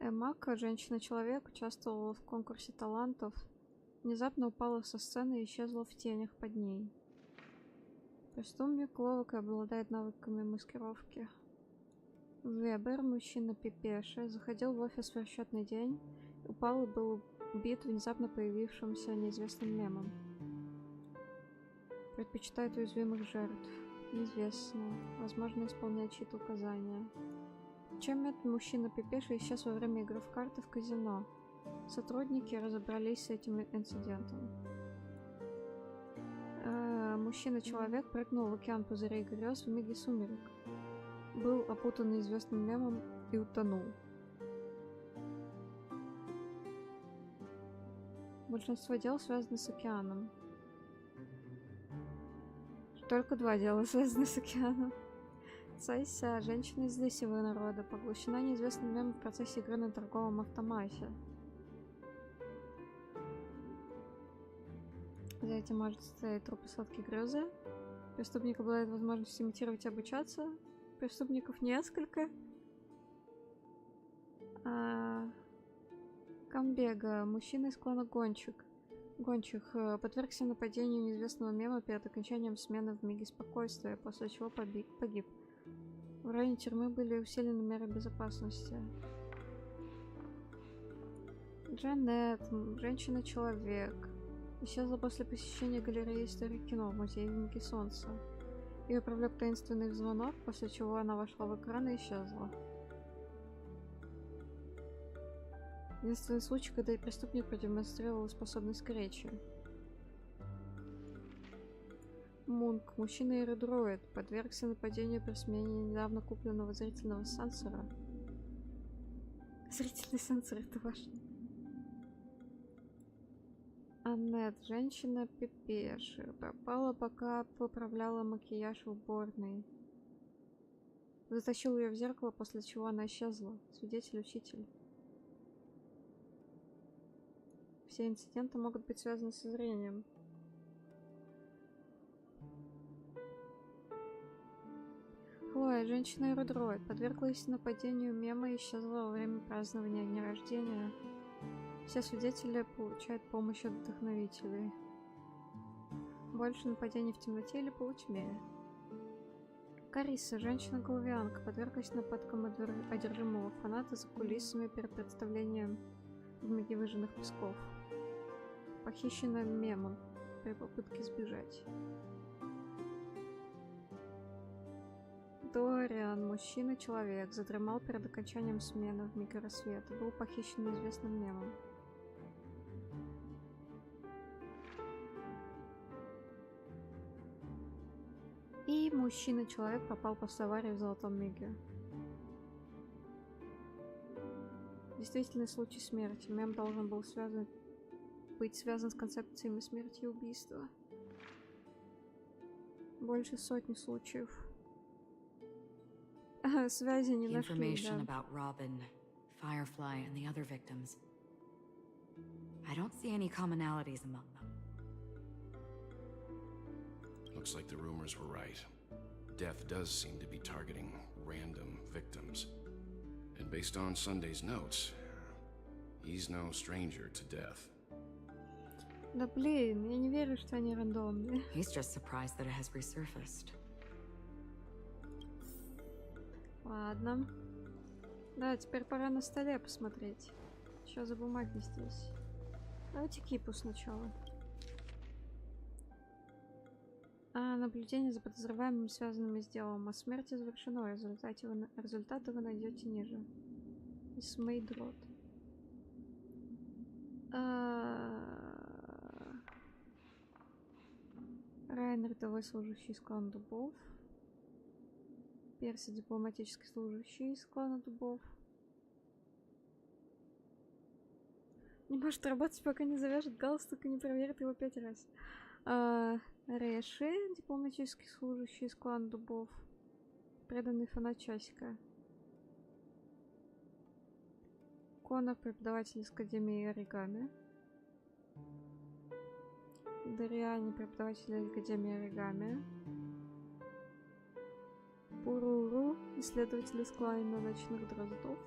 Эмака, женщина-человек, участвовала в конкурсе талантов, внезапно упала со сцены и исчезла в тенях под ней. Преступник ловок и обладает навыками маскировки. Вебер, мужчина Пепеша, заходил в офис в расчетный день, упал и был убит внезапно появившимся неизвестным мемом. Предпочитает уязвимых жертв. Неизвестно. Возможно, исполнять чьи-то указания. Чем мужчина Пепеша исчез во время игры в карты в казино? Сотрудники разобрались с этим инцидентом. Мужчина-человек прыгнул в океан пузырей грез в миге сумерек. Был опутан неизвестным мемом и утонул. Большинство дел связаны с океаном. Только 2 дела связаны с океаном. Цайся, женщина из лисьего народа, поглощена неизвестным мемом в процессе игры на торговом автомате. За этим может стоять труп сладкой грезы. Преступник обладает возможностью имитировать и обучаться. Преступников несколько. Камбега, мужчина из клана Гончих, подвергся нападению неизвестного мема перед окончанием смены в миге спокойствия, после чего погиб. В районе тюрьмы были усилены меры безопасности. Джанет, женщина-человек, исчезла после посещения галереи истории кино в музее в миге Солнца. Ее привлек таинственный звонок, после чего она вошла в экран и исчезла. Единственный случай, когда преступник продемонстрировал способность к речи. Мунк, мужчина-эрудроид, подвергся нападению при смене недавно купленного зрительного сенсора. Зрительный сенсор — это важно. Аннет, женщина Пепеши, пропала, пока поправляла макияж в уборной. Затащил ее в зеркало, после чего она исчезла. Свидетель-учитель. Все инциденты могут быть связаны со зрением. Хлоя, женщина-эрудроид, подверглась нападению мема и исчезла во время празднования дня рождения. Все свидетели получают помощь от вдохновителей. Больше нападений в темноте или полутьме. Кариса, женщина-головианка, подверглась нападкам одержимого фаната за кулисами перед представлением в миге выжженных песков. Похищена мемом при попытке сбежать. Дориан, мужчина-человек, задремал перед окончанием смены в миге рассвета. Был похищен неизвестным мемом. И мужчина-человек пропал после аварии в Золотом миге. Действительный случай смерти. Мем должен был быть связан с концепциями смерти и убийства. Больше 100 случаев. Связи не нашли, Information да. about Robin, Firefly, and the other victims. I don't see any commonalities among them. Looks like the rumors were right. Death does seem to be targeting random victims. And based on Sunday's notes, he's no stranger to death. Да блин, я не верю, что они рандомные. He's just surprised that it has resurfaced. Ладно. Да, теперь пора на столе посмотреть. Что за бумаги здесь? Давайте кипу сначала. Наблюдение за подозреваемыми, связанными с делом о смерти, завершено. Результаты вы найдете ниже. Исмейдрот. Райан, рядовой служащий из клана Дубов. Перси, дипломатический служащий из клана Дубов. Не может работать, пока не завяжет галстук и не проверит его 5 раз. Реши, дипломатический служащий из клана Дубов. Преданный фанат часика. Конор, преподаватель из Академии Оригами. Дариане, преподаватель из Академии Оригами. Пуруру, исследователь из клана Ночных Дроздов.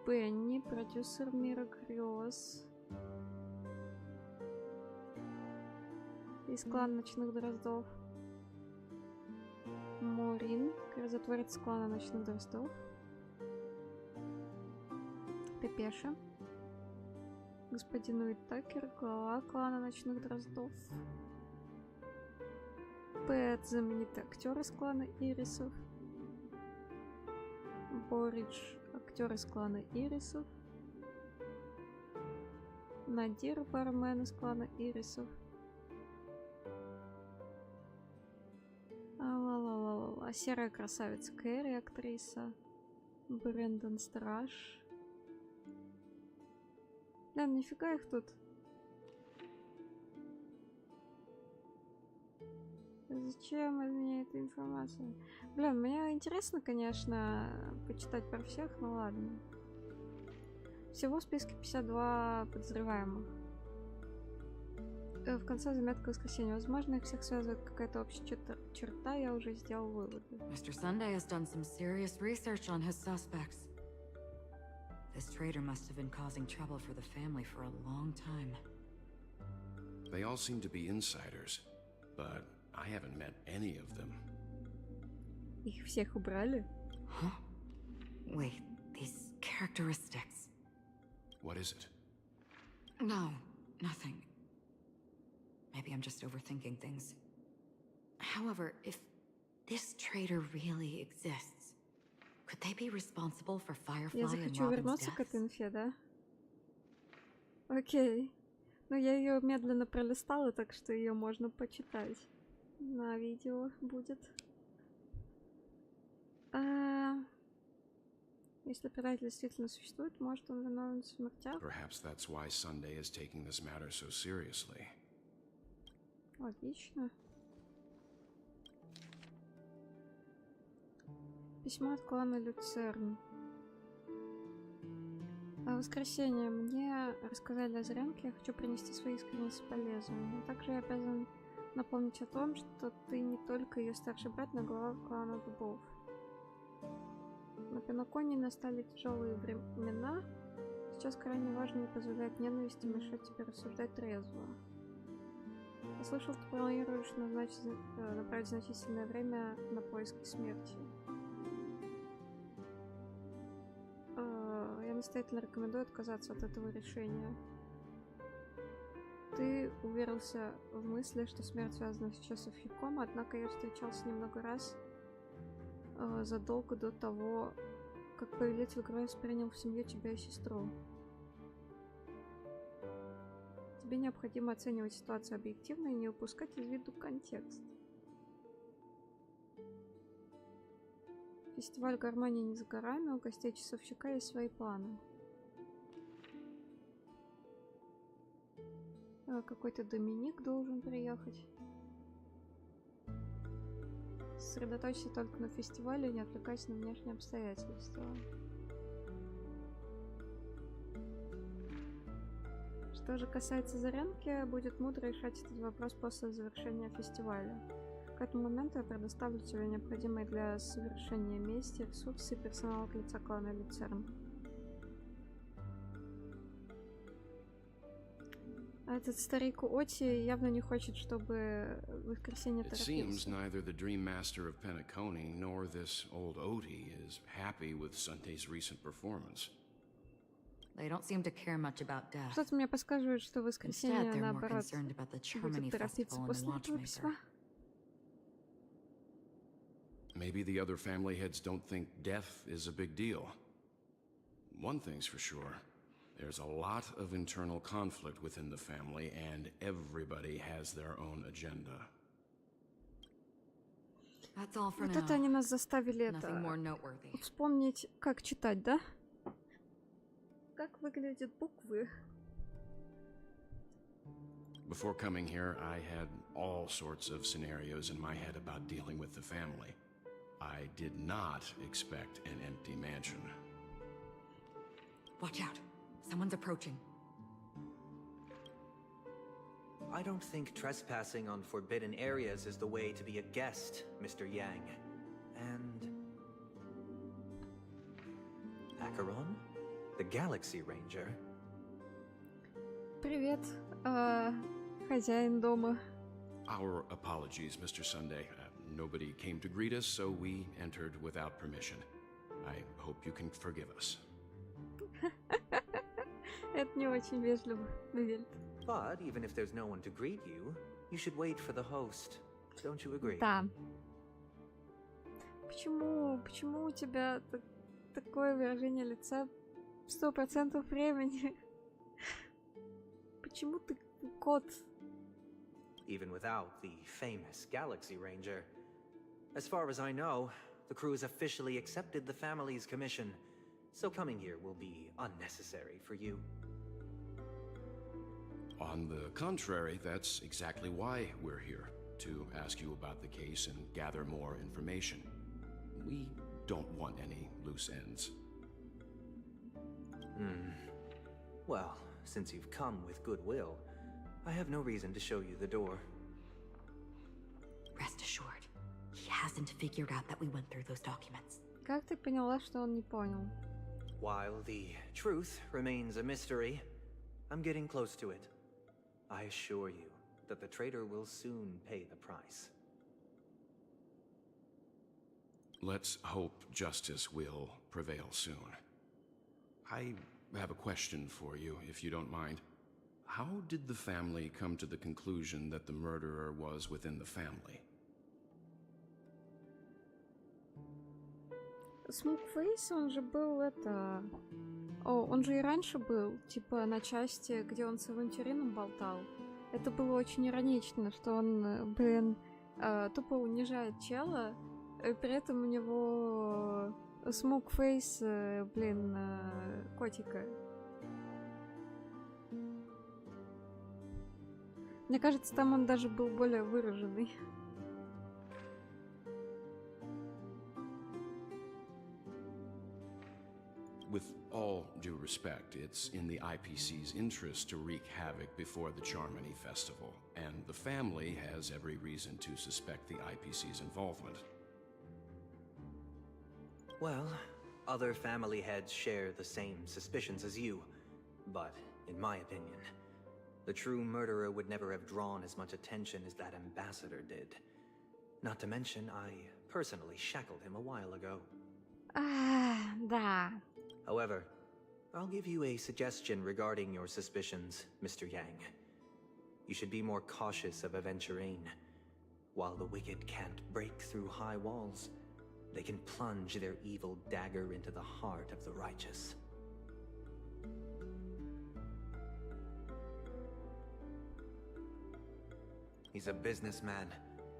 Бенни, продюсер Мира Грез. Из клана Ночных Дроздов. Рин, грозотворец клана Ночных Дроздов. Пепеша. Господин Уиттакер, глава клана Ночных Дроздов. Пэт, знаменитый актер из клана Ирисов. Боридж, актер из клана Ирисов. Надир, бармен из клана Ирисов. Серая красавица Кэрри, актриса. Брэндон Страж. Да, нифига их тут. Зачем мне эта информация? Блин, мне интересно, конечно, почитать про всех, но ладно. Всего в списке 52 подозреваемых. В конце заметка воскресенья. Возможно, их всех связывает какая-то общая черта, я уже сделал выводы. Mr. Sunday has done some serious research on his suspects. This traitor must have been causing trouble for the family for a long time. They all seem to be insiders, but I haven't met any of them. Их всех убрали? Huh? Wait, these characteristics. What is it? No, nothing. Maybe I'm just overthinking things. However, if this traitor really exists, could they be responsible for Firefly Я and захочу Robin's вернуться к deaths? этой инфе, да? Окей. Ну, я ее медленно пролистала, так что ее можно почитать. На видео будет. Если предатель действительно существует, может, он виновен в смертях? Perhaps that's why Sunday is taking this matter so seriously. Логично. Письмо от клана Люцерн. В воскресенье мне рассказали о Зрянке. Я хочу принести свои искренние соболезнования. Также я обязан напомнить о том, что ты не только ее старший брат, но и глава клана Дубов. На Пенаконе настали тяжелые времена. Сейчас крайне важно не позволять ненависти мешать тебе рассуждать трезво. Я слышал, ты планируешь направить значительное время на поиски смерти. Я настоятельно рекомендую отказаться от этого решения. Ты уверился в мысли, что смерть связана с часовщиком, однако я встречался с ним много раз задолго до того, как повелитель Гройс принял в семью тебя и сестру. Тебе необходимо оценивать ситуацию объективно и не упускать из виду контекст. Фестиваль гармонии не за горами, у гостей часовщика есть свои планы. Какой-то Доминик должен приехать. Сосредоточься только на фестивале и не отвлекайся на внешние обстоятельства. Что же касается Зарянки, будет мудро решать этот вопрос после завершения фестиваля. К этому моменту я предоставлю тебе необходимые для совершения мести ресурсы и персонал от лица клана Люцерн. А этот старик Оти явно не хочет, чтобы в воскресенье торопился. It seems neither the Dream Master of Penacony nor this old Oti is happy with Sunday's recent performance. They don't seem to care much about death. Что-то мне подсказывает, что в воскресенье, Instead, they're more наоборот, concerned about the будет Charmony торопиться Festival and the после этого письма. Watchmaker. Maybe the other family heads don't think death is a big deal. One thing's for sure. There's a lot of internal conflict within the family, and everybody has their own agenda. That's all for Вот now. это они нас заставили Nothing more noteworthy. вспомнить, как читать, да? Как выглядят буквы? Before coming here, I had all sorts of scenarios in my head about dealing with the family. I did not expect an empty mansion. Watch out. Someone's approaching. I don't think trespassing on forbidden areas is the way to be a guest, Mr. Yang. And... Acheron? The Galaxy Ranger? Привет, хозяин дома. Our apologies, Mr. Sunday. Nobody came to greet us, so we entered without permission. I hope you can forgive us. Это не очень вежливо, Вильд. But even if there's no one to greet you, you should wait for the host. Don't you agree? Да. Почему у тебя такое выражение лица 100% времени? Почему ты кот? Even without the famous Galaxy Ranger. As far as I know, the crew has officially accepted the family's commission, so coming here will be unnecessary for you. On the contrary, that's exactly why we're here, to ask you about the case and gather more information. We don't want any loose ends. Well, since you've come with goodwill, I have no reason to show you the door. Rest assured, he hasn't figured out that we went through those documents. Как ты поняла, что он не понял? While the truth remains a mystery, I'm getting close to it. I assure you that the traitor will soon pay the price. Let's hope justice will prevail soon. I have a question for you, if you don't mind. How did the family come to the conclusion that the murderer was within the family? Смокфейс, он же был он же и раньше был, типа, на части, где он с авантюрином болтал. Это было очень иронично, что он, тупо унижает чела, и при этом у него Смокфейс, котика. Мне кажется, там он даже был более выраженный. With all due respect, it's in the IPC's interest to wreak havoc before the Charmony Festival, and the family has every reason to suspect the IPC's involvement. Well, other family heads share the same suspicions as you, but in my opinion, the true murderer would never have drawn as much attention as that ambassador did. Not to mention, I personally shackled him a while ago. Да. However, I'll give you a suggestion regarding your suspicions, Mr. Yang. You should be more cautious of Aventurine. While the wicked can't break through high walls, they can plunge their evil dagger into the heart of the righteous. He's a businessman,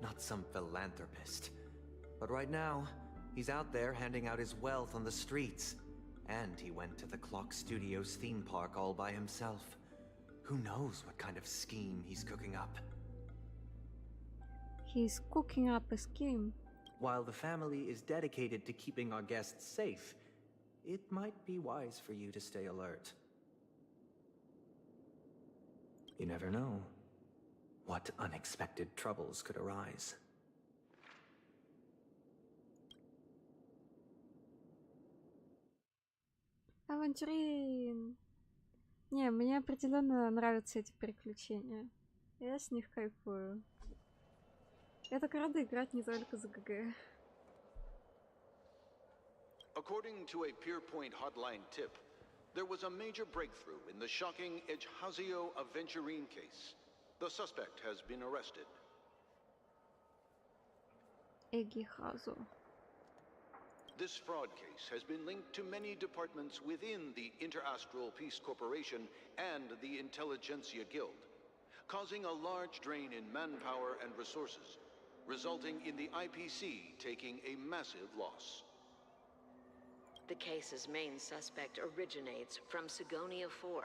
not some philanthropist. But right now, he's out there handing out his wealth on the streets. And he went to the Clock Studios theme park all by himself. Who knows what kind of scheme he's cooking up? He's cooking up a scheme. While the family is dedicated to keeping our guests safe, it might be wise for you to stay alert. You never know what unexpected troubles could arise. Авантюрин. Не, мне определенно нравятся эти приключения. Я с них кайфую. Я так рада играть не только за ГГ. According to a Pierpoint hotline tip, there was a major breakthrough in the shocking Ejhazio Aventurine case. The suspect has been arrested. Ejhazio. This fraud case has been linked to many departments within the Interastral Peace Corporation and the Intelligentsia Guild, causing a large drain in manpower and resources, resulting in the IPC taking a massive loss. The case's main suspect originates from Sigonia 4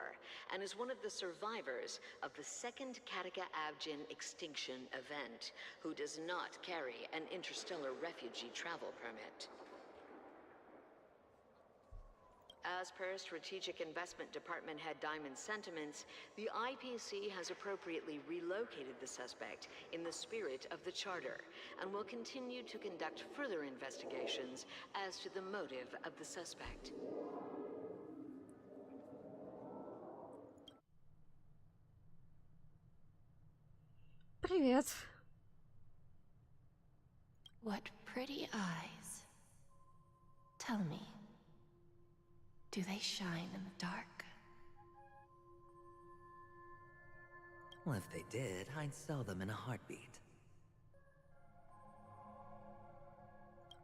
and is one of the survivors of the second Kataka Abjin extinction event, who does not carry an interstellar refugee travel permit. As per Strategic Investment Department Head Diamond's sentiments, the IPC has appropriately relocated the suspect in the spirit of the Charter and will continue to conduct further investigations as to the motive of the suspect. Привет. What pretty eyes. Tell me, do they shine in the dark? Well, if they did, I'd sell them in a heartbeat.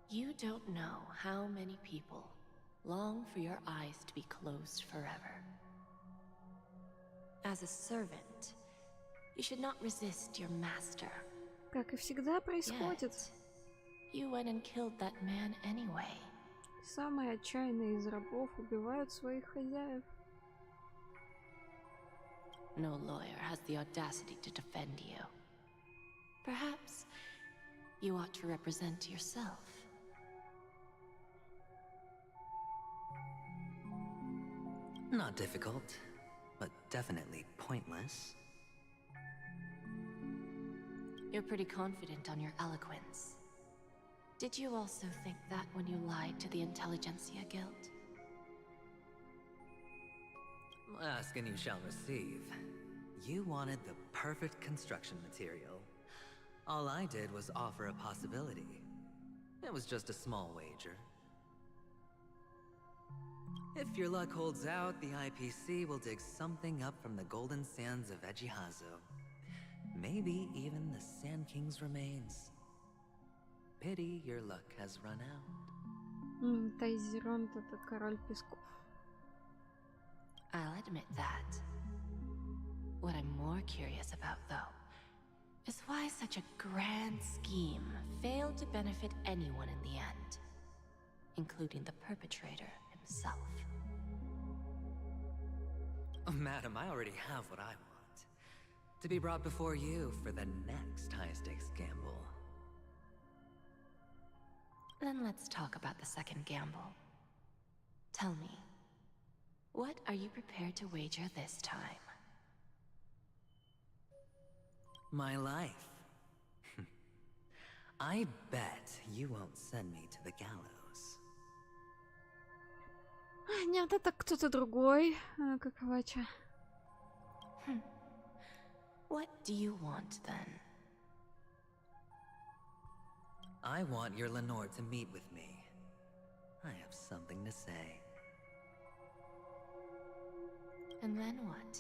You don't know how many people long for your eyes to be closed forever. As a servant, you should not resist your master. Как и всегда происходит. Yet, you went and killed that man anyway. Самые отчаянные из рабов убивают своих хозяев. No lawyer has the audacity to defend you. Perhaps you ought to represent yourself. Not difficult, but definitely pointless. You're pretty confident on your eloquence. Did you also think that when you lied to the Intelligentsia Guild? Ask and you shall receive. You wanted the perfect construction material. All I did was offer a possibility. It was just a small wager. If your luck holds out, the IPC will dig something up from the golden sands of Ejihazo. Maybe even the Sand King's remains. Pity your luck has run out. Тайзеронт — это король песков. I'll admit that. What I'm more curious about, though, is why such a grand scheme failed to benefit anyone in the end, including the perpetrator himself. Oh, madam, I already have what I want. To be brought before you for the next high-stakes gamble. Then let's talk about the second gamble. Tell me, what are you prepared to wager this time? My life. I bet you won't send me to the gallows. Нет, это кто-то другой, как Вача. What do you want, then? I want your Lenore to meet with me. I have something to say. And then what?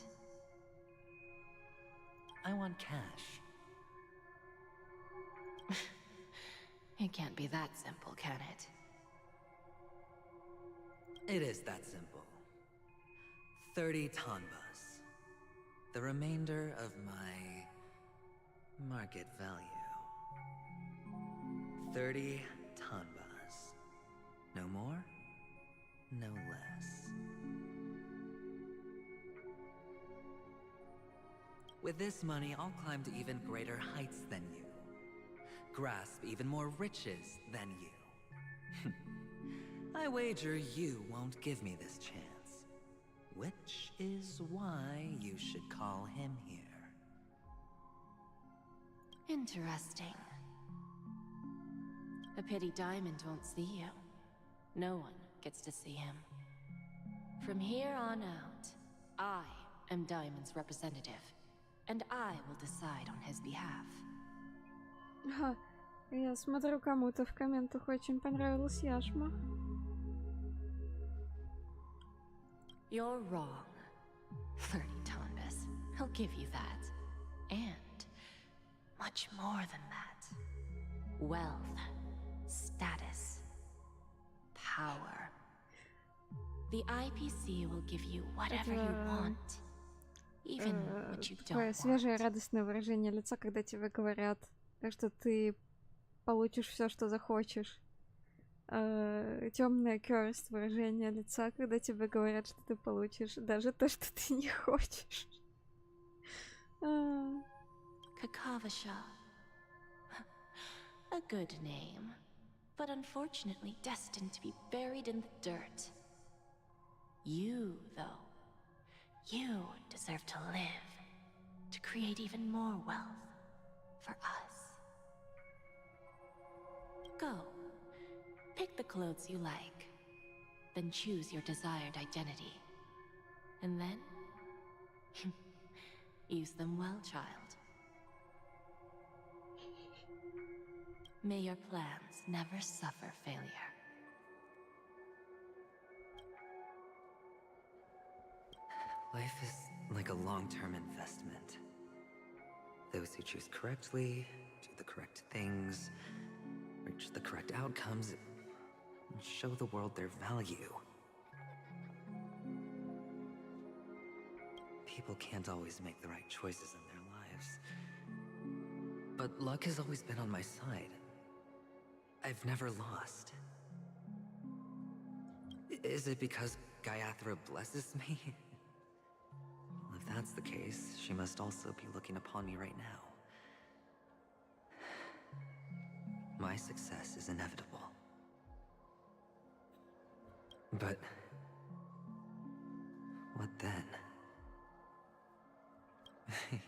I want cash. It can't be that simple, can it? It is that simple. 30 tanbas. The remainder of my market value. 30 tanbas. No more, no less. With this money, I'll climb to even greater heights than you. Grasp even more riches than you. I wager you won't give me this chance. Which is why you should call him here. Interesting. A pity Diamond won't see you. No one gets to see him. From here on out, I am Diamond's representative, and I will decide on his behalf. Ага, я смотрю, кому-то в комментах очень понравилась яшма. You're wrong. 30 tanbas. I'll give you that. And much more than that. Wealth, status, power. The IPC will give you whatever you want. Even what you don't Такое свежее радостное выражение лица, когда тебе говорят, что ты получишь все, что захочешь. Темное curse выражение лица, когда тебе говорят, что ты получишь даже то, что ты не хочешь. Kakavasha. A good name, but unfortunately destined to be buried in the dirt. You, though, you deserve to live, to create even more wealth for us. Go. Pick the clothes you like, then choose your desired identity. And then, use them well, child. May your plans never suffer failure. Life is like a long-term investment. Those who choose correctly, do the correct things, reach the correct outcomes, and show the world their value. People can't always make the right choices in their lives. But luck has always been on my side. I've never lost. Is it because Gayathra blesses me? Well, if that's the case, she must also be looking upon me right now. My success is inevitable. But what then?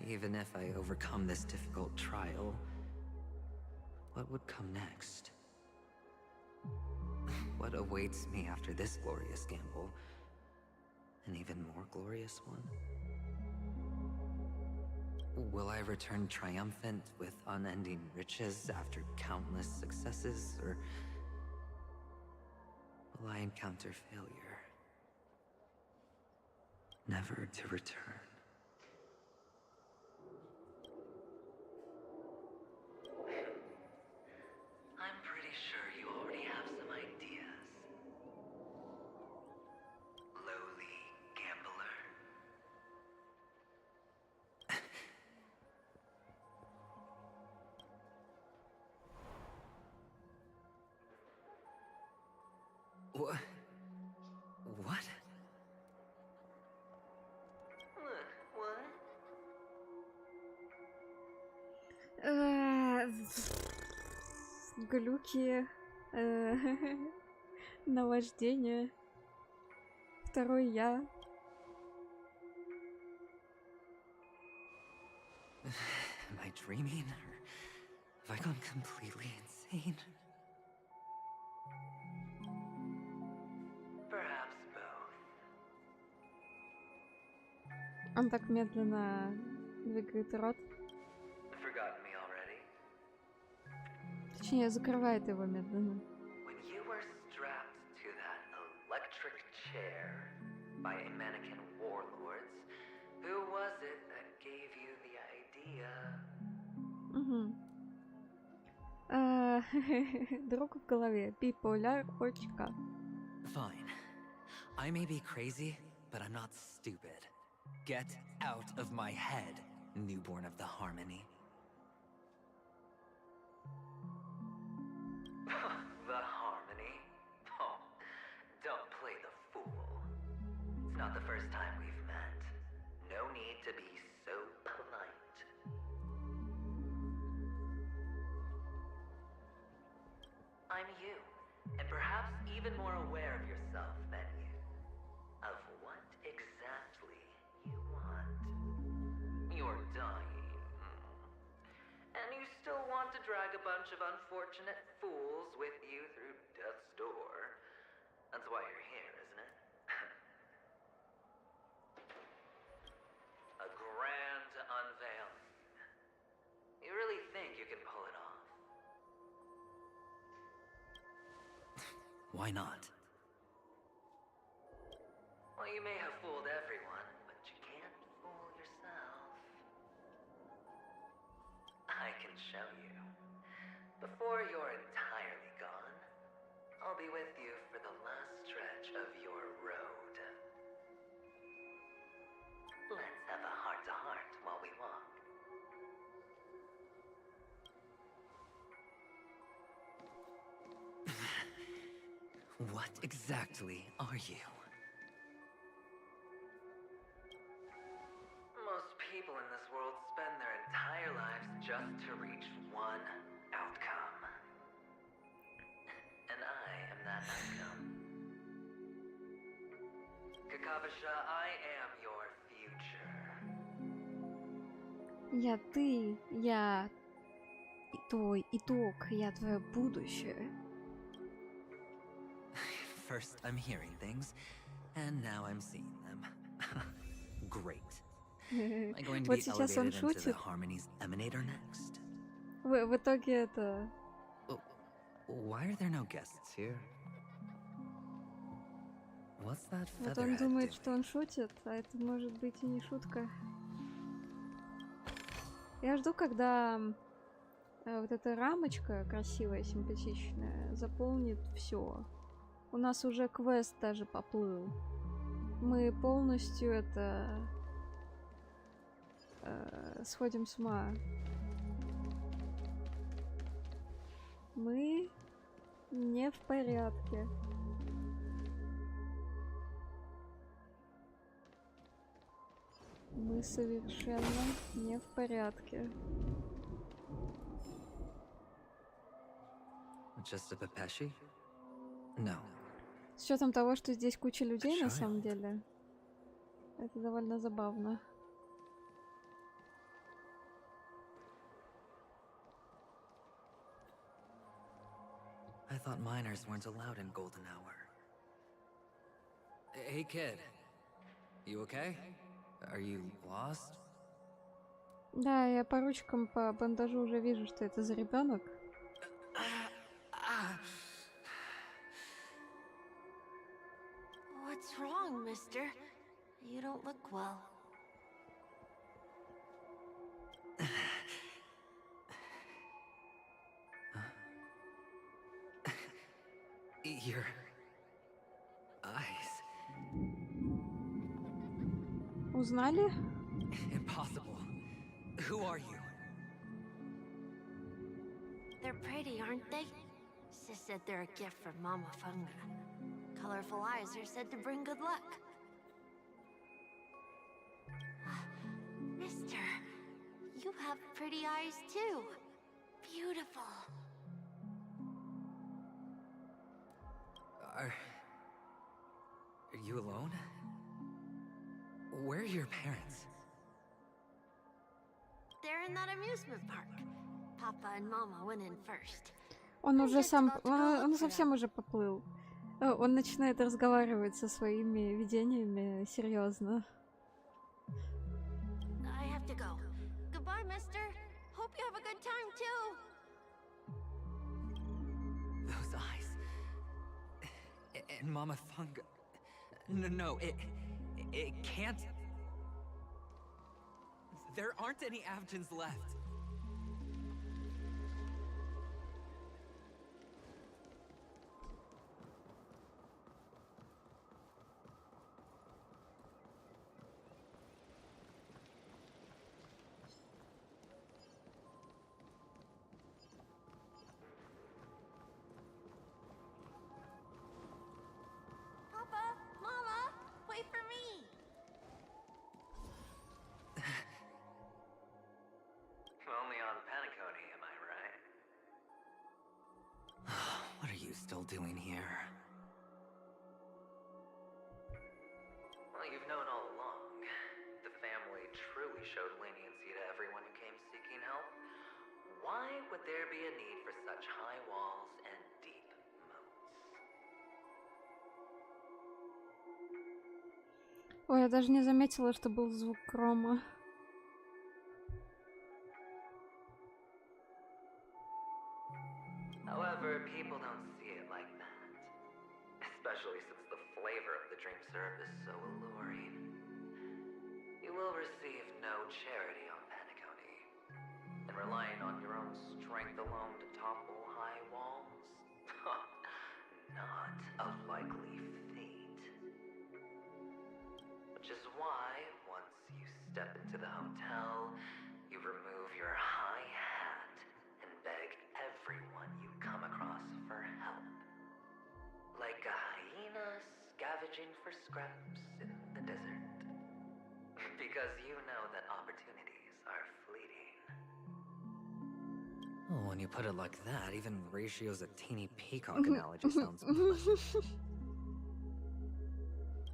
Even if I overcome this difficult trial, what would come next? What awaits me after this glorious gamble? An even more glorious one? Will I return triumphant with unending riches after countless successes, or will I encounter failure, never to return? I'm pretty sure you already have some ideas. Lowly gambler. What? What? Глюки, наваждение, второй я. Am I dreaming, or have I gone completely insane? Perhaps both. Он так медленно двигает рот. Forgotten me already? Точнее, закрывает его медленно. When you were strapped to that electric chair by a mannequin warlords, who was it that gave you the idea? Друг в голове. Биполяр очка. Fine. I may be crazy, but I'm not stupid. Get out of my head, newborn of the Harmony. The Harmony? Oh, don't play the fool. It's not the first time we've met. No need to be so polite. I'm you, and perhaps even more aware of yourself than you. Of what exactly you want. You're dying. And you still want to drag a bunch of unfortunate fools with you through death's door. That's why you're here, isn't it? A grand unveiling. You really think you can pull it off? Why not? Well, you may have fooled everyone, but you can't fool yourself. I can show you. Before you're entirely gone, I'll be with you for the last stretch of your road. Let's have a heart-to-heart while we walk. What exactly are you? Most people in this world spend their entire lives just to reach one outcome. And I am that outcome. Kakavasha, I am your future. Я ты, я твой итог, я твое будущее. First, I'm hearing things, and now I'm seeing them. Great. Am I going to Вот be сейчас он elevated into the шутит. Harmony's Emanator next? В итоге это... Why are there no guests here? What's that Вот он featherhead думает, doing? что он шутит, а это может быть и не шутка. Я жду, когда вот эта рамочка красивая, симпатичная, заполнит все. У нас уже квест даже поплыл. Мы полностью это сходим с ума. Мы не в порядке. Мы совершенно не в порядке. Just a Pepeshi? No. С учетом того, что здесь куча людей, на самом деле, это довольно забавно. I thought minors weren't allowed in Golden Hour. Hey kid, you okay? Are you lost? Да, я по ручкам, по бандажу уже вижу, что это за ребенок. What's wrong, mister? You don't look well. Your eyes. Узнали? Impossible. Who are you? They're pretty, aren't they? Sis said they're a gift from Mama Funga. Colorful eyes are said to bring good luck. Mister, you have pretty eyes too. Beautiful. Are you alone? Where are your parents? They're in that amusement park. Papa and Mama went in first. Он уже сам, он совсем уже поплыл. Он начинает разговаривать со своими видениями серьезно. I have to go. Goodbye, mister. Hope you have a good time too. Those eyes. And Mama Funga. No, it can't. There aren't any Avgens left. Papa, Mama, wait for me. Only on Paniconi, am I right? What are you still doing here? Well, you've known all along. The family truly showed leniency to everyone who came seeking help. Why would there be a need for such high walls and deep moats? Ой, я даже не заметила, что был звук грома. However, people don't see it like that. Especially since the flavor of the dream syrup is so alluring. You will receive no charity on Paniconi. And relying on your own strength alone to topple high walls? Not a likely fate. Which is why, once you step into the hotel, you remove your high hat and beg everyone you come across for help. Like a hyena scavenging for scraps in the desert. Because you know that opportunities are fleeting. Oh, when you put it like that, even Ratio's a teeny peacock analogy sounds pleasant.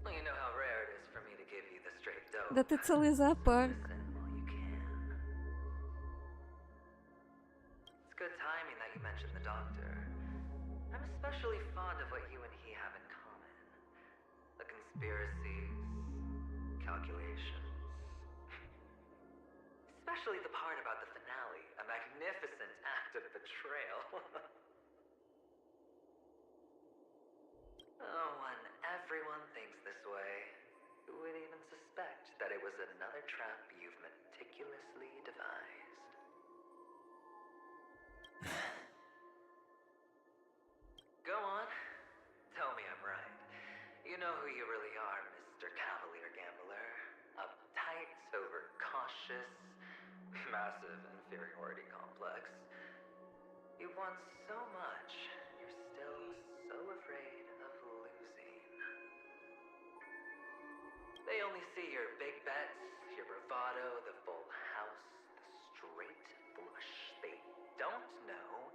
Well, you know how rare it is for me to give you the straight dough. Да ты целый зоопарк. It's good timing that you mentioned the doctor. I'm especially fond of what you and he have in common. The conspiracies, calculations. Especially the part about the finale, a magnificent act of betrayal. Oh, when everyone thinks this way, who would even suspect that it was another trap you've meticulously devised? Go on. Tell me I'm right. You know who you really are, Mr. Cavalier Gambler. Uptight, overcautious, massive inferiority complex. You've won so much, you're still so afraid of losing. They only see your big bets, your bravado, the full house, the straight flush. They don't know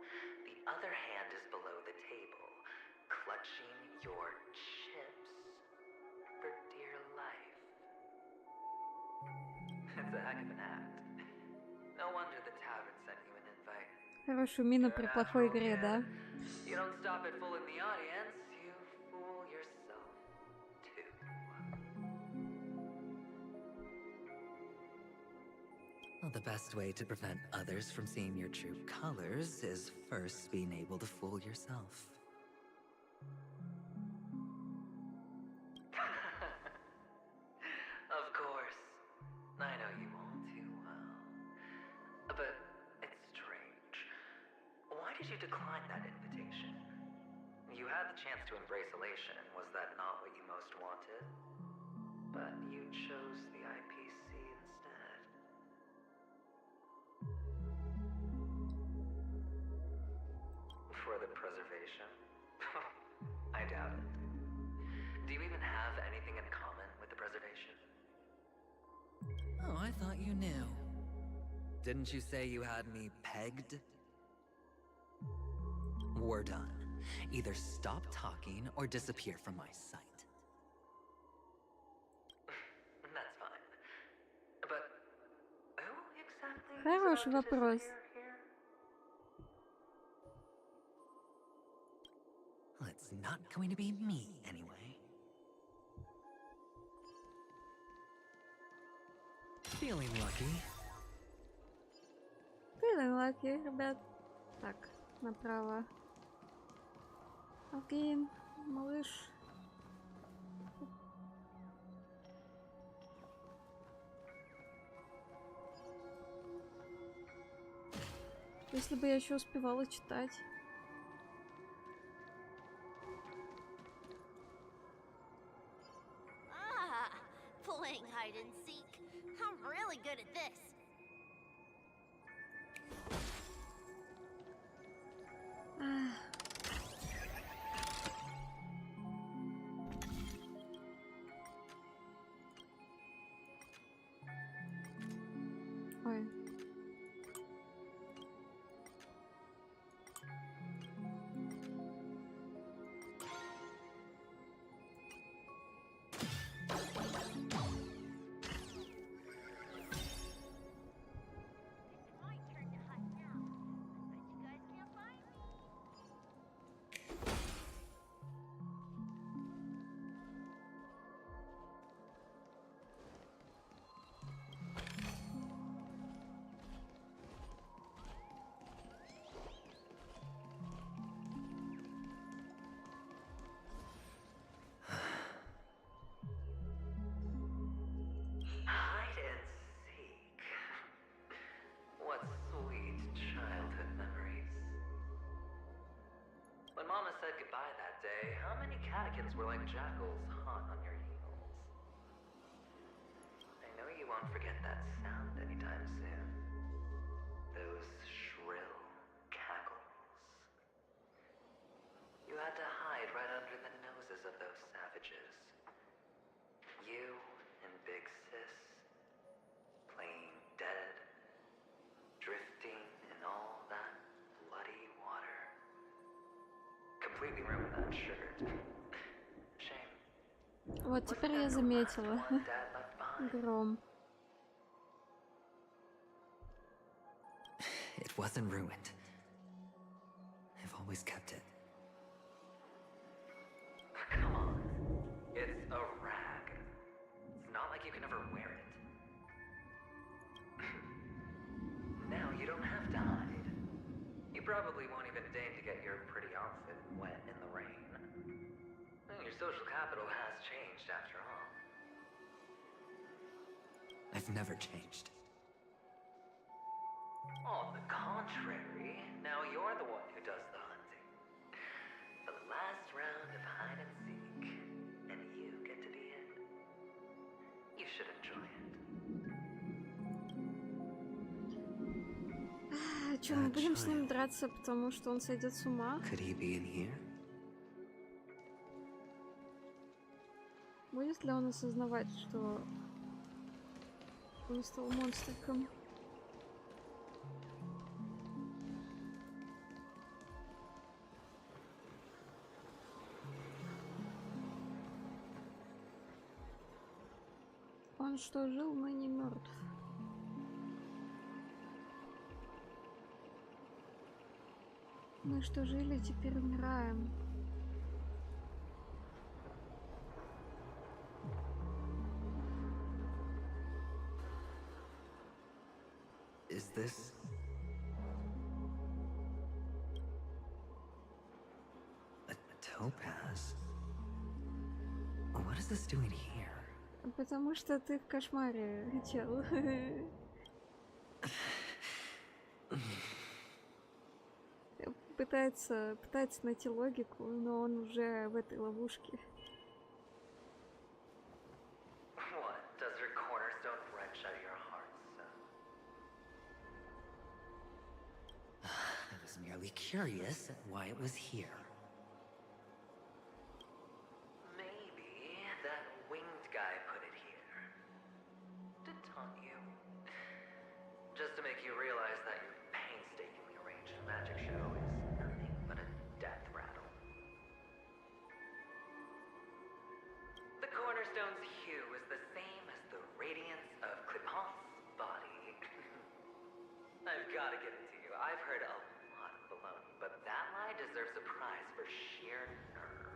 the other hand is below the table, clutching your chips for dear life. It's a heck of an act. No wonder the tavern sent you an invite. Хорошую мину при плохой игре, да? You don't stop at fooling the audience, you fool yourself too. Well, the best way to prevent others from seeing your true colors is first being able to fool yourself. Of course. I know you all too well. But it's strange. Why did you decline that invitation? You had the chance to embrace elation. Was that not what you most wanted? But you chose the IPC instead. For the preservation? I doubt it. Do you even have anything in common with the preservation? Oh, I thought you knew. Didn't you say you had me pegged? We're done. Either stop talking or disappear from my sight. That's fine. But who exactly Хороший вопрос. Well, it's not going to be me, anyway. Feeling lucky. Feeling lucky, ребят. Так, направо. Окей, малыш. Если бы я еще успевала читать. Playing hide and seek. I'm really good at this. Ой. Hide and seek. What sweet childhood memories. When Mama said goodbye that day, how many catechins were like jackals hot on your heels? I know you won't forget that sound anytime soon. Those shrill cackles. You had to hide right under the noses of those savages. You and Big Sis, playing dead, drifting in all that bloody water. Completely ruined that shirt. Shame. Вот теперь я заметила. Гром. It wasn't ruined. I've always kept it. Come on. It's a rag. It's not like you can ever wear it. Now you don't have to hide. You probably won't even deign to get your pretty outfit wet in the rain. social capital has changed after all. I've never changed. On the contrary, now you're the one who does the hunting. For the last round of hide and seek, and you get to be it. You should enjoy it. Чё, мы будем с ним драться, потому что он сойдет с ума? Could he be in here? Будет ли он осознавать, что он стал монстриком? Он что, жил, но не мертв? Мы что, жили, теперь умираем. Is this... a topaz? What is this doing here? Потому что ты в кошмаре, чел. Пытается найти логику, но он уже в этой ловушке. What? Does her cornerstone wrench out your heart, son? I was merely curious at why it was here. Maybe that winged guy put it here. To taunt you. Just to make you realize that your painstakingly arranged magic show is nothing but a death rattle. The cornerstone's hue is the same as the radiance of Clipant's body. I've got to give it to you. I've heard a lot of baloney, but that lie deserves a prize for sheer nerve.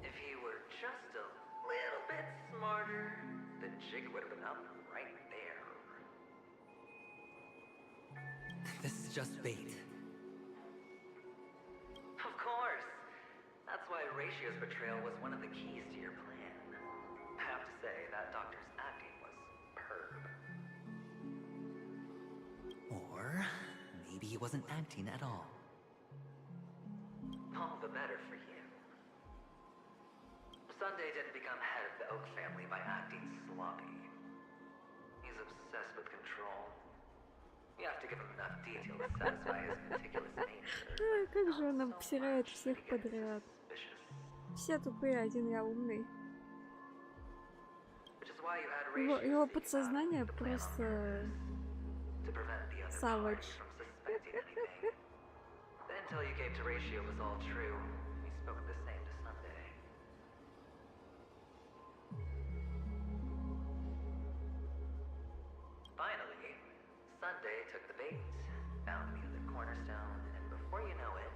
If he were just a little bit smarter, the jig would have been up right there. This is just bait. Of course. That's why Ratio's betrayal was one of the keys to your plan. I have to say, that doctor's acting was superb. Or maybe he wasn't acting at all. All the better for you. Sunday didn't become head of the Oak family by acting sloppy. He's obsessed with control. You have to give him enough detail to satisfy his meticulous nature. Как же он обсирает всех подряд. Все тупые, один я умный. Его подсознание просто... Savage. The intel you gave to Ratio was all true. He spoke the same to Sunday. Finally, Sunday took the bait, found me the cornerstone, and before you know it,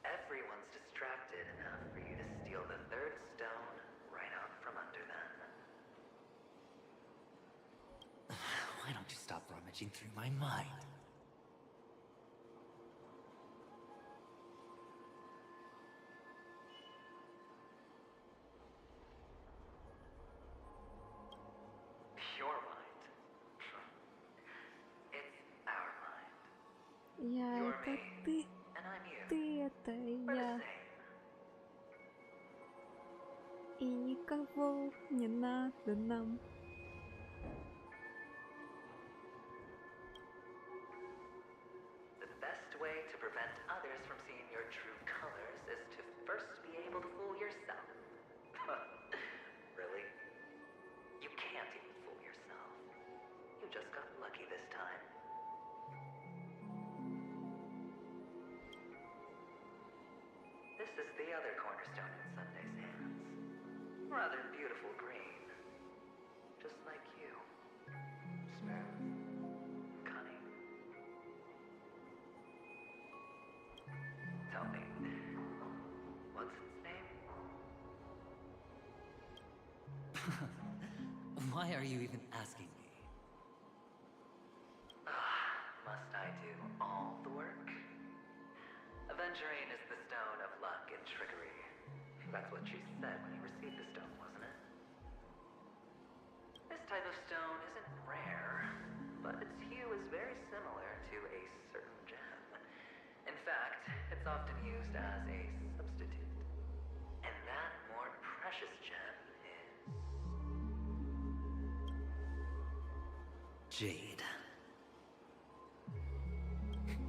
everyone's distracted enough for you to steal the third stone right out from under them. Why don't you stop rummaging through my mind? Your mind. It's our mind. Я You're это me, ты. and I'm you. Ты это We're the я. same. И никого не надо нам. The best way to prevent others from seeing your true colors is to first be able to fool yourself. Really? You can't even fool yourself. You just got lucky this time. This is the other cornerstone in Sunday's hands. Rather beautiful green. Just like you. Smooth. Cunning. Tell me, what's its name? Why are you even asking me? Must I do all the work? Aventurine is the that's what you said when you received the stone, wasn't it? This type of stone isn't rare, but its hue is very similar to a certain gem. In fact, it's often used as a substitute. And that more precious gem is... jade.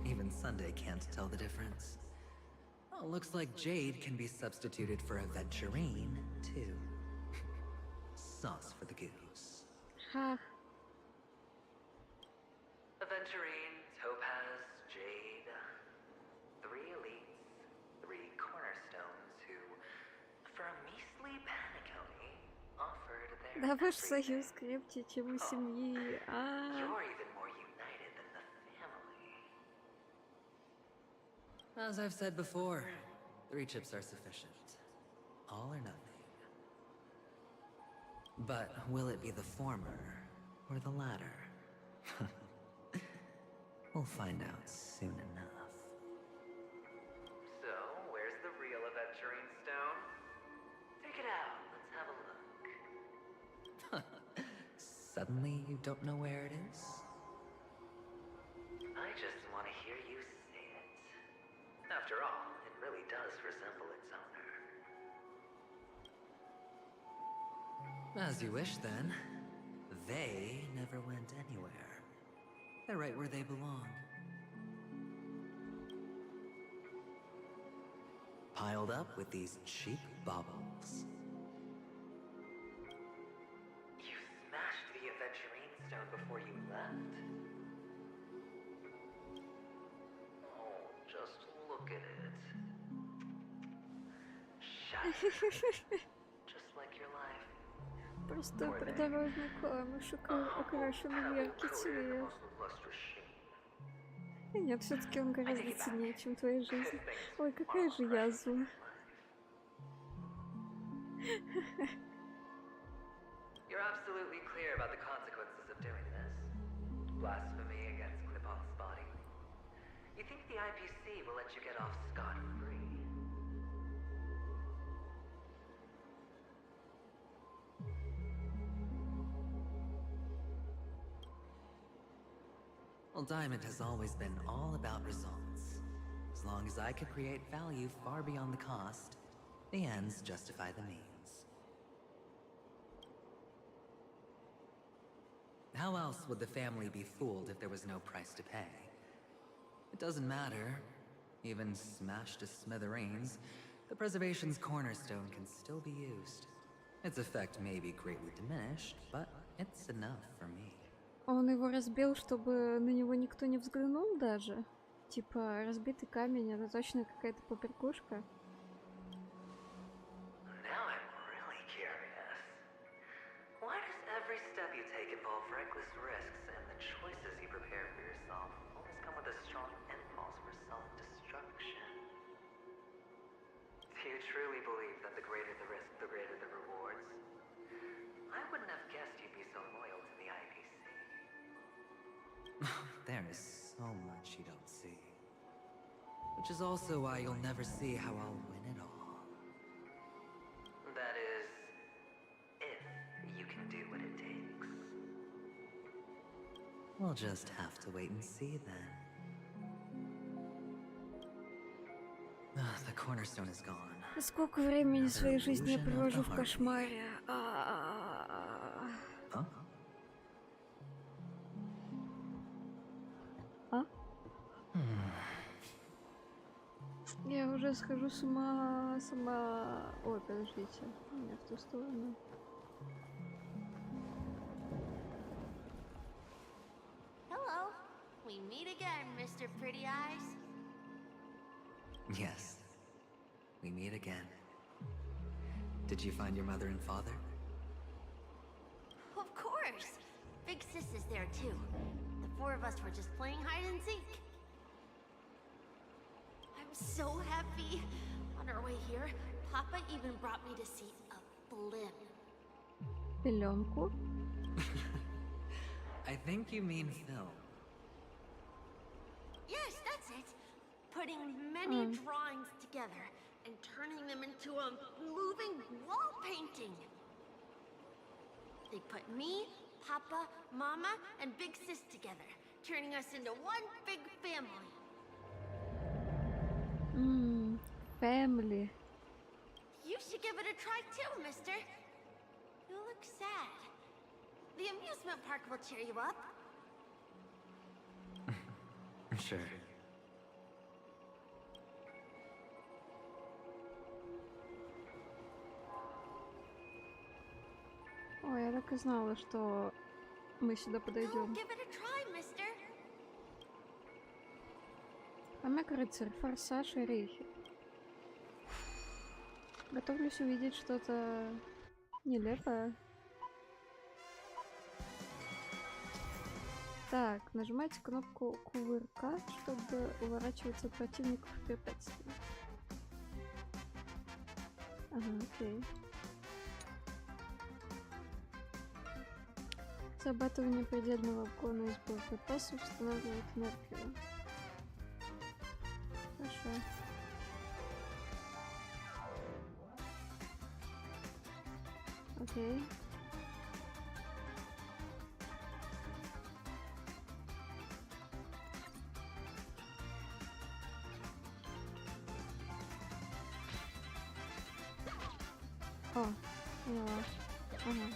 Even Sunday can't tell the difference. Oh, looks like jade can be substituted for aventurine, too. Sauce for the goose. Aventurine, topaz, jade. 3 elites, 3 cornerstones who, for a measly penny, offered their Да, ваш everything. союз крепче, чем у семьи. You're even more united than the family. As I've said before, 3 chips are sufficient. All or nothing. But will it be the former or the latter? We'll find out soon enough. So, where's the real aventurine stone? Take it out. Let's have a look. Suddenly you don't know where it is? I just want to hear you say it. After all, it really does resemble its owner. As you wish, then. They never went anywhere. They're right where they belong. Piled up with these cheap baubles. You smashed the aventurine stone before you left? Oh, just look at it. Shattered. Just like your life. Просто придорожный камушек, окрашенный в яркий цвет. И нет, все-таки он гораздо ценнее, чем твоя жизнь. Ой, какая же язва. You're absolutely clear about the consequences of doing this. Blasphemy against Clipoth's body. You think the IPC will let you get off scot-free? Well, Diamond has always been all about results. As long as I could create value far beyond the cost, the ends justify the means. How else would the family be fooled if there was no price to pay? It doesn't matter. Even smashed to smithereens, the preservation's cornerstone can still be used. Its effect may be greatly diminished, but it's enough for me. Он его разбил, чтобы на него никто не взглянул даже. Типа, разбитый камень, это точно какая-то побрякушка. Now I'm really curious. Why does every step you take involve reckless risks, and the choices you prepare for yourself always come with a strong impulse for self-destruction? Do you truly believe that the greater the risk, the greater the rewards? I wouldn't have guessed you'd be so loyal to the IPC. There is so much you don't see. Which is also why you'll never see how I'll win it all. That is, if you can do what it takes. We'll just have to wait and see then. The cornerstone is gone. Сколько времени своей жизни я провожу в кошмаре. Huh? Я уже схожу с ума сама... Ой, подождите. Не в ту сторону. Hello. We meet again, Mr. Pretty Eyes. Yes. We meet again. Did you find your mother and father? Of course. Big Sis is there too. The 4 of us were just playing hide and seek. I'm so happy. On our way here, Papa even brought me to see a blimp. Пеленку? I think you mean film. Yes, that's it. Putting many drawings together and turning them into a moving wall painting. They put me, Papa, Mama, and Big Sis together, turning us into one big family. Family. You should give it a try too, mister. You look sad. The amusement park will cheer you up. Sure. Ой, я так и знала, что мы сюда подойдем. Give it a try, mister. Хомяк рыцарь, форсаж и рейхи. Готовлюсь увидеть что-то нелепое. Так, нажимайте кнопку кувырка, чтобы уворачиваться от противников и препятствий. Ага, окей. Срабатывание предельного обгона из боеприпасов устанавливает энергию. Хорошо. Окей. О, поняла. Ага.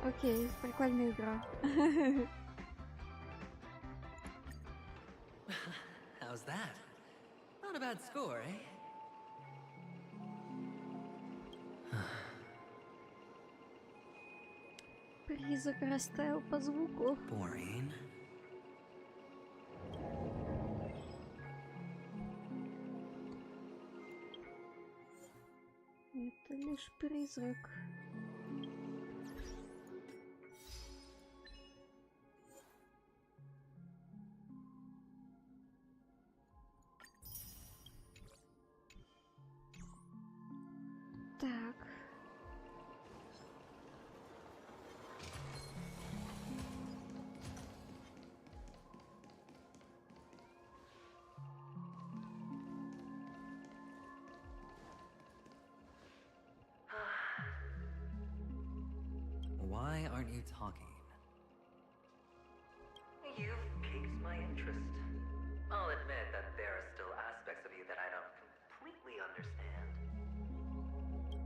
Окей, прикольная игра. How's that? Not a bad score, eh? Призрак растаял по звуку. Boring. Это лишь призрак. Так. Why aren't you talking? You've piqued my interest. I'll admit that there are still aspects of you that I don't completely understand.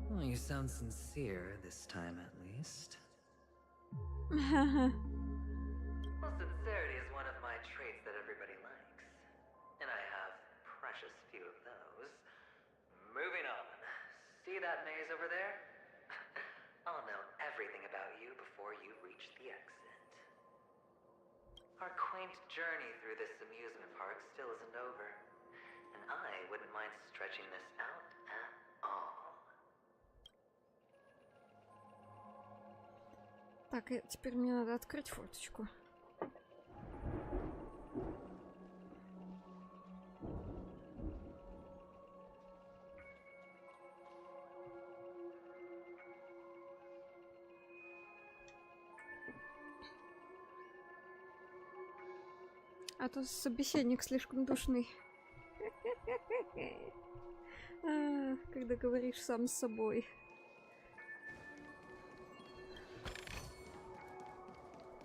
Well, you sound sincere this time, at least. Well, sincerity is one of my traits that everybody likes. And I have precious few of those. Moving on. See that maze over there? I'll know everything about you before you reach the exit. Our quaint journey through this amusement park still isn't over. And I wouldn't mind stretching this out at all. Так, теперь мне надо открыть форточку. А то собеседник слишком душный. Когда говоришь сам с собой.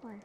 Ой.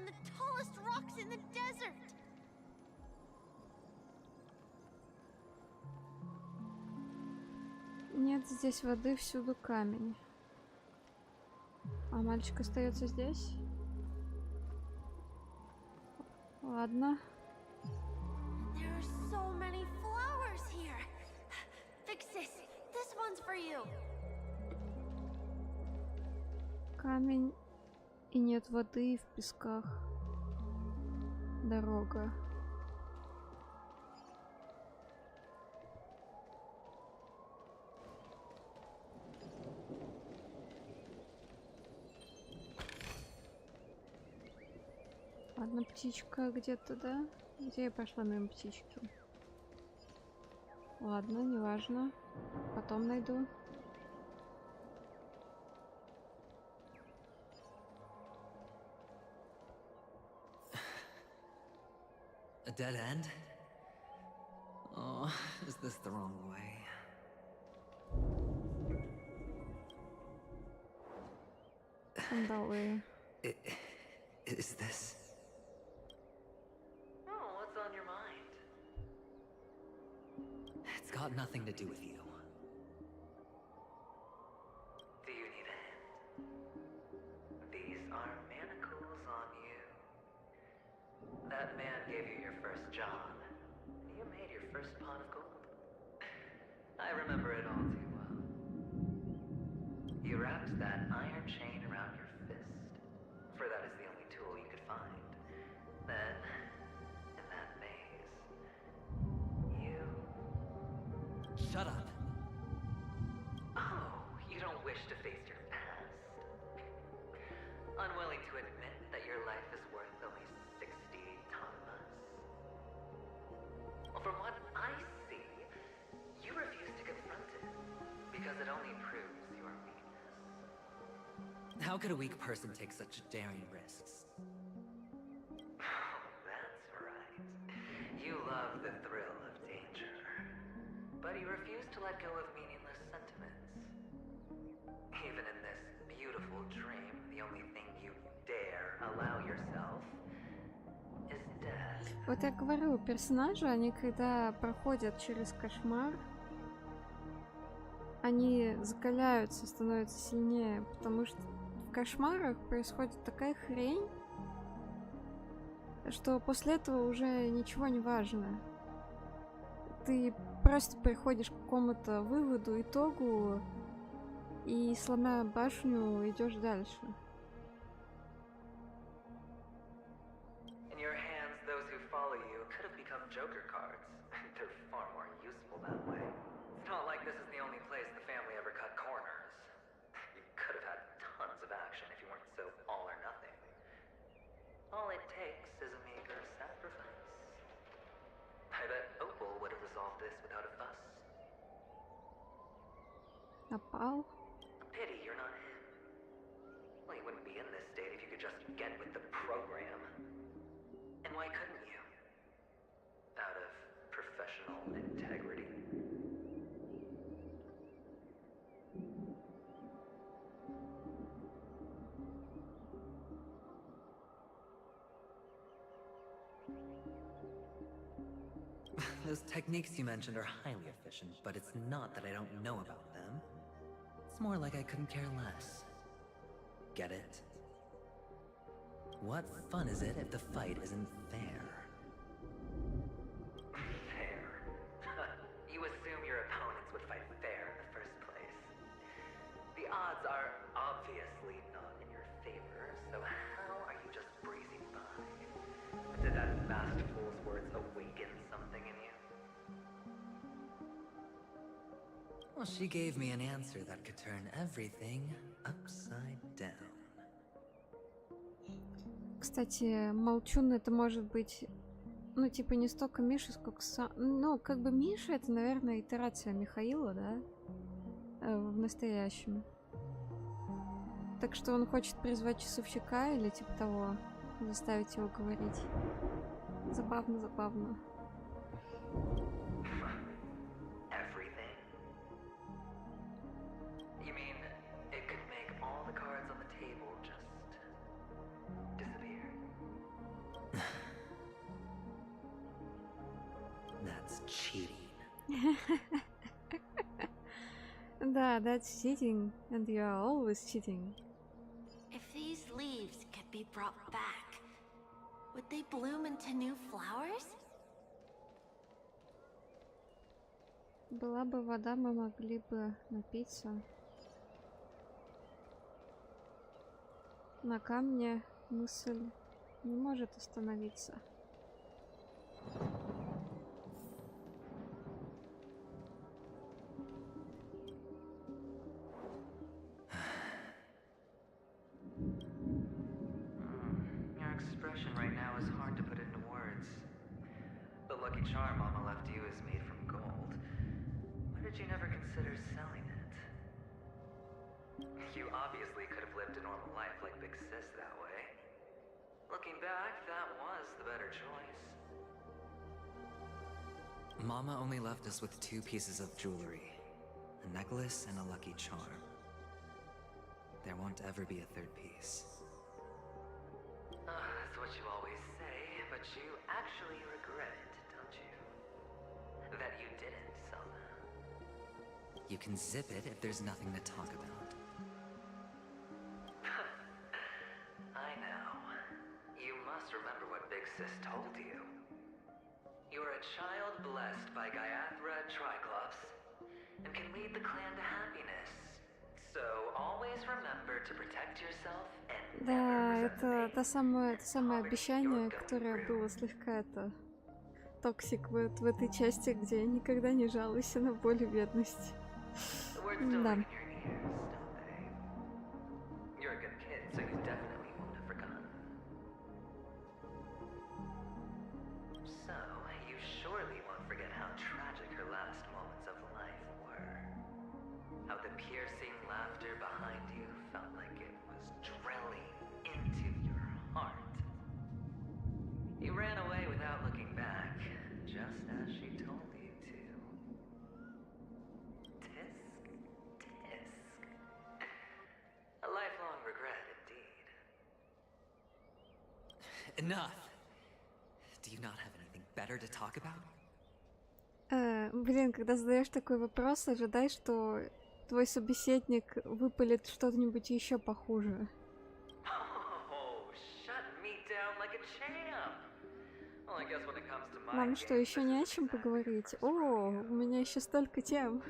than the tallest rocks in the desert. Нет здесь воды, всюду камень. А мальчик остается здесь? Ладно. There are so many flowers here. Fix this. This one's for you. Камень и нет воды в песках. Дорога. Одна птичка где-то, да? Где я пошла мимо птички? Ладно, неважно. Потом найду. A dead end? Oh, is this the wrong way? That way. Is this? Oh, what's on your mind? It's got nothing to do with you. Do you need a hint? These are manacles on you. That man gave you your first job. You made your first pot of gold. I remember it all too well. You wrapped that iron chain around your fist, for that is the only tool you could find. Then, in that maze, you... Shut up. Oh, you don't wish to face your past? Unwilling to admit that your life is worth only 60 tamas? Well, from what I see, you refuse to confront it, because it only proves your weakness. How could a weak person take such daring risks? Oh, that's right. You love the thrill of danger. But you refuse to let go of meaningless sentiments. Even in this beautiful dream, the only thing you dare allow yourself is death. Вот я говорю, персонажи, они когда проходят через кошмар, они закаляются, становятся сильнее, потому что в кошмарах происходит такая хрень, что после этого уже ничего не важно. Ты просто приходишь к какому-то выводу, итогу, и, сломя башню, идешь дальше. In your hands, those who follow you could have become Joker cards. They're far more useful that way. It's not like this is the only place the family ever cut corners. You could have had tons of action if you weren't so all or nothing. All it takes is a meager sacrifice. I bet Opal would have resolved this without a fuss. Напал. Pity you're not him. Well, you wouldn't be in this state if you could just get with the program. And why couldn't you? Out of professional integrity. Those techniques you mentioned are highly efficient, but it's not that I don't know about them. It's more like I couldn't care less. Get it? What fun is it if the fight isn't fair? Fair? You assume your opponents would fight fair in the first place. The odds are obviously not in your favor, so how are you just breezing by? Did that fast fool's words awaken something in you? Well, she gave me an answer that could turn everything upside down. Кстати, Молчун это может быть, ну, типа, не столько Миша, сколько сам... Ну, как бы Миша это, наверное, итерация Михаила, да? В настоящем. Так что он хочет призвать часовщика или типа того, заставить его говорить. Забавно, забавно. Everything? You mean it could make all the cards on the table just disappear? That's cheating. That's cheating, and you are always cheating. If these leaves could be brought back, would they bloom into new flowers? Была бы вода, мы могли бы напиться. На камне мысль не может остановиться. Your expression right now is hard to put into words. The lucky charm Mama left you is made from gold. Why did you never consider selling it? You obviously could have lived a normal life like Big Sis that way. Looking back, that was the better choice. Mama only left us with 2 pieces of jewelry. A necklace and a lucky charm. There won't ever be a 3rd piece. That's what you always say, but you actually regret it, don't you? That you didn't sell them. You can zip it if there's nothing to talk about. I know. You must remember what Big Sis told you. You're a child blessed by Gaiathra Triclops, and can lead the clan to happiness. So always remember to protect yourself and Да, это то самое обещание, которое было слегка токсик в этой части, где я никогда не жалуйся на боль и бедность. Да. You're a good kid, so you definitely won't have forgotten. So, you surely won't forget how tragic her last moments of life were. How the piercing laughter behind you felt like it was drilling into your heart. You ran away without looking back, just as she told you to. Tisk, tisk. A lifelong regret, indeed. Enough! Do you not have anything better to talk about? Блин, когда задаешь такой вопрос, ожидай, что твой собеседник выпалит что-нибудь еще похуже. Вам что, еще не о чем поговорить? О, у меня еще столько тем.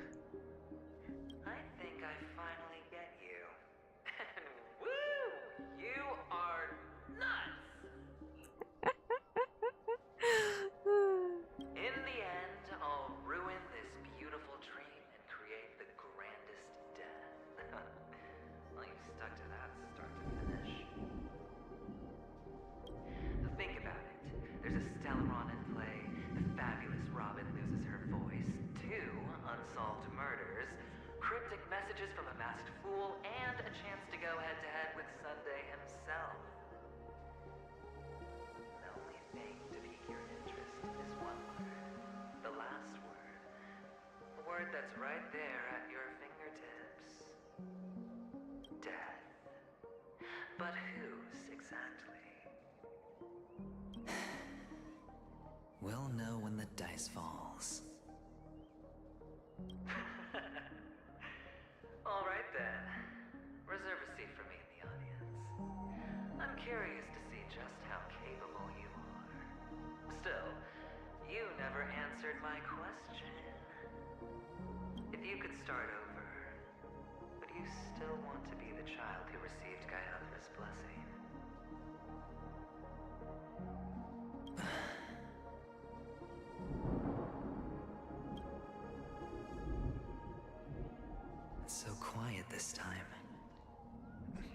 In the end, I'll ruin this beautiful dream and create the grandest death. Well, you stuck to that start to finish. Think about it. There's a Stellaron in play. The fabulous Robin loses her voice. 2 unsolved murders. Cryptic messages from a masked fool. And a chance to go head-to-head with Sunday himself. The only thing to pique your interest is one word. The last word. A word that's right there at your fingertips. Death. But whose exactly? We'll know when the dice falls. All right then. Reserve a seat for me in the audience. I'm curious to see just how capable you are. Still, you never answered my question. If you could start over, would you still want to be the child who received Gaiathra's blessing? It's so quiet this time.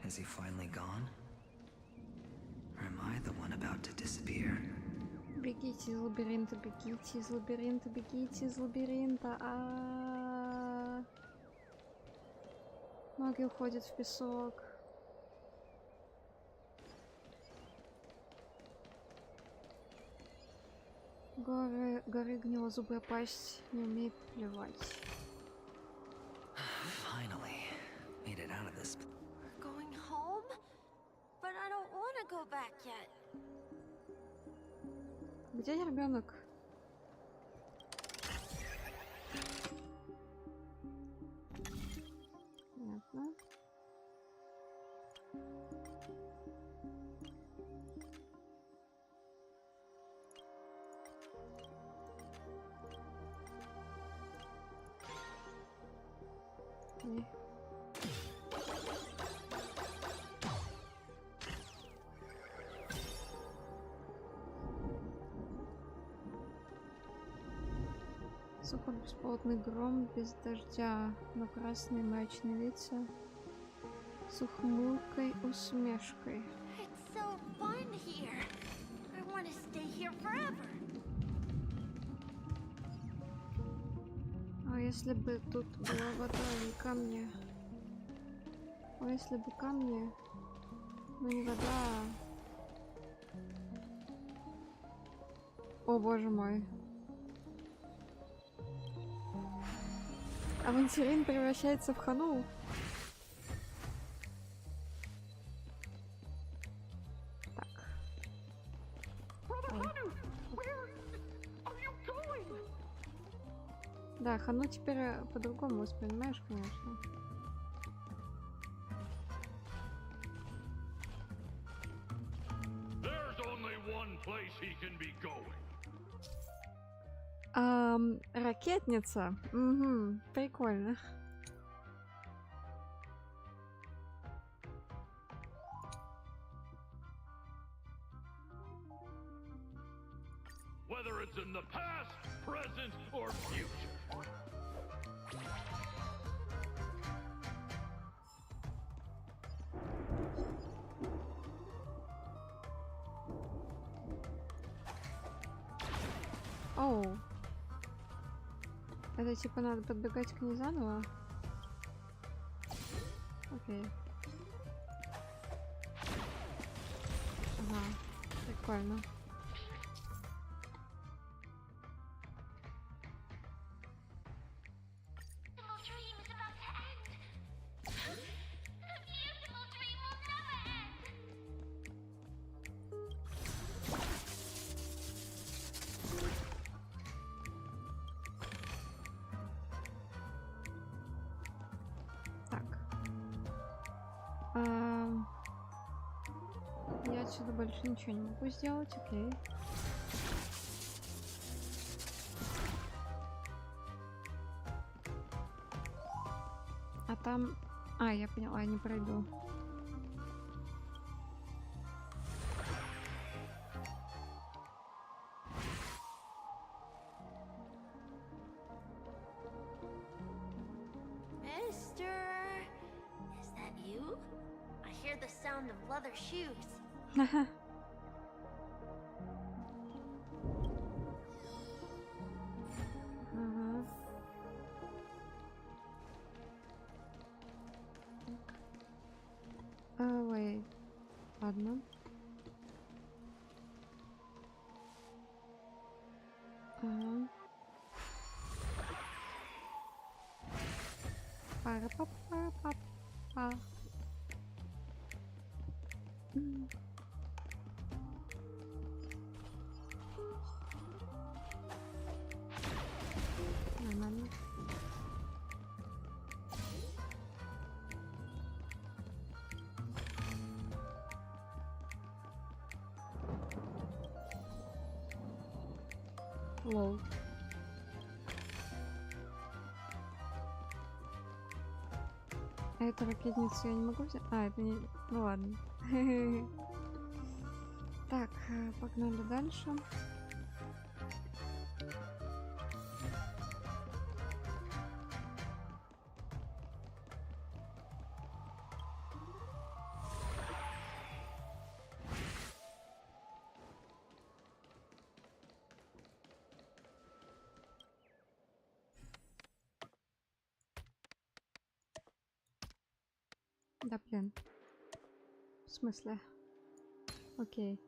Is he finally gone? Or am I the one about to disappear? Бегите из лабиринта, бегите из лабиринта, бегите из лабиринта. Ноги уходят в песок. Горы гнилозубая пасть не умеет плевать. Finally, made it out of this. Going home? But I don't want to go back yet. Где ребенок? Окей. Сухой бесплотный гром без дождя, но красные мрачные лица с ухмылкой, усмешкой. It's so fun here. I want to stay here forever. А если бы тут была вода, не камни? А если бы камни, но не вода? О боже мой. Авантюрин превращается в хану. Так. Да, хану теперь по-другому воспринимаешь, конечно. Ракетница. Угу, прикольно. Whether it's in the past, present, or future. Оу. Это типа надо подбегать к ней заново? Окей. Ага, прикольно. Я отсюда больше ничего не могу сделать, окей. А там... А, я поняла, я не пройду. Leather shoes. Wait. Ладно. Пара-па-па-па-па. Нормально. Лол. А эту ракетницу я не могу взять? А, это не... Ну ладно. Так, погнали дальше. Да, блин. В смысле? Окей.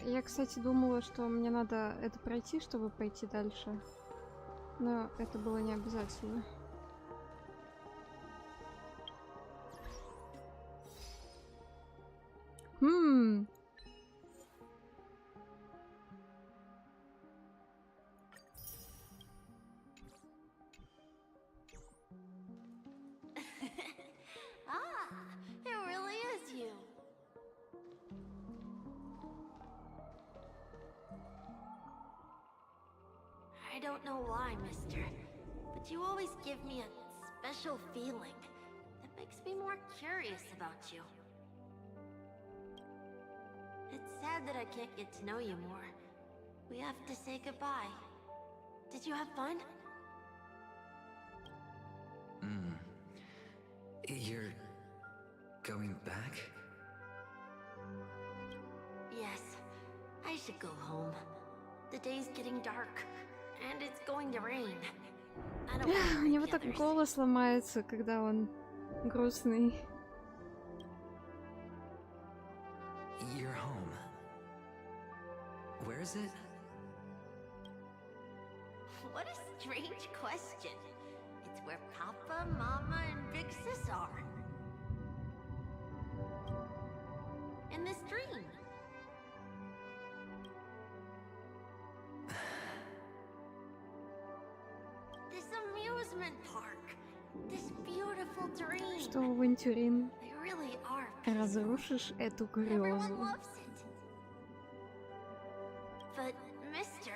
Я, кстати, думала, что мне надо это пройти, чтобы пойти дальше. Но это было не обязательно. Ah, it really is you. I don't know why, mister, but you always give me a special feeling that makes me more curious about you. It's sad that I can't get to know you more. We have to say goodbye. Did you have fun? You're going back? Yes. I should go home. The day's getting dark, and it's going to rain. I don't want to У него hurt the так others. голос ломается, когда он грустный. You're home. Where is it? What a strange question. It's where Papa, Mama, and Big Sis are. In this dream. This amusement park. This beautiful dream. Что, авантюрин? They really are. Разрушишь эту Everyone грезу. loves it. But, mister,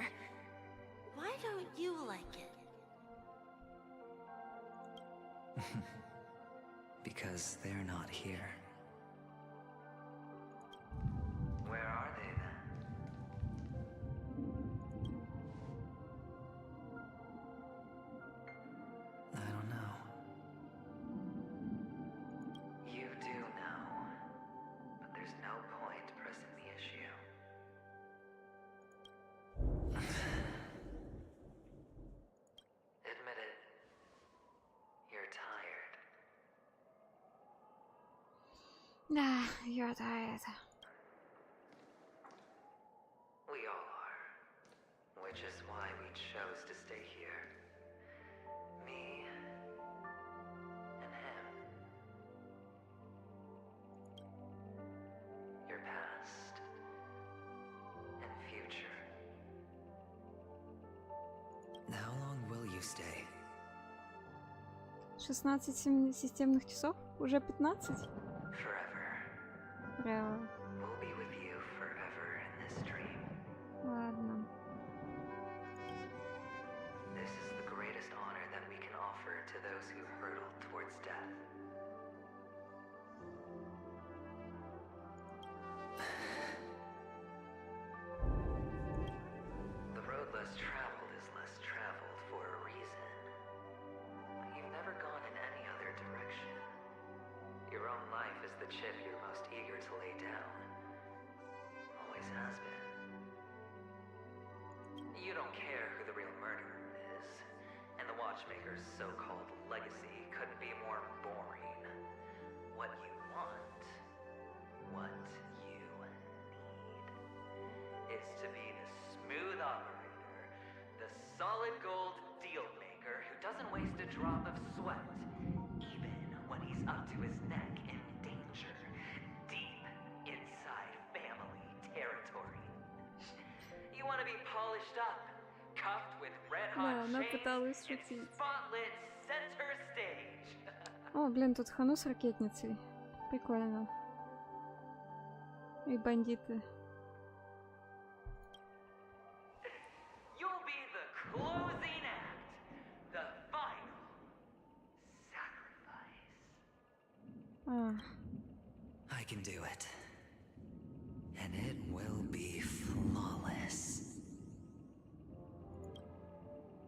why don't you like it? Because they're not here. Where are they then? I don't know. You do know. But there's no point pressing the issue. Admit it. You're tired. Да, you're tired. We all are. Which is why we chose to stay here. Me and him. Your past and future. How long will you stay? 16 системных часов? Уже 15? Forever. Браво. We'll be with you forever in this dream. Ладно. This is the greatest honor that we can offer to those who hurtle towards death. The road less traveled is less traveled for a reason. But you've never gone in any other direction. Your own life is the chip you're most eager to lay down. Always has been. You don't care who the real murderer is, and the Watchmaker's so-called legacy couldn't be more boring. What you want, what you need, is to be the smooth operator, the solid gold deal maker who doesn't waste a drop of sweat, even when he's up to his neck in danger, deep inside family territory. You want to be polished up, cuffed with red-hot Да, она chains, пыталась and шутить. spotlit center stage. О, блин, тут хану с ракетницей. Прикольно. И бандиты. You'll be the closing act, the final sacrifice. I can do it. And it will be flawless.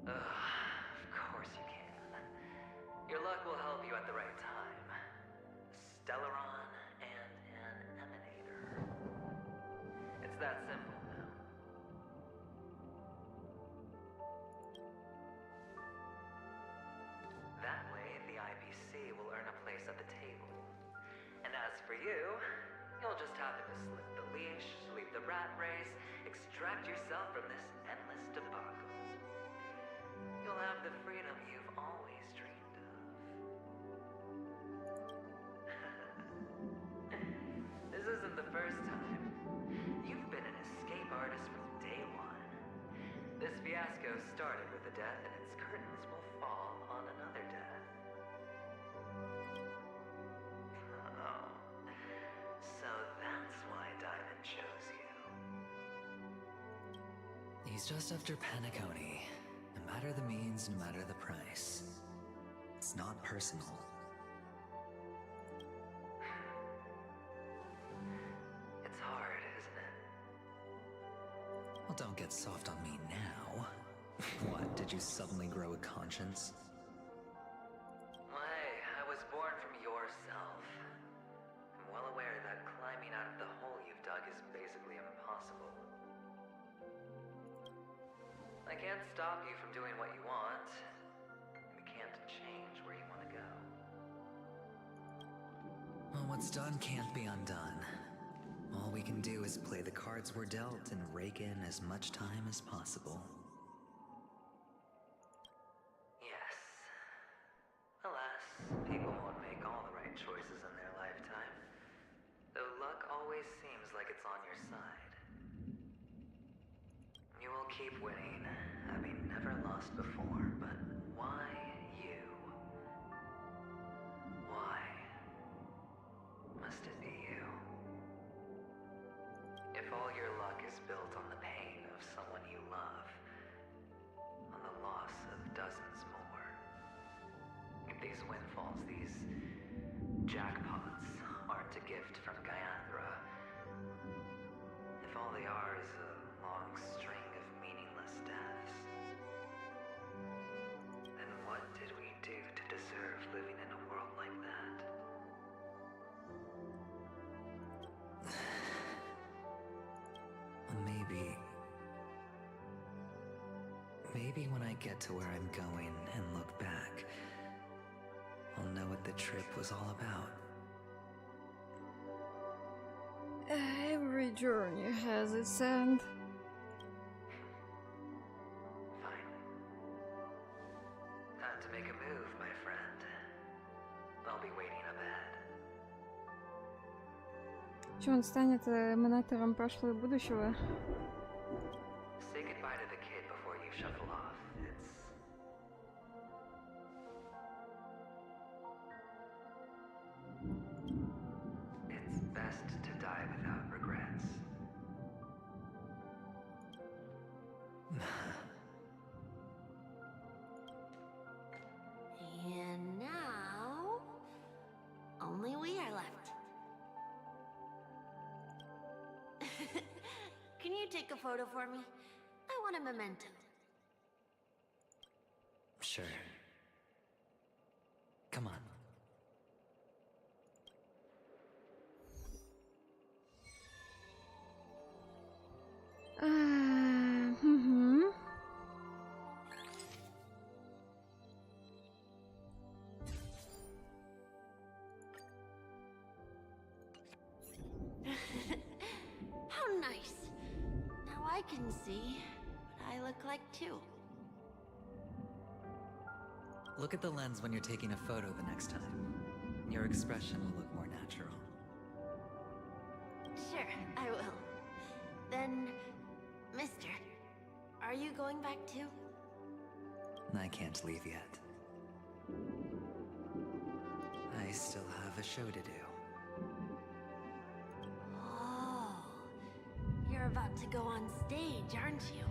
Of course you can. Your luck will help you at the right time. Stellaron and an emanator. It's that simple now. That way, the IPC will earn a place at the table. And as for you, you'll just happen to slip the leash, sweep the rat race, extract yourself from this endless debacle. you'll have the freedom you've always dreamed of. This isn't the first time. You've been an escape artist from day one. This fiasco started with a death, and its curtains will fall on another death. Oh. So that's why Diamond chose you. He's just after Penacony. No matter the means, no matter the price. It's not personal. It's hard, isn't it? Well, don't get soft on me now. What, did you suddenly grow a conscience? Hey, I was born from yourself. I'm well aware that climbing out of the hole you've dug is basically impossible. I can't stop you from doing what you want. We can't change where you want to go. Well, what's done can't be undone. All we can do is play the cards we're dealt and rake in as much time as possible. Yes. Alas, people won't make all the right choices in their lifetime. Though luck always seems like it's on your side. You will keep winning, having never lost before, but why you? Why must it be you? If all your luck is built on the pain of someone you love, on the loss of dozens more, if these windfalls, these jackpots, aren't a gift from Gayandra, if all they are is a long string of meaningless deaths, then what did we do to deserve living in a world like that? Well, maybe when I get to where I'm going and look back, I'll know what the trip was all about. Every journey has its end. Fine. Time to make a move, my friend. I'll be waiting up ahead. Что он станет эманатором прошлого и будущего? Say goodbye to the kid before you shuffle off. It's best to die without regrets. And now, only we are left. Can you take a photo for me? I want a memento. Sure. Come on. How nice. Now I can see what I look like too. Look at the lens when you're taking a photo the next time. Your expression will look more natural. Sure, I will. Then, mister, are you going back too? I can't leave yet. I still have a show to do. Oh, you're about to go on stage, aren't you?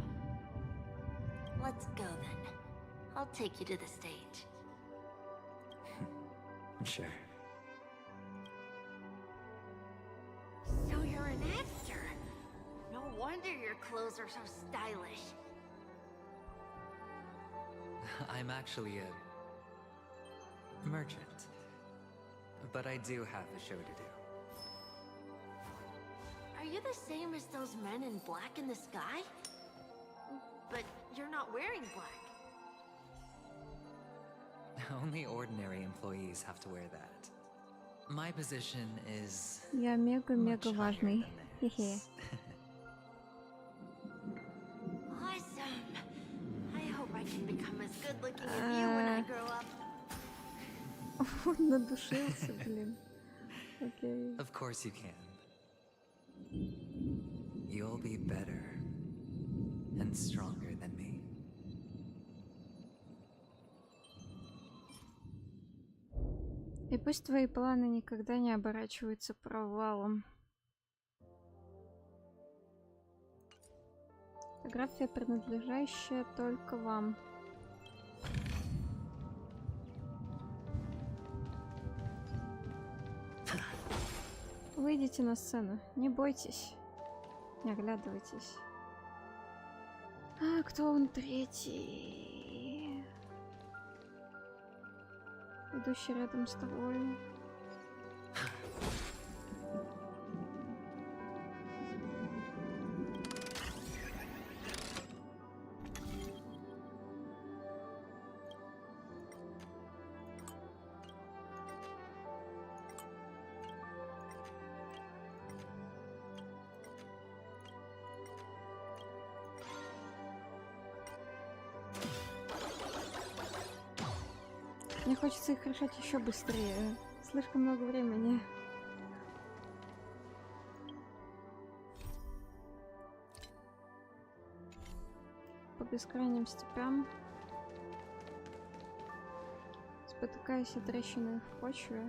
Let's go then. I'll take you to the stage. Sure. So you're an actor. No wonder your clothes are so stylish. I'm actually a merchant. But I do have a show to do. Are you the same as those men in black in the sky? But you're not wearing black. Only ordinary employees have to wear that. My position is Я мега-мега важный. Хе-хе. Awesome. I hope I can become as good looking as you when I grow up. Он надушился, блин. Окей. Of course you can. You'll be better and stronger than me. И пусть твои планы никогда не оборачиваются провалом. Фотография, принадлежащая только вам. Выйдите на сцену, не бойтесь, не оглядывайтесь. А кто он третий? Идущий рядом с тобой. Мне хочется их решать еще быстрее. Слишком много времени. По бескрайним степям. Спотыкаясь о трещины в почве.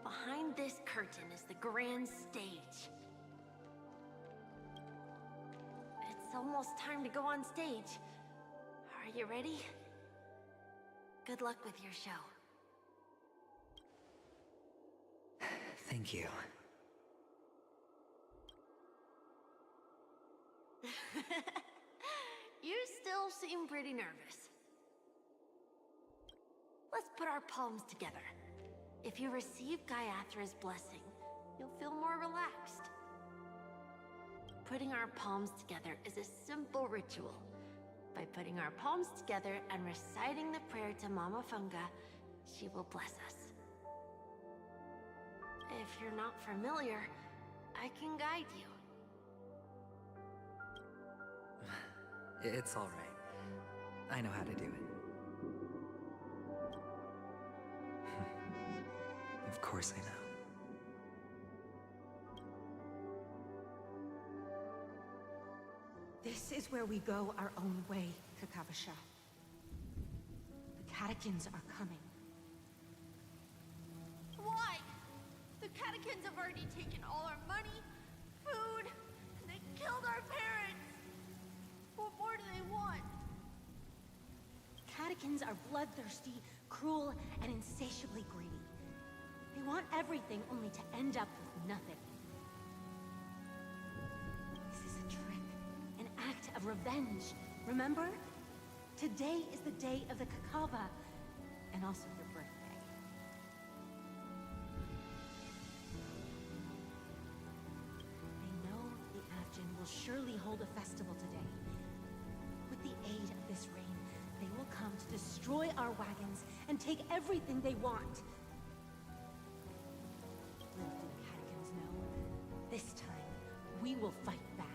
Behind this curtain is the grand stage. It's almost time to go on stage. Are you ready? Good luck with your show. Thank you. You still seem pretty nervous. Let's put our palms together. If you receive Gaiathra's blessing, you'll feel more relaxed. Putting our palms together is a simple ritual. By putting our palms together and reciting the prayer to Mama Funga, she will bless us. If you're not familiar, I can guide you. It's all right. I know how to do it. Of course I know. This is where we go our own way, Kakavasha. The catechins are coming. Why? The catechins have already taken all our money, food, and they killed our parents. What more do they want? Catechins are bloodthirsty, cruel, and insatiably greedy. They want everything only to end up with nothing. This is a trick, an act of revenge. Remember? Today is the day of the Kakava, and also your birthday. They know the Avgin will surely hold a festival today. With the aid of this rain, they will come to destroy our wagons and take everything they want. Little do the Catechins know, this time, we will fight back.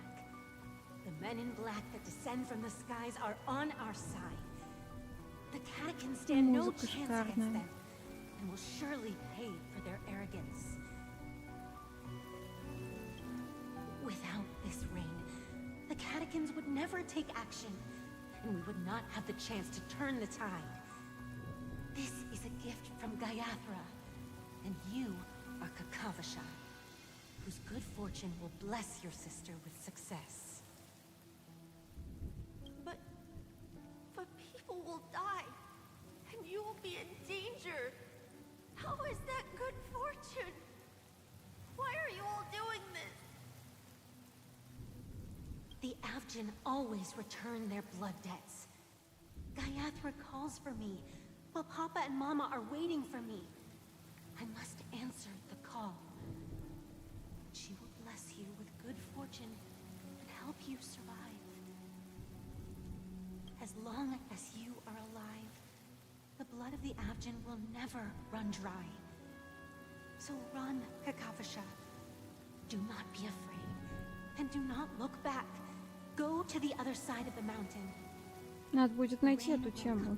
The men in black that descend from the skies are on our side. The Catechins stand no chance against them, and will surely pay for their arrogance. Without this rain, the Catechins would never take action, and we would not have the chance to turn the tide. This is a gift from Gaiathra, and you are Kakavasha, whose good fortune will bless your sister with success. But people will die, and you will be in danger. How is that good fortune? Why are you all doing this? The Avgin always return their blood debts. Gaiathra calls for me, while Papa and Mama are waiting for me. I must answer the call. She will bless you with good fortune origin will never run dry. So run, Kakavasha. Do not be afraid, and do not look back. Go to the other side of the mountain. Надо будет найти эту тему. And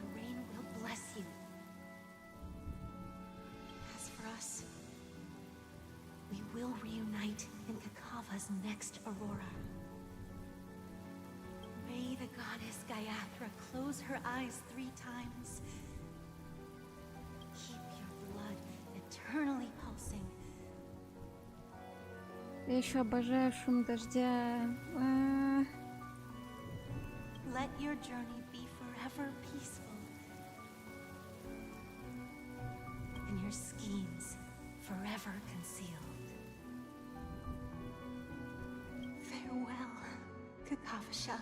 the rain will bless you. As for us, we will reunite in Kakava's next aurora. May the goddess Gayatri close her eyes 3 times. Keep your blood eternally pulsing. Я еще обожаю шум дождя. Let your journey be forever peaceful. And your schemes forever concealed. Farewell, Kakavasha.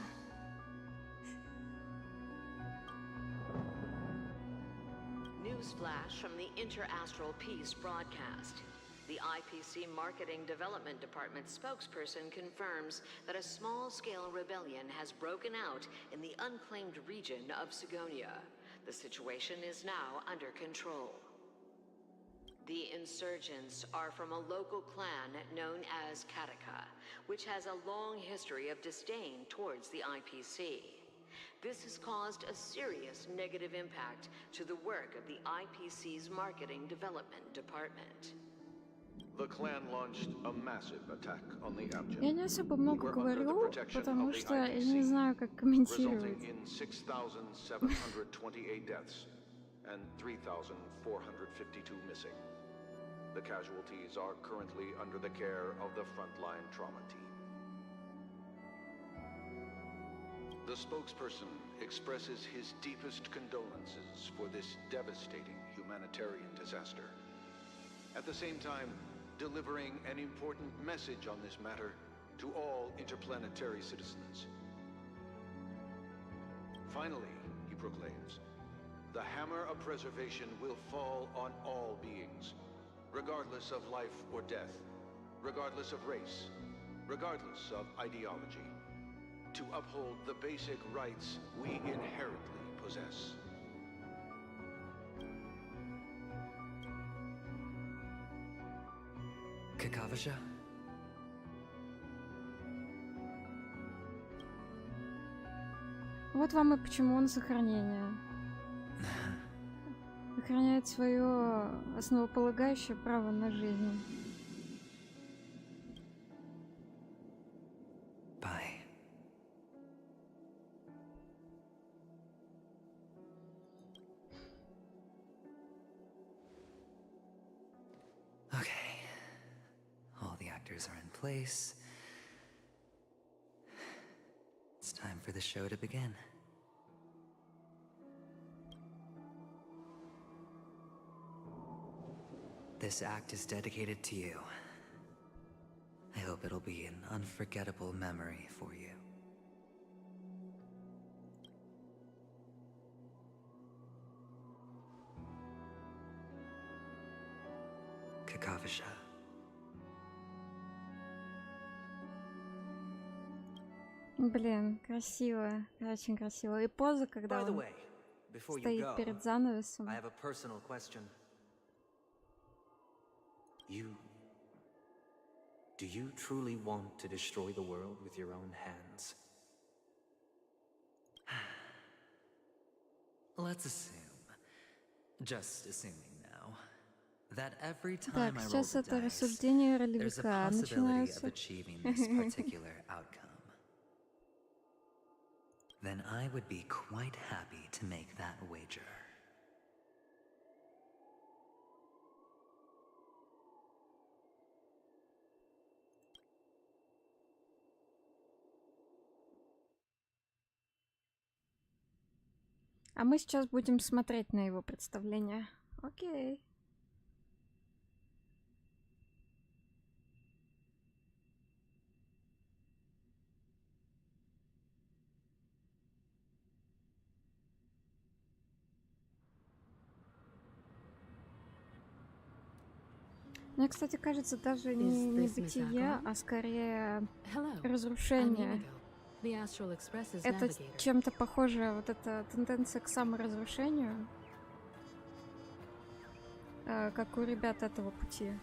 Newsflash from the Inter-Astral Peace broadcast. The IPC Marketing Development Department spokesperson confirms that a small-scale rebellion has broken out in the unclaimed region of Sigonia. The situation is now under control. The insurgents are from a local clan known as Kataka, which has a long history of disdain towards the IPC. This has caused a serious negative impact to the work of the IPC's Marketing Development Department. The clan launched a massive attack on the Abject. Я не особо много говорю, потому что я не знаю, как комментировать. Resulting in 6,728 deaths and 3,452 missing. The casualties are currently under the care of the frontline trauma team. The spokesperson expresses his deepest condolences for this devastating humanitarian disaster. At the same time, delivering an important message on this matter to all interplanetary citizens. Finally, he proclaims, the hammer of preservation will fall on all beings, regardless of life or death, regardless of race, regardless of ideology, to uphold the basic rights we inherently possess. Kakavasha? Вот вам и почему он сохранение. Сохраняет свое основополагающее право на жизнь. Bye. Okay. All the actors are in place. It's time for the show to begin. This act is dedicated to you. I hope it'll be an unforgettable memory for you. Kakavasha. Блин, красиво, очень красиво. И поза, когда он стоит перед занавесом. I have a personal question. Do you truly want to destroy the world with your own hands? Let's assume, just assuming now, that every time I roll the dice, there's a possibility of achieving this particular outcome. Then I would be quite happy to make that wager. А мы сейчас будем смотреть на его представление. Окей. Мне, кстати, кажется, даже не бытие, а скорее разрушение The Astral Express is Это navigator. чем-то похоже, вот эта тенденция к саморазрушению, как у ребят этого пути.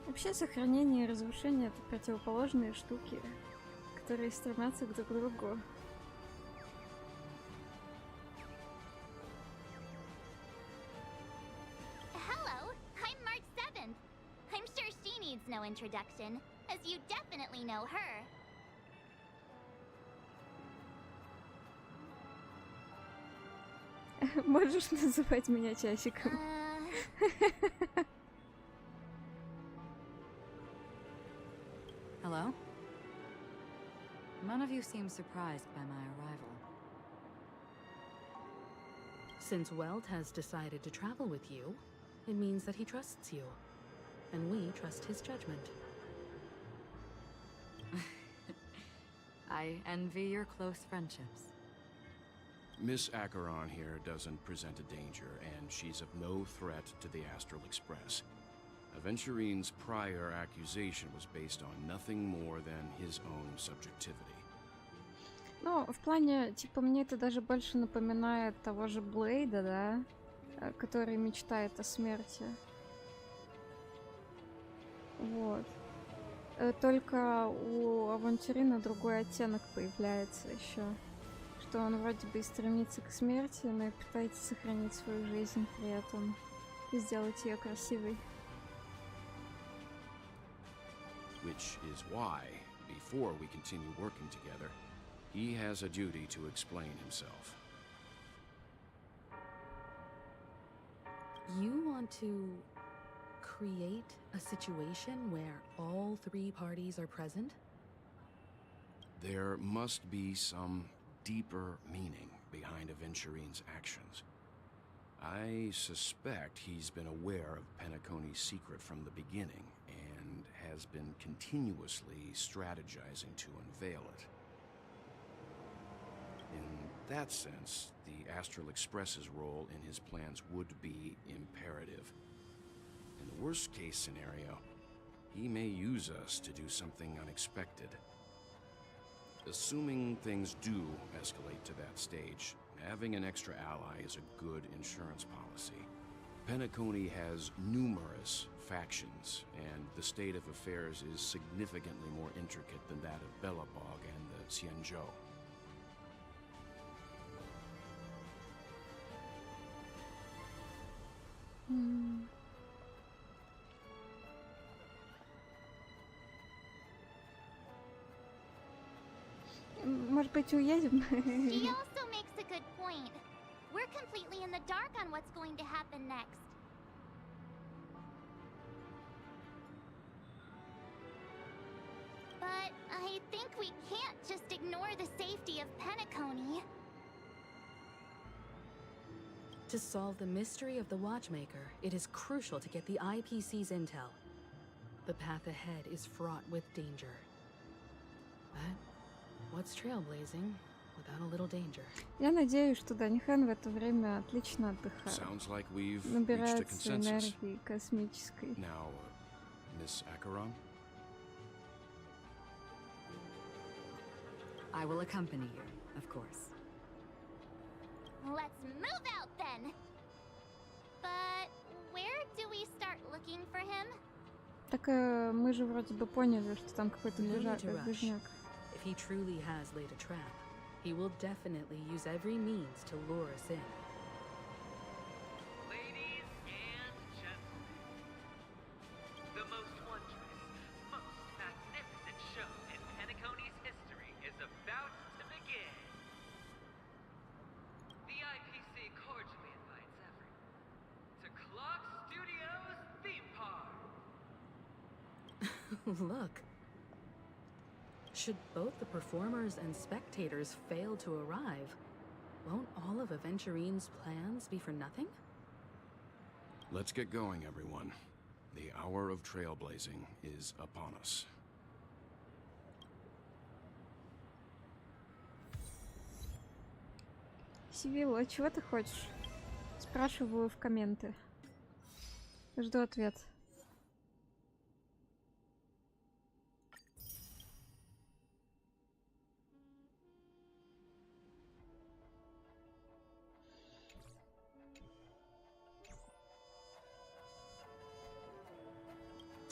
Вообще, сохранение и разрушение — это противоположные штуки, которые стремятся друг к другу. Hello, I'm March 7th. I'm sure she needs no introduction, as you definitely know her. Можешь называть меня часиком. Hello? None of you seem surprised by my arrival. Since Welt has decided to travel with you, it means that he trusts you. And we trust his judgment. I envy your close friendships. Miss Acheron here doesn't present a danger, and she's of no threat to the Astral Express. Aventurine's prior accusation was based on nothing more than his own subjectivity. Ну, в плане, типа, мне это даже больше напоминает того же Блейда, да? Который мечтает о смерти. Вот. Только у Авантюрина другой оттенок появляется еще. Что он вроде бы и стремится к смерти, но и пытается сохранить свою жизнь при этом. И сделать ее красивой. Which is why, before we continue working together, he has a duty to explain himself. You want to create a situation where all three parties are present? There must be some deeper meaning behind Aventurine's actions. I suspect he's been aware of Penacony's secret from the beginning and has been continuously strategizing to unveil it. In that sense, the Astral Express's role in his plans would be imperative. In the worst-case scenario, he may use us to do something unexpected. Assuming things do escalate to that stage, having an extra ally is a good insurance policy. Penacony has numerous factions, and the state of affairs is significantly more intricate than that of Bellabog and the Xianzhou. Может быть, уедем? She also makes a good point. We're completely in the dark on what's going to happen next. But I think we can't just ignore the safety of Penacony. To solve the mystery of the Watchmaker, it is crucial to get the IPC's intel. The path ahead is fraught with danger. But what's trailblazing without a little danger? Я надеюсь, что Даньхан в это время отлично отдыхает. Sounds like we've reached a Набирается consensus. энергии космической. Now, Miss Acheron? I will accompany you, of course. Let's move out then. But where do we start looking for him? Так мы же вроде бы поняли, что там какой-то No need to rush. движняк. If he truly has laid a trap, he will definitely use every means to lure us in. Ladies and gentlemen, the most wondrous, most magnificent show in Penacony's history is about to begin. The IPC cordially invites everyone to Clock Studios Theme Park. Look. Should both the performers and spectators fail to arrive, won't all of Aventurine's plans be for nothing? Let's get going, everyone. The hour of trailblazing is upon us. Сивилла, чего ты хочешь? Спрашиваю в комменты. Жду ответ.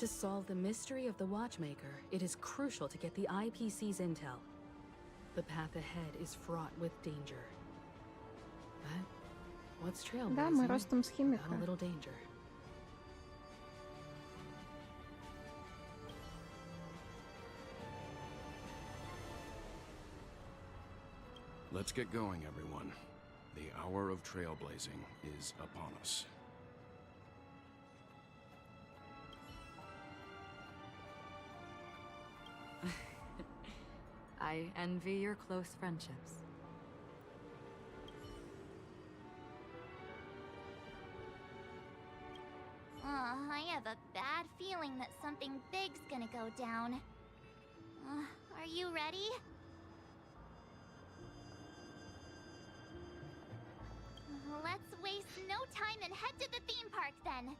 To solve the mystery of the Watchmaker, it is crucial to get the IPC's intel. The path ahead is fraught with danger. But what's trailblazing Да, мы ростом с without химика. a little danger? Let's get going, everyone. The hour of trailblazing is upon us. I envy your close friendships. I have a bad feeling that something big's gonna go down. Are you ready? Let's waste no time and head to the theme park then.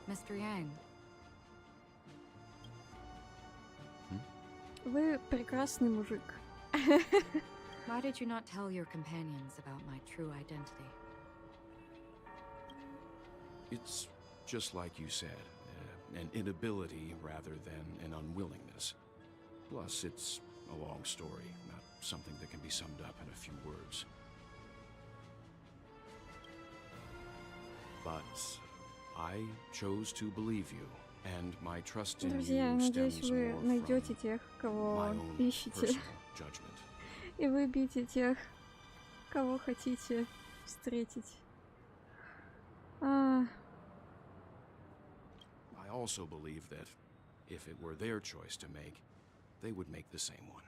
Mr. Yang, Вы прекрасный мужик. why did you not tell your companions about my true identity? It's just like you said, an inability rather than an unwillingness. Plus, it's a long story, not something that can be summed up in a few words. But I chose to believe you, and my trust in Друзья, you надеюсь, stems вы more найдете from тех, my кого own ищете, personal judgment. и выбьете тех, кого хотите встретить. I also believe that if it were their choice to make, they would make the same one.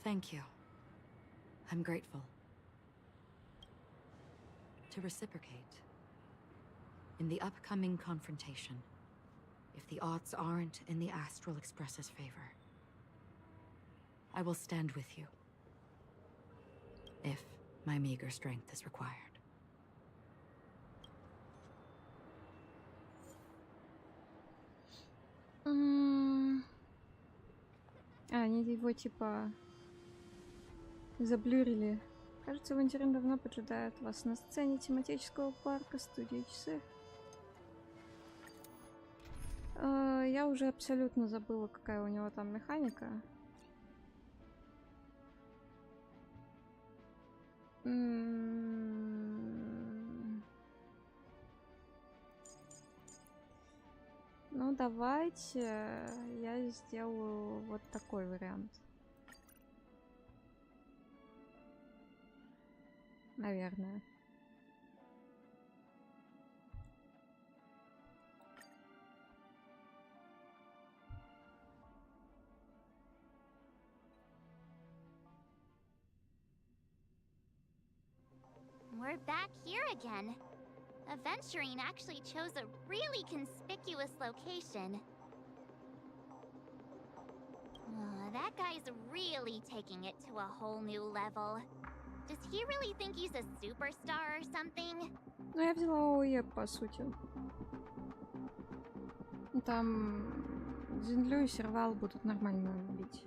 Thank you. I'm grateful. To reciprocate, in the upcoming confrontation, if the odds aren't in the Astral Express's favor, I will stand with you. If my meager strength is required. Они его типа заблюрили. Кажется, Авантюрин давно поджидает вас на сцене тематического парка студии Часы. Я уже абсолютно забыла, какая у него там механика. Ну, давайте я сделаю вот такой вариант. Наверное. We're back here again. Aventurine actually chose a really conspicuous location. That guy's really taking it to a whole new level. Does he really think he's a superstar or something? Ну, я взяла ОЕ, по сути. Там Зинлю и Сервал будут нормально бить.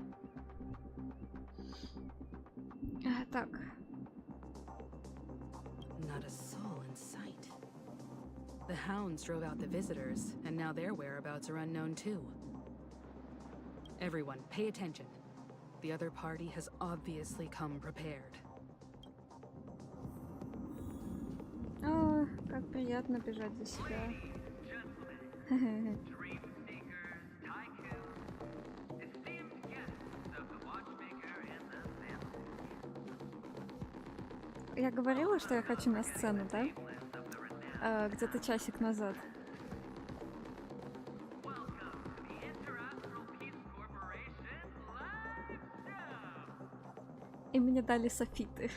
Так. Not a soul in sight. The hounds drove out the visitors, and now their whereabouts are unknown too. Everyone, pay attention. The other party has obviously come prepared. О, как приятно бежать за себя. Я говорила, что я хочу на сцену, да? Где-то часик назад. И мне дали софиты.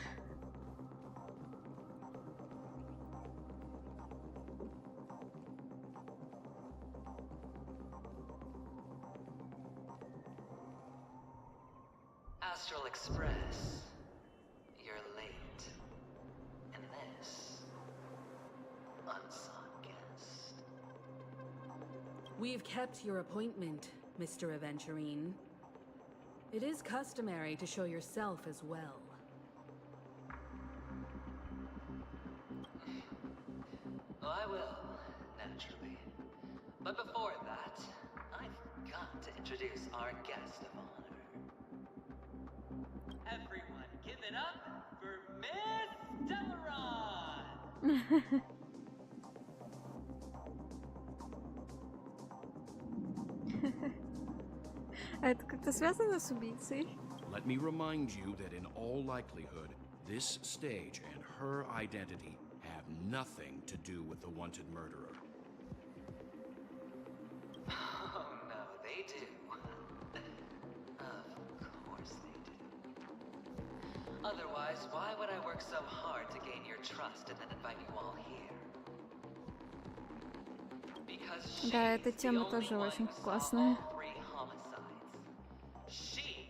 Astral Express. You're late. And this unsung guest. We've kept your appointment, Mr. Aventurine. It is customary to show yourself as well. I will, naturally. But before that, I've got to introduce our guest of honor. Everyone, give it up for Miss Delaron! А это как-то связано с убийцей? Let me remind you that in all likelihood, this stage and her identity have nothing to do with the wanted murderer. Oh no, they do. Of course they do. Otherwise, why would I work so hard to gain your trust and then invite you all here? Because Да, эта тема тоже очень классная. she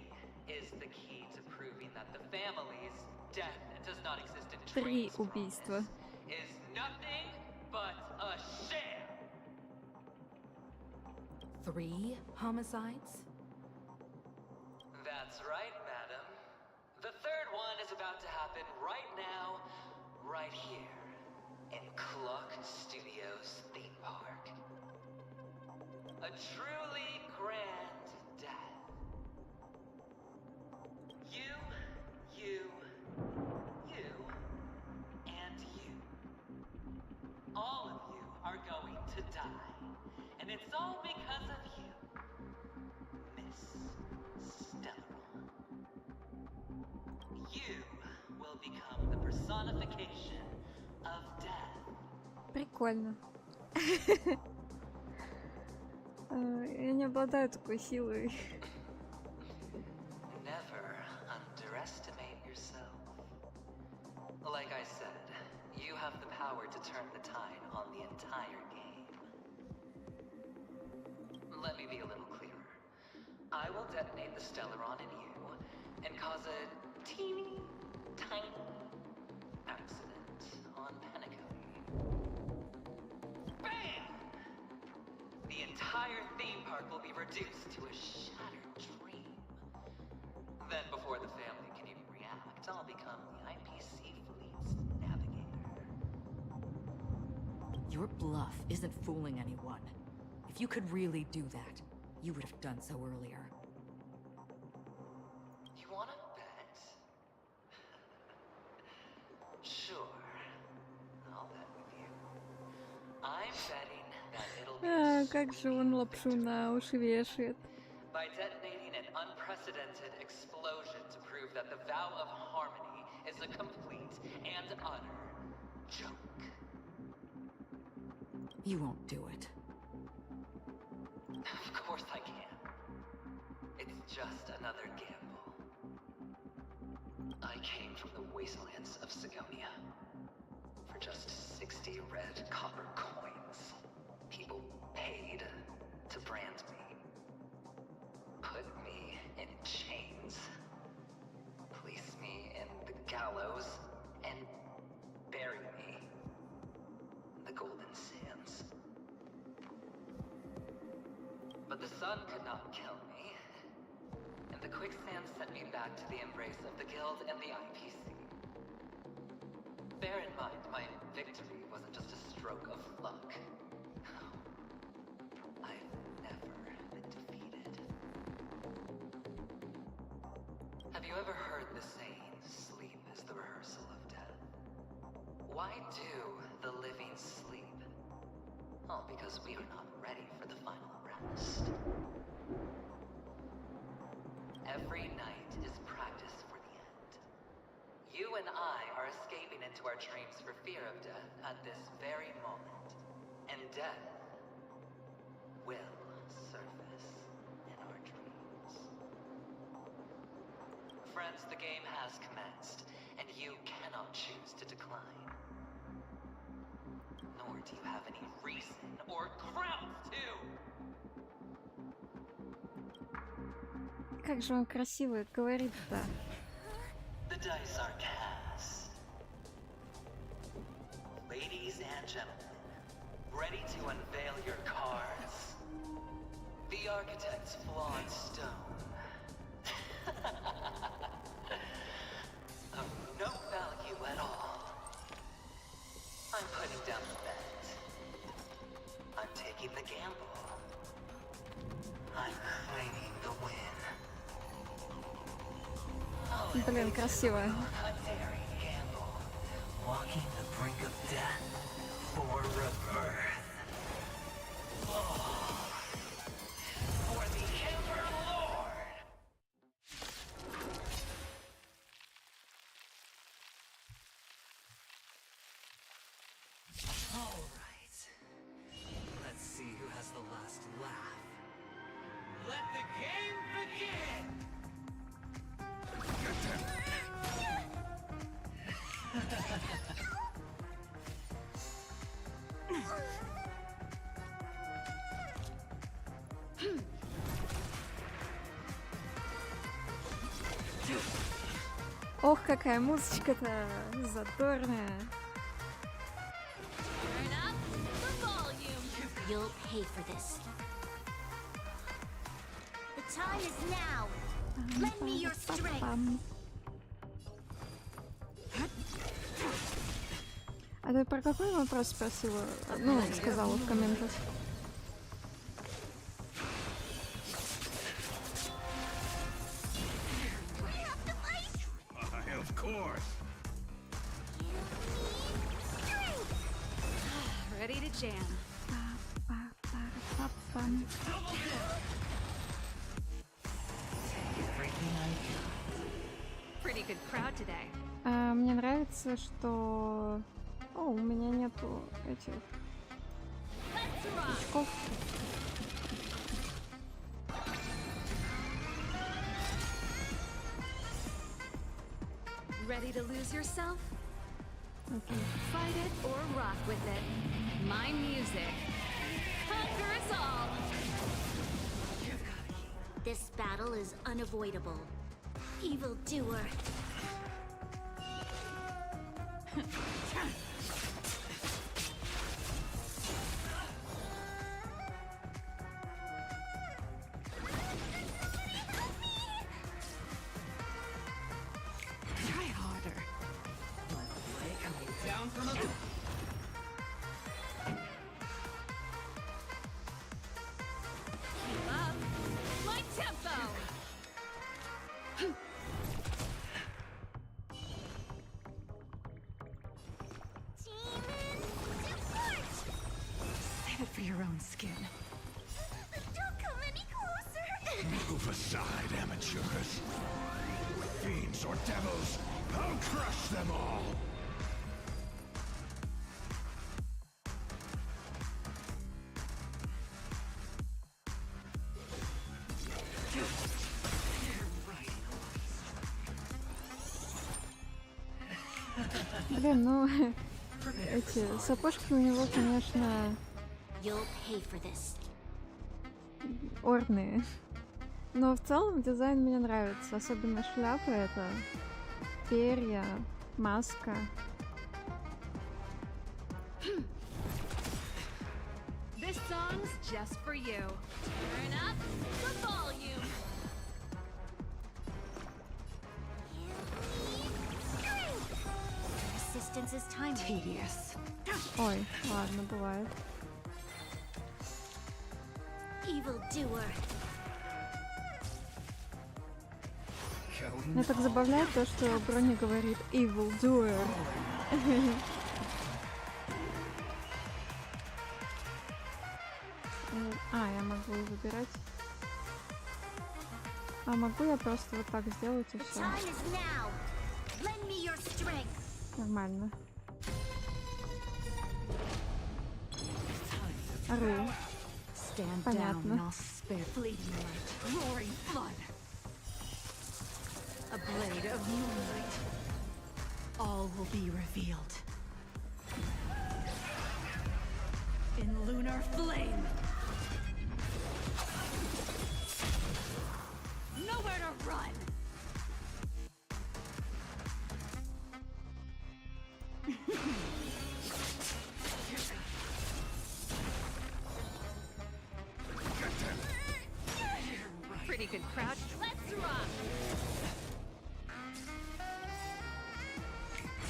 is the key to proving that the family's death does not exist in 3 убийства. is nothing but a sham. 3 homicides? That's right, madam. The third one is about to happen right now, right here, in Clock Studios theme park. A truly grand death. You, and you. All of you are going to die. And it's all because of you, Miss Stellaron. You will become the personification of death. Прикольно. Я не обладаю такой силой. Never underestimate yourself. Like I said, you have the power to turn the tide on the entire game. Let me be a little clearer. I will detonate the Stellaron in you and cause a teeny, tiny accident on Penacony. Bam! The entire theme park will be reduced to a shattered dream. Then, before the family can even react, I'll become the IPC fleet's navigator. Your bluff isn't fooling anyone. If you could really do that, you would have done so earlier. You wanna bet? Sure. I'll bet with you. I'm betting that it'll be Как же он лапшу на уши вешает. by detonating an unprecedented explosion to prove that the vow of harmony is a complete and utter joke. You won't do it. Of course I can. It's just another gamble. I came from the wastelands of Sigonia. For just 60 red copper coins, people paid to brand me. Put me in chains. Place me in the gallows and bury me in the Golden Sands. But the sun could not kill me, and the quicksand sent me back to the embrace of the Guild and the IPC. Bear in mind, my victory wasn't just a stroke of luck. I've never been defeated. Have you ever heard the saying, sleep is the rehearsal of death? Why do the living sleep? Oh, because we are not ready for the final rest. Every night is practice for the end. You and I are escaping into our dreams for fear of death at this very moment. And death will surface in our dreams. Friends, the game has commenced, and you cannot choose to decline. Nor do you have any reason or grounds to! Как же он красиво говорит-то. The dice are cast. Ladies and gentlemen, ready to unveil your cards. The architect's flawed stone. Блин, красиво. Walking the brink of death for rebirth. For the Emperor Lord. All right. Let's see who has the last laugh. Let the game begin. Ох, какая музычка-то задорная. You'll pay for this. The time is now. Lend me your strength. А ты про какой вопрос спросила? Ну, сказала в комментах. Of course. Ready to jam. Pretty good crowd today. Мне нравится, что... О, у меня нету этих очков. Ready to lose yourself? Okay. Fight it or rock with it. My music. Conquer us all! This battle is unavoidable. Evildoer. Try harder. Coming down from above. Keep up. My tempo! Save it for your own skin. Don't come any closer! Move aside, amateurs. Fiends or devils, I'll crush them all! Блин, ну эти сапожки у него, конечно, You'll pay for this. орные. Но в целом дизайн мне нравится. Особенно шляпа это, перья, маска. This song's just for you. Turn up the volume. Assistance is time. Tedious. Ой, ладно, бывает. Evildoer. Меня так забавляет то, что Броня говорит Evil Doer. А, я могу выбирать. А могу я просто вот так сделать и все? Time is now. Lend me your strength. Нормально. Ору. Stand Понятно. down, I'll spare fleeting light, roaring flood. A blade of moonlight. All will be revealed. In lunar flame. Nowhere to run. Pretty good crowd. Let's rock.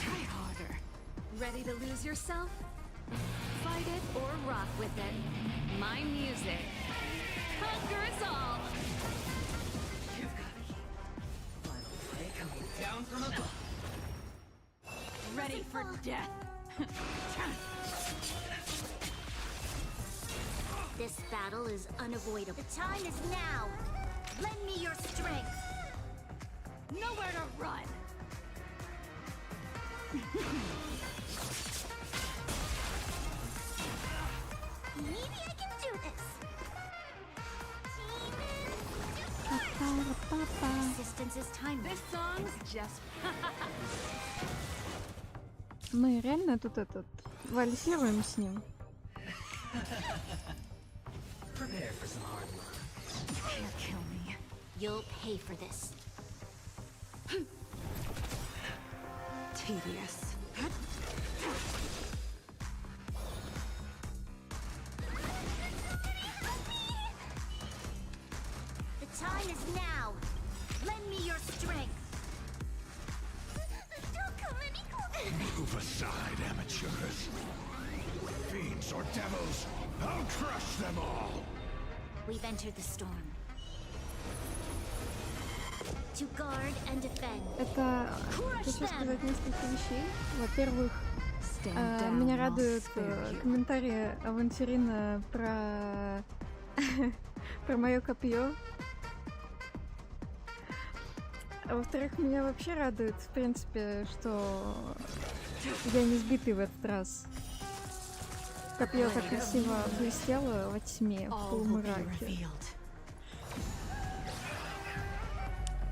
Try harder. Ready to lose yourself? Fight it or rock with it. My music. Conquer us all. for death. This battle is unavoidable. The time is now. Lend me your strength. Nowhere to run. Maybe I can do this. Resistance is time. This song's just. Мы реально тут вальсируем с ним. Prepare for some hard work. Can't kill me. You'll pay for this. Tedious. The time is now. Lend me your strength. Don't come any closer. Move aside, amateurs. Fiends or devils, I'll crush them all. We've entered the storm. To guard and defend. Это хочу сказать несколько вещей. Во-первых, меня радуют комментарии Авантюрина про про мое копье. А во-вторых, меня вообще радует, в принципе, что я не сбитый в этот раз. Копье так красиво блестело во тьме, в полумраке.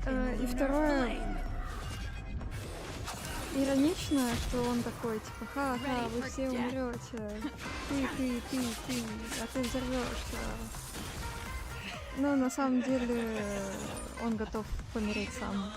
И второе, иронично, что он такой, типа, ха-ха, вы все умрете, ты, а ты взорвешься. Но на самом деле он готов помереть сам.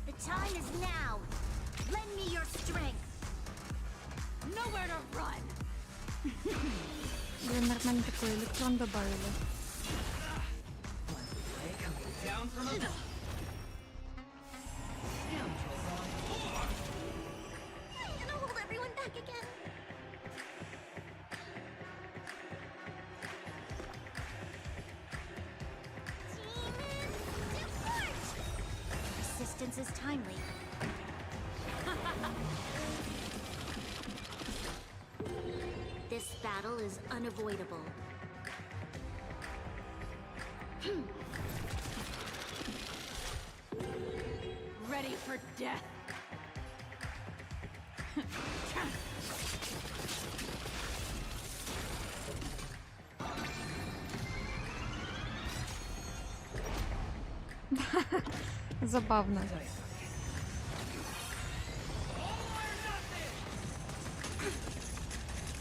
The time is now. Lend me your strength. Nowhere to run. Блин, нормально такой электрон добавили. Down from above. Gonna hold everyone back again. Resistance is timely. This battle is unavoidable. Ready for death. Забавно.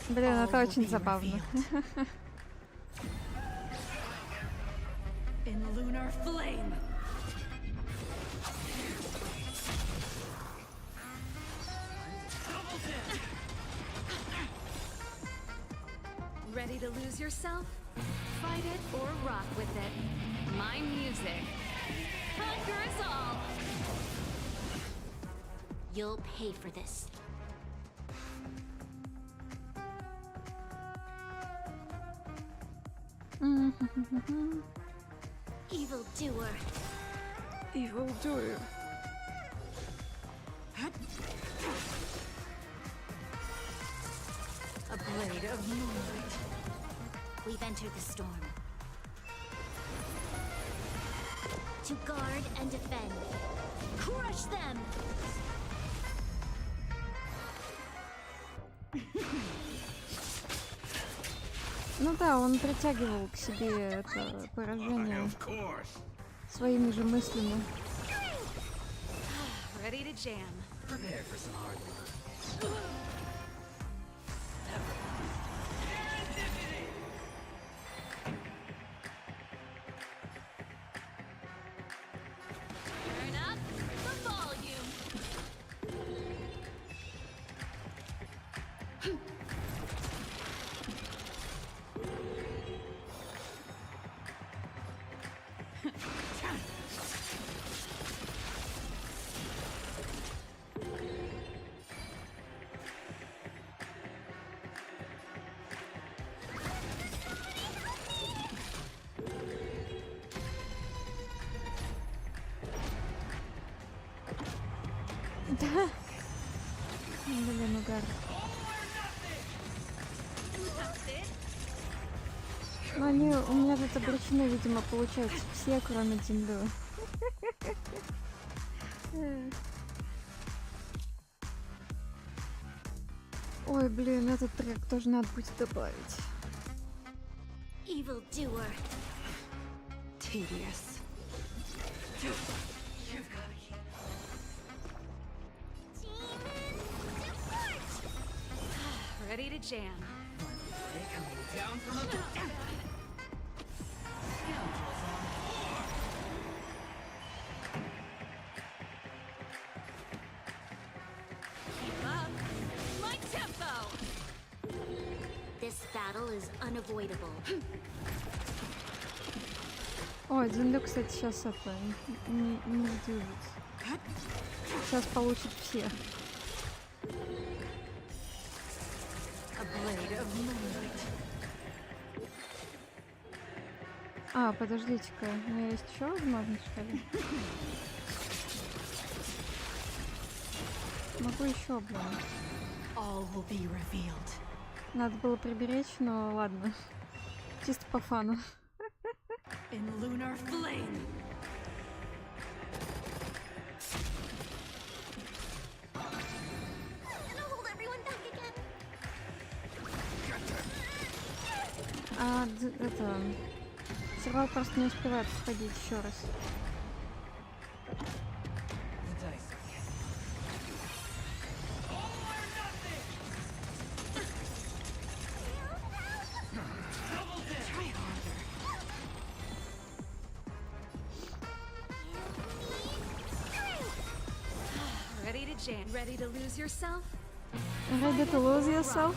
Блин, это очень забавно. In lunar flame. Ready to lose yourself? Fight it or rock with it. My music. Conquer us all! You'll pay for this. Evildoer. Evildoer. A blade of moonlight. We've entered the storm. To guard and defend. Crush them! Ну да, он притягивал к себе это поражение своими же мыслями. Ready to jam. Prepare for some hard work. Turn up the volume. Блин, угар. Ну они у меня тут обречены, видимо, получается все, кроме Дзинду. Ой, блин, этот трек тоже надо будет добавить. Evil doer. Tedious. Ready to jam. Keep up. My tempo. This battle is unavoidable. Ой, Дзинду, кстати, сейчас это не сдвижется. Сейчас получит всех. А, подождите-ка, у меня есть еще возможность, что ли? Могу еще, блин. Надо было приберечь, но ладно. Чисто по фану. In lunar flame. А, это... Сервал просто не успевает входить еще раз. Ready to jam. Ready to lose yourself? Ready to lose yourself?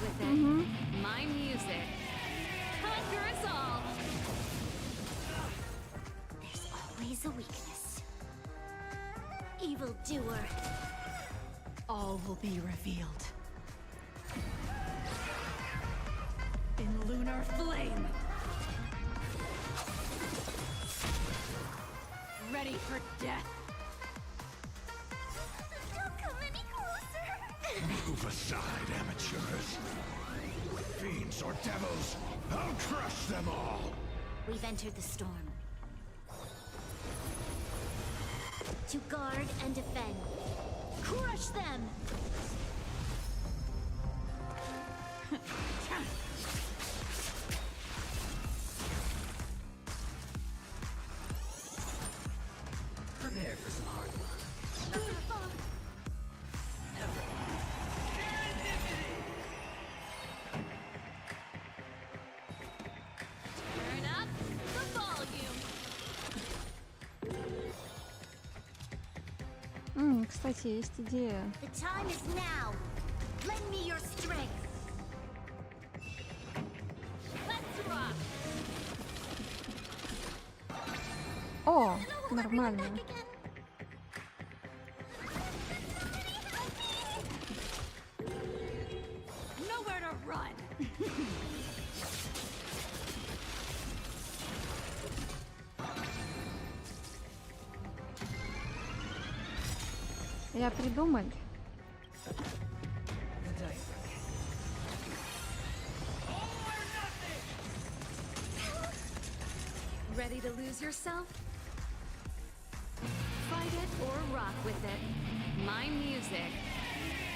My music. Conquer us all. There's always a weakness. Evil doer. All will be revealed. In lunar flame. Ready for death. Don't come any closer. Move aside, amateurs. Fiends or devils, I'll crush them all. We've entered the storm. To guard and defend. Crush them! Prepare for some hard work. Turn up the volume. Кстати, есть идея. The time is now. Lend me your strength. Let's rock. О, нормально. Nowhere to run. Я придумал. Ready to lose yourself? Fight it or rock with it. My music.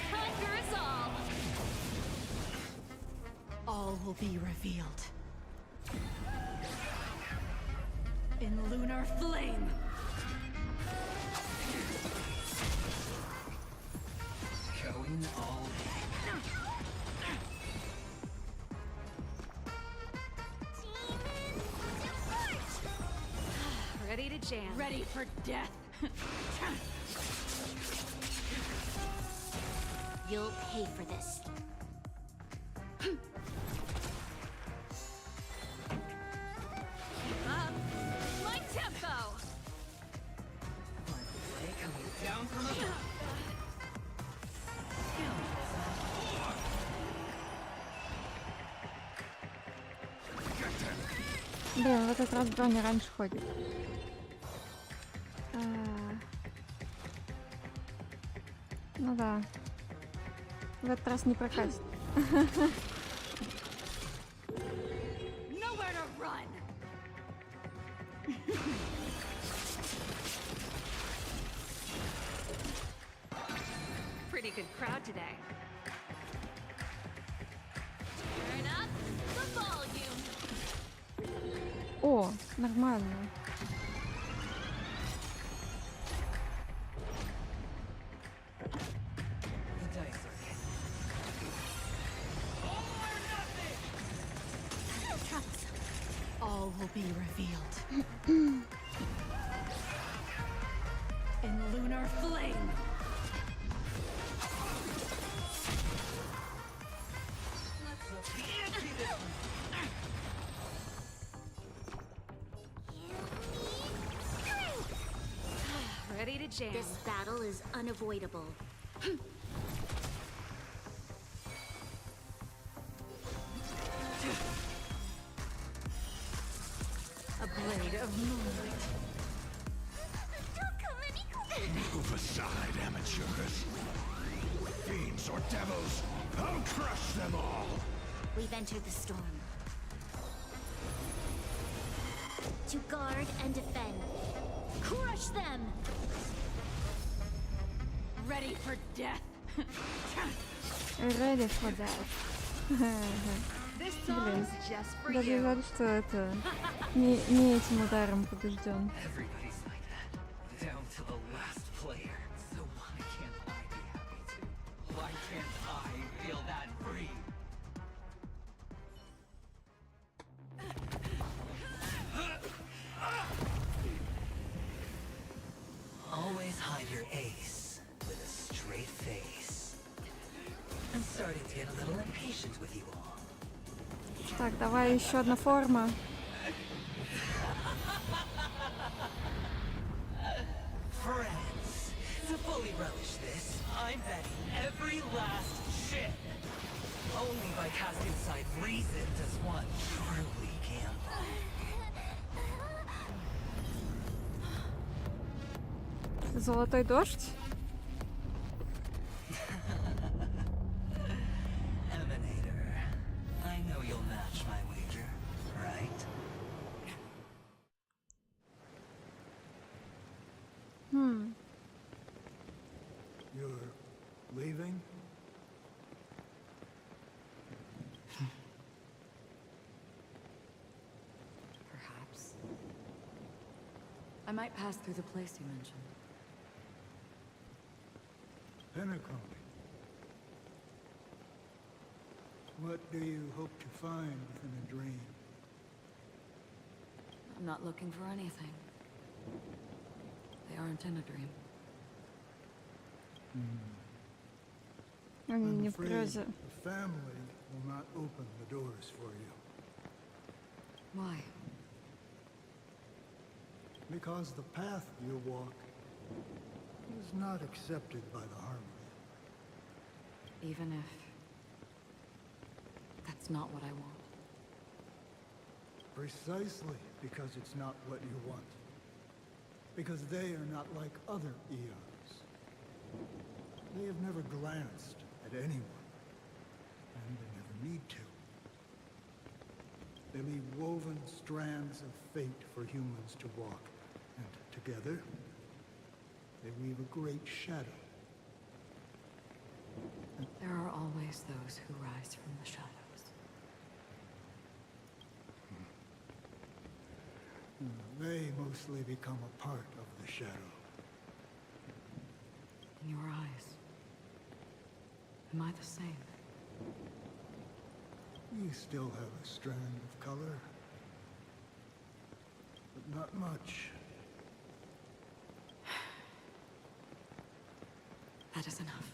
Conquer us all. All will be revealed. In lunar flame. Going all Ready to jam. Ready for death. You'll pay for this. Keep up. My tempo. coming down from above. Блин, в этот раз броня раньше ходит. Ну Да. В этот раз не прокатит. Nowhere to run. Pretty good crowd today. Turn up the volume. О, нормально. All will be revealed. In lunar flame. Ready to jam. This battle is unavoidable. A blade of moonlight. Move aside, amateurs. Fiends or devils, I'll crush them all. We've entered the storm. To guard and defend. Crush them! Ready for death. Ready for that. Блин, даже жаль, что это не этим ударом побежден. Everybody's like that, down to the last player. So why can't I be happy too? Why can't I feel that free? Always hide your ace with a straight face. I'm starting to get a little impatient with you all. Так, давай еще одна форма. Friends, to fully relish this, I'm betting every last ship. Only by casting aside reason does one truly gamble. Золотой дождь. Emanator, I know you'll match my wager, right? You're leaving? Perhaps. I might pass through the place you mentioned. Penacony. What do you hope to find within a dream? I'm not looking for anything. They aren't in a dream. Они I'm не в afraid грозе. the family will not open the doors for you. Why? Because the path you walk is not accepted by the Harmony. Even if that's not what I want. Precisely because it's not what you want. Because they are not like other eons. They have never glanced at anyone. And they never need to. They leave woven strands of fate for humans to walk. And together, they weave a great shadow. There are always those who rise from the shadows. They mostly become a part of the shadow. In your eyes, am I the same? You still have a strand of color. But not much. That is enough.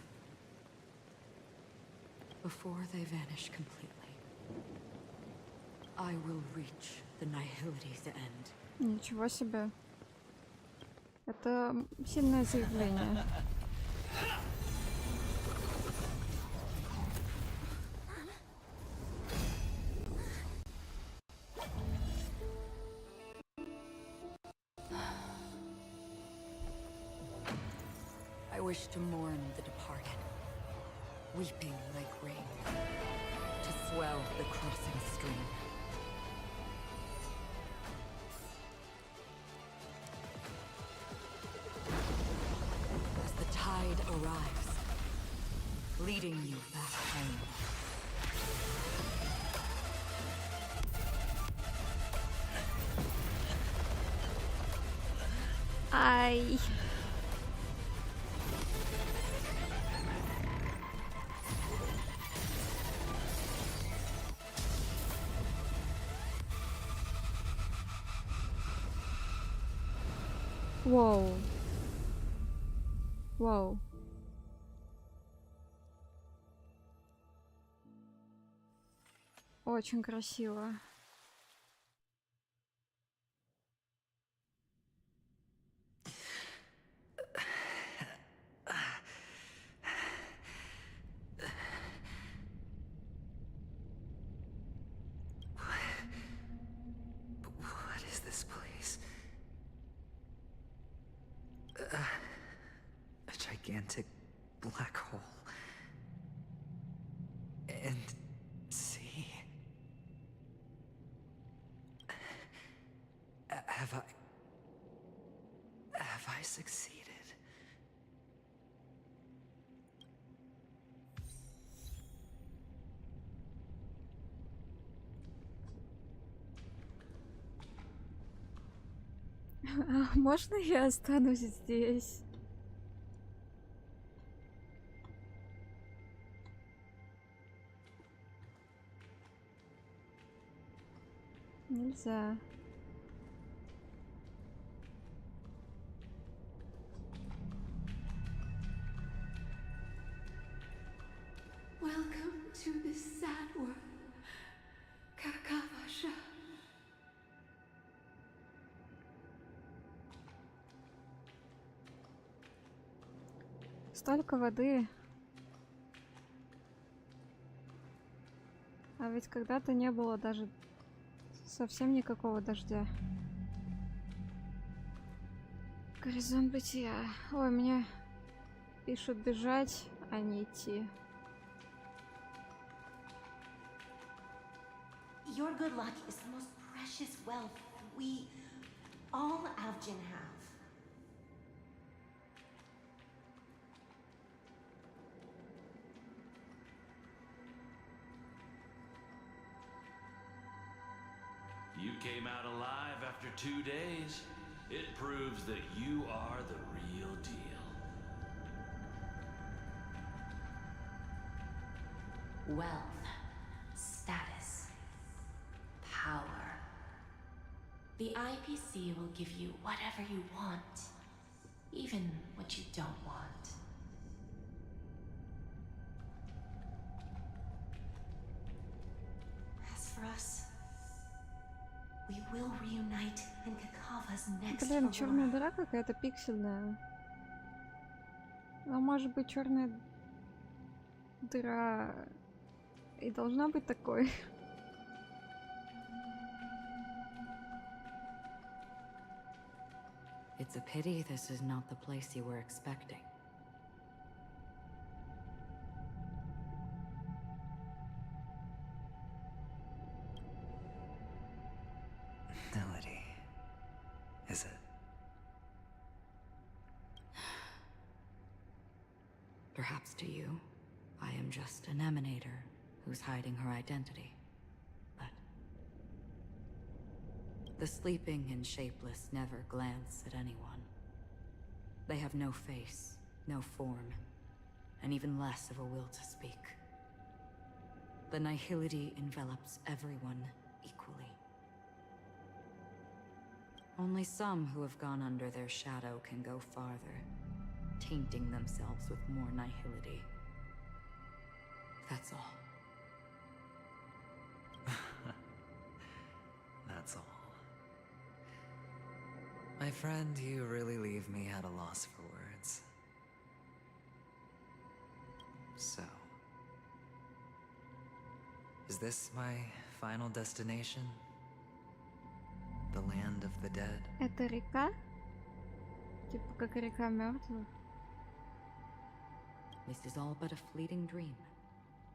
Before they vanish completely, I will reach the nihility's end. Ничего себе. Это сильное заявление. I wish to mourn the departed, weeping like rain, to swell the crossing stream. As the tide arrives, leading you back home. Ай. Воу. Воу. Очень красиво. What is this place? A gigantic black hole. And see. Have I succeeded? Можно я останусь здесь? Нельзя. Welcome to this sad world, Kakavasha. Столько воды. А ведь когда-то не было даже совсем никакого дождя. Горизонт бытия. Ой, мне пишут бежать, а не идти. Your good luck is the most precious wealth we, all Avgin, have. You came out alive after 2 days. It proves that you are the real deal. Wealth, status, power. The IPC will give you whatever you want, even what you don't want. As for us, we will reunite in Kakava's next Блин, черная aurora. дыра какая-то пиксельная. А может быть, черная дыра и должна быть такой. It's a pity this is not the place you were expecting. Melody. Is it? Perhaps to you, I am just an emanator who's hiding her identity. But the sleeping and shapeless never glance at anyone. They have no face, no form, and even less of a will to speak. The nihility envelops everyone equally. Only some who have gone under their shadow can go farther, tainting themselves with more nihility. That's all. That's all. My friend, you really leave me at a loss for words. So, is this my final destination? The land of the dead? Это река? Типа как река мертвых? this is all but a fleeting dream.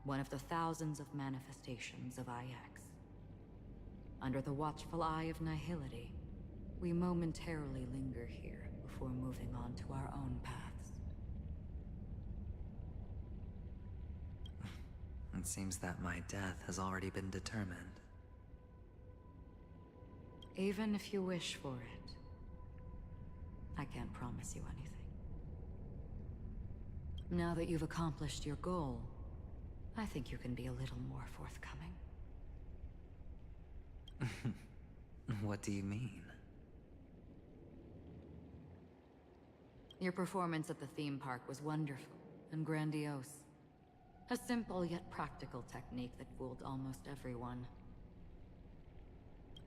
One of the thousands of manifestations of IX. Under the watchful eye of nihility, we momentarily linger here before moving on to our own paths. It seems that my death has already been determined. Even if you wish for it, I can't promise you anything. Now that you've accomplished your goal, I think you can be a little more forthcoming. What do you mean? Your performance at the theme park was wonderful and grandiose. A simple yet practical technique that fooled almost everyone.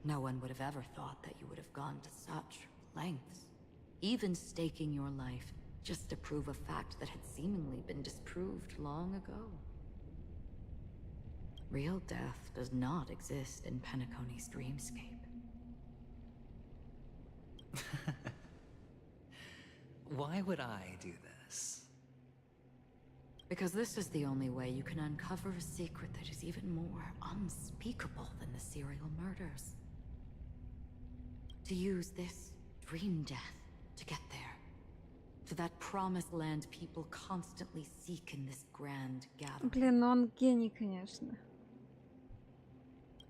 No one would have ever thought that you would have gone to such lengths, even staking your life just to prove a fact that had seemingly been disproved long ago. Real death does not exist in Penacony's dreamscape. Why would I do this? Because this is the only way you can uncover a secret that is even more unspeakable than the serial murders. To use this dream death to get there. To that promised land people constantly seek in this grand gathering. Блин, ну он гений, конечно.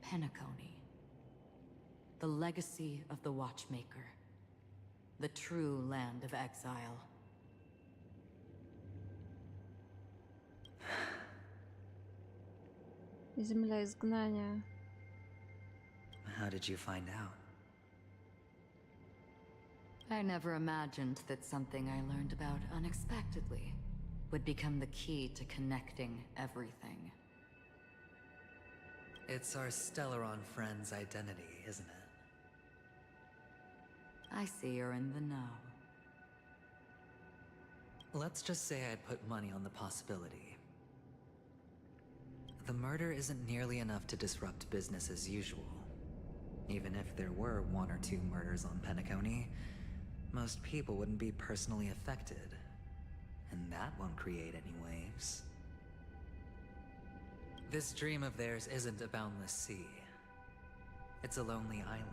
Penacony. The legacy of the Watchmaker. The true land of exile. Земля изгнания. How did you find out? I never imagined that something I learned about unexpectedly would become the key to connecting everything. It's our Stellaron friend's identity, isn't it? I see you're in the know. Let's just say I put money on the possibility. The murder isn't nearly enough to disrupt business as usual. Even if there were 1 or 2 murders on Penacony, most people wouldn't be personally affected. And that won't create any waves. This dream of theirs isn't a boundless sea. It's a lonely island.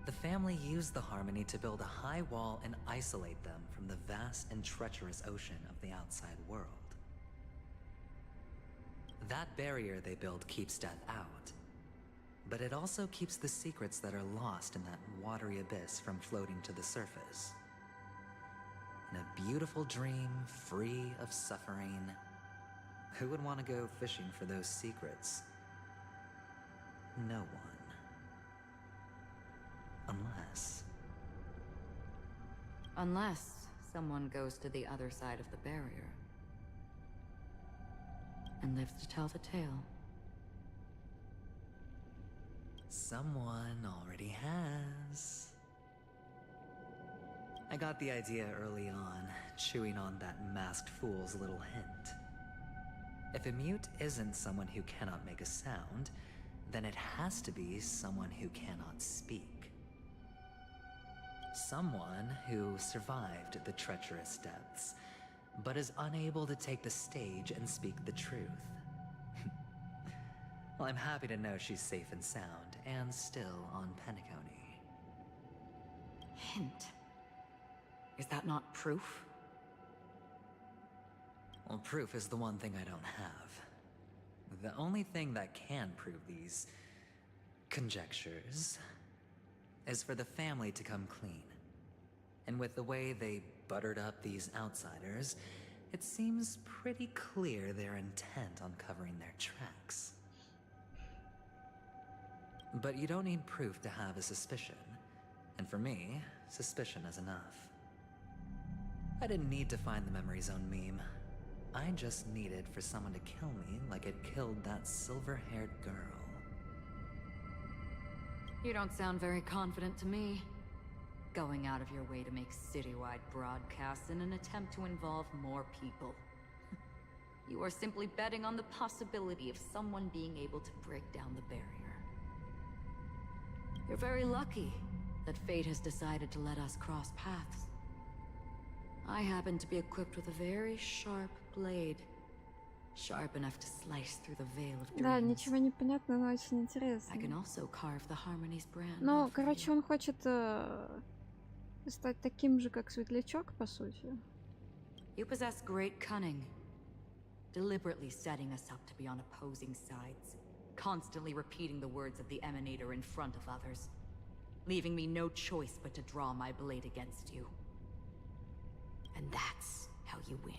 The family used the Harmony to build a high wall and isolate them from the vast and treacherous ocean of the outside world. That barrier they built keeps death out. But it also keeps the secrets that are lost in that watery abyss from floating to the surface. In a beautiful dream, free of suffering, who would want to go fishing for those secrets? No one. Unless someone goes to the other side of the barrier and lives to tell the tale. Someone already has. I got the idea early on, chewing on that masked fool's little hint. If a mute isn't someone who cannot make a sound, then it has to be someone who cannot speak. Someone who survived the treacherous depths, but is unable to take the stage and speak the truth. Well, I'm happy to know she's safe and sound, and still on Penacony. Hint. Is that not proof? Well, proof is the one thing I don't have. The only thing that can prove these conjectures is for the family to come clean. And with the way they buttered up these outsiders, it seems pretty clear they're intent on covering their tracks. But you don't need proof to have a suspicion. And for me, suspicion is enough. I didn't need to find the Memory Zone meme. I just needed for someone to kill me like it killed that silver-haired girl. You don't sound very confident to me. Going out of your way to make citywide broadcasts in an attempt to involve more people. You are simply betting on the possibility of someone being able to break down the barrier. You're very lucky that fate has decided to let us cross paths. I happen to be equipped with a very sharp blade, sharp enough to slice through the veil of Да, dreams. ничего не понятно, но очень интересно. I can also carve the Harmony's brand. Но, короче, он хочет стать таким же, как Светлячок, по сути. You possess great cunning, deliberately setting us up to be on opposing sides, constantly repeating the words of the Emanator in front of others, leaving me no choice but to draw my blade against you. And that's how you win.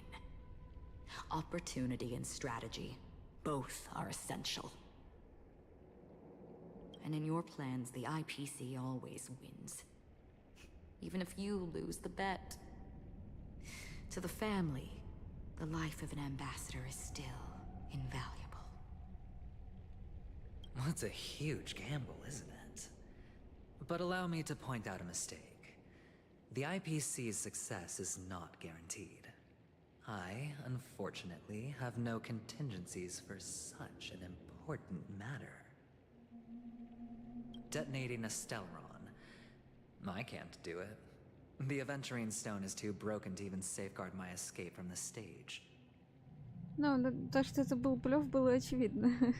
Opportunity and strategy, both are essential. And in your plans, the IPC always wins. Even if you lose the bet. To the family, the life of an ambassador is still invaluable. Well, it's a huge gamble, isn't it? But allow me to point out a mistake. The IPC's success is not guaranteed. I, unfortunately, have no contingencies for such an important matter. Detonating a Stellaron. I can't do it. The Aventurine Stone is too broken to even safeguard my escape from the stage. Ну, то, что это был блёв, было очевидно.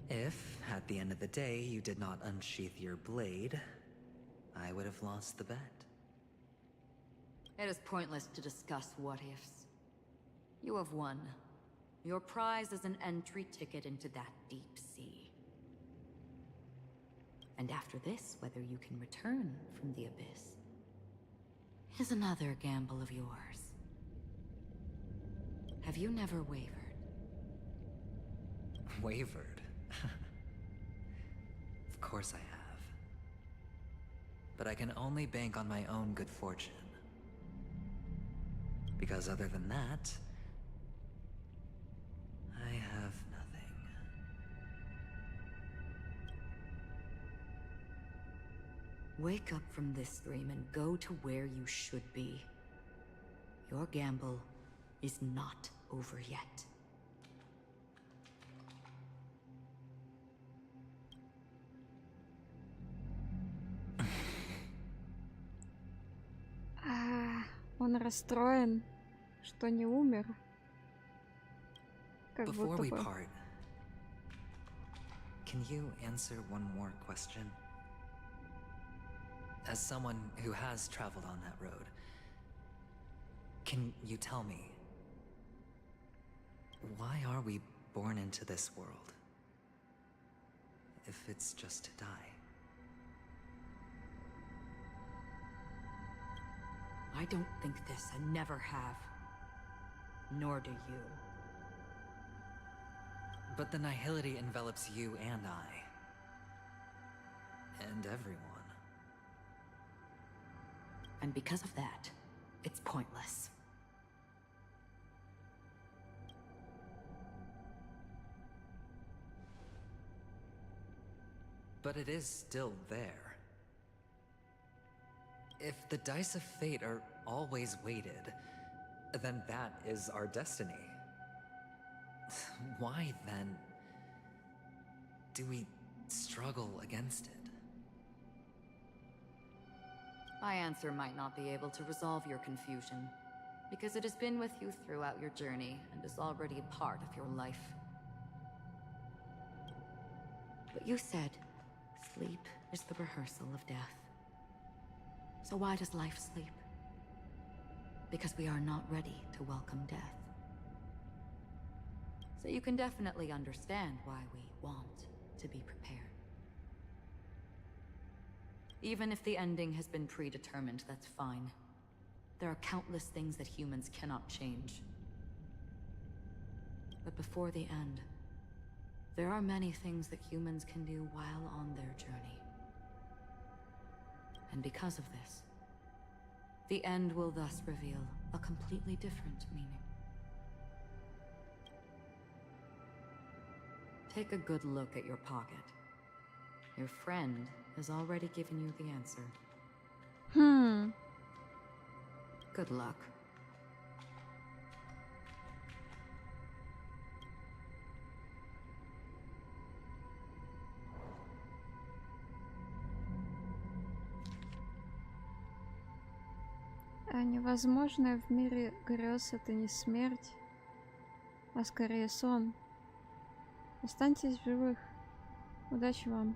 If, at the end of the day, you did not unsheath your blade, I would have lost the bet. It is pointless to discuss what-ifs. You have won. Your prize is an entry ticket into that deep sea. And after this, whether you can return from the abyss is another gamble of yours. Have you never wavered? Wavered? Of course I have. But I can only bank on my own good fortune. Because other than that, I have nothing. Wake up from this dream and go to where you should be. Your gamble is not over yet. Он расстроен, что не умер. Как Before будто we бы. part, can you answer one more question? As someone who has traveled on that road, can you tell me, why are we born into this world? If it's just to die. I don't think this and never have. Nor do you. But the nihility envelops you and I. And everyone. And because of that, it's pointless. But it is still there. If the dice of fate are always weighted, then that is our destiny. Why, then, do we struggle against it? My answer might not be able to resolve your confusion, because it has been with you throughout your journey and is already a part of your life. But you said, sleep is the rehearsal of death. So why does life sleep? Because we are not ready to welcome death. So you can definitely understand why we want to be prepared. Even if the ending has been predetermined, that's fine. There are countless things that humans cannot change. But before the end, there are many things that humans can do while on their journey. And because of this, the end will thus reveal a completely different meaning. Take a good look at your pocket. Your friend has already given you the answer. Good luck. А невозможное в мире грез — это не смерть, а скорее сон. Останьтесь в живых. Удачи вам.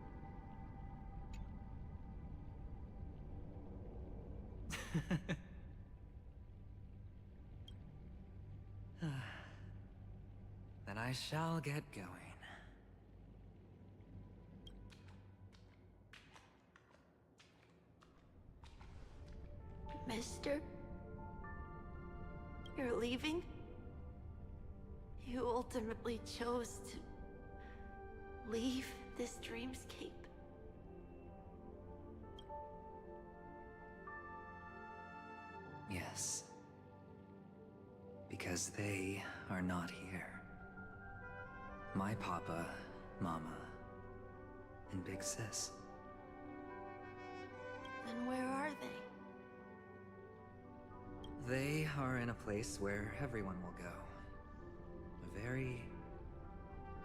Then I shall get going. Mister? You're leaving? You ultimately chose to leave this dreamscape? Yes. Because they are not here. My papa, mama, and big sis. Then where are they? They are in a place where everyone will go. A very,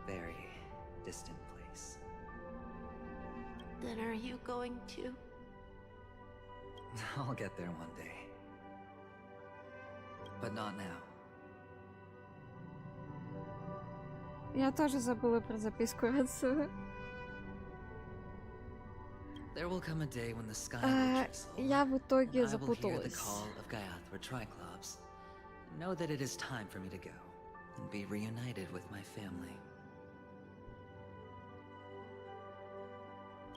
very distant place. Then are you going to? I'll get there one day. But not now. Я тоже забыла про записку отцу. There will come a day when the sky will chisel, Я в итоге and I will hear the запуталась. call of Gaiathra Triclops, and know that it is time for me to go and be reunited with my family.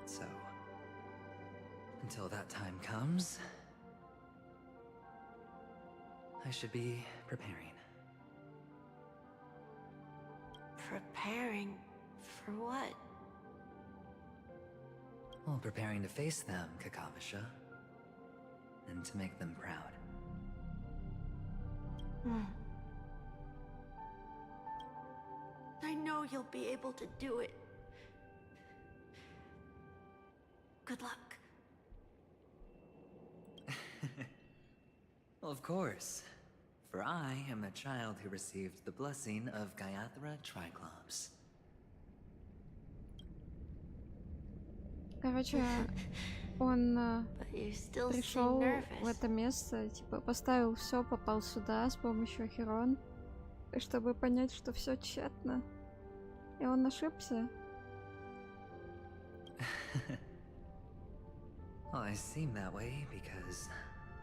So, until that time comes, I should be preparing. Preparing for what? Well, preparing to face them, Kakavasha, and to make them proud. I know you'll be able to do it. Good luck. Well, of course. For I am the child who received the blessing of Gaiathra Triclops. Короче, он seem пришел nervous. в это место, типа поставил все, попал сюда с помощью Херон, чтобы понять, что все тщетно. И он ошибся. Well, I seem that way because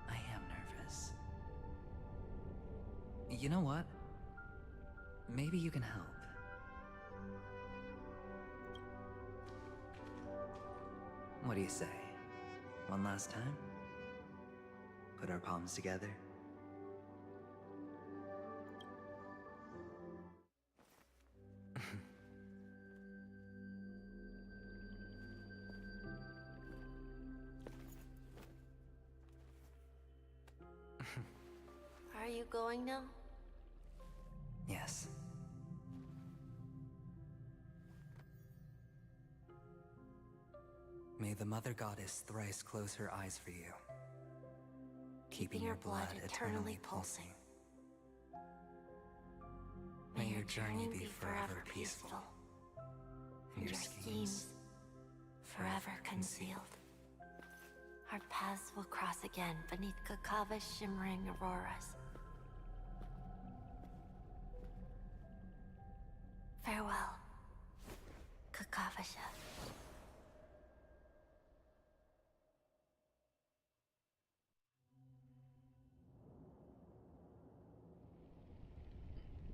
I am nervous. You know what? Maybe you can help. What do you say? One last time? Put our palms together? Are you going now? Yes. May the Mother Goddess thrice close her eyes for you, keeping your blood eternally pulsing. May your journey be forever peaceful, and your schemes forever concealed. Our paths will cross again beneath Kakava's shimmering auroras. Farewell, Kakavasha.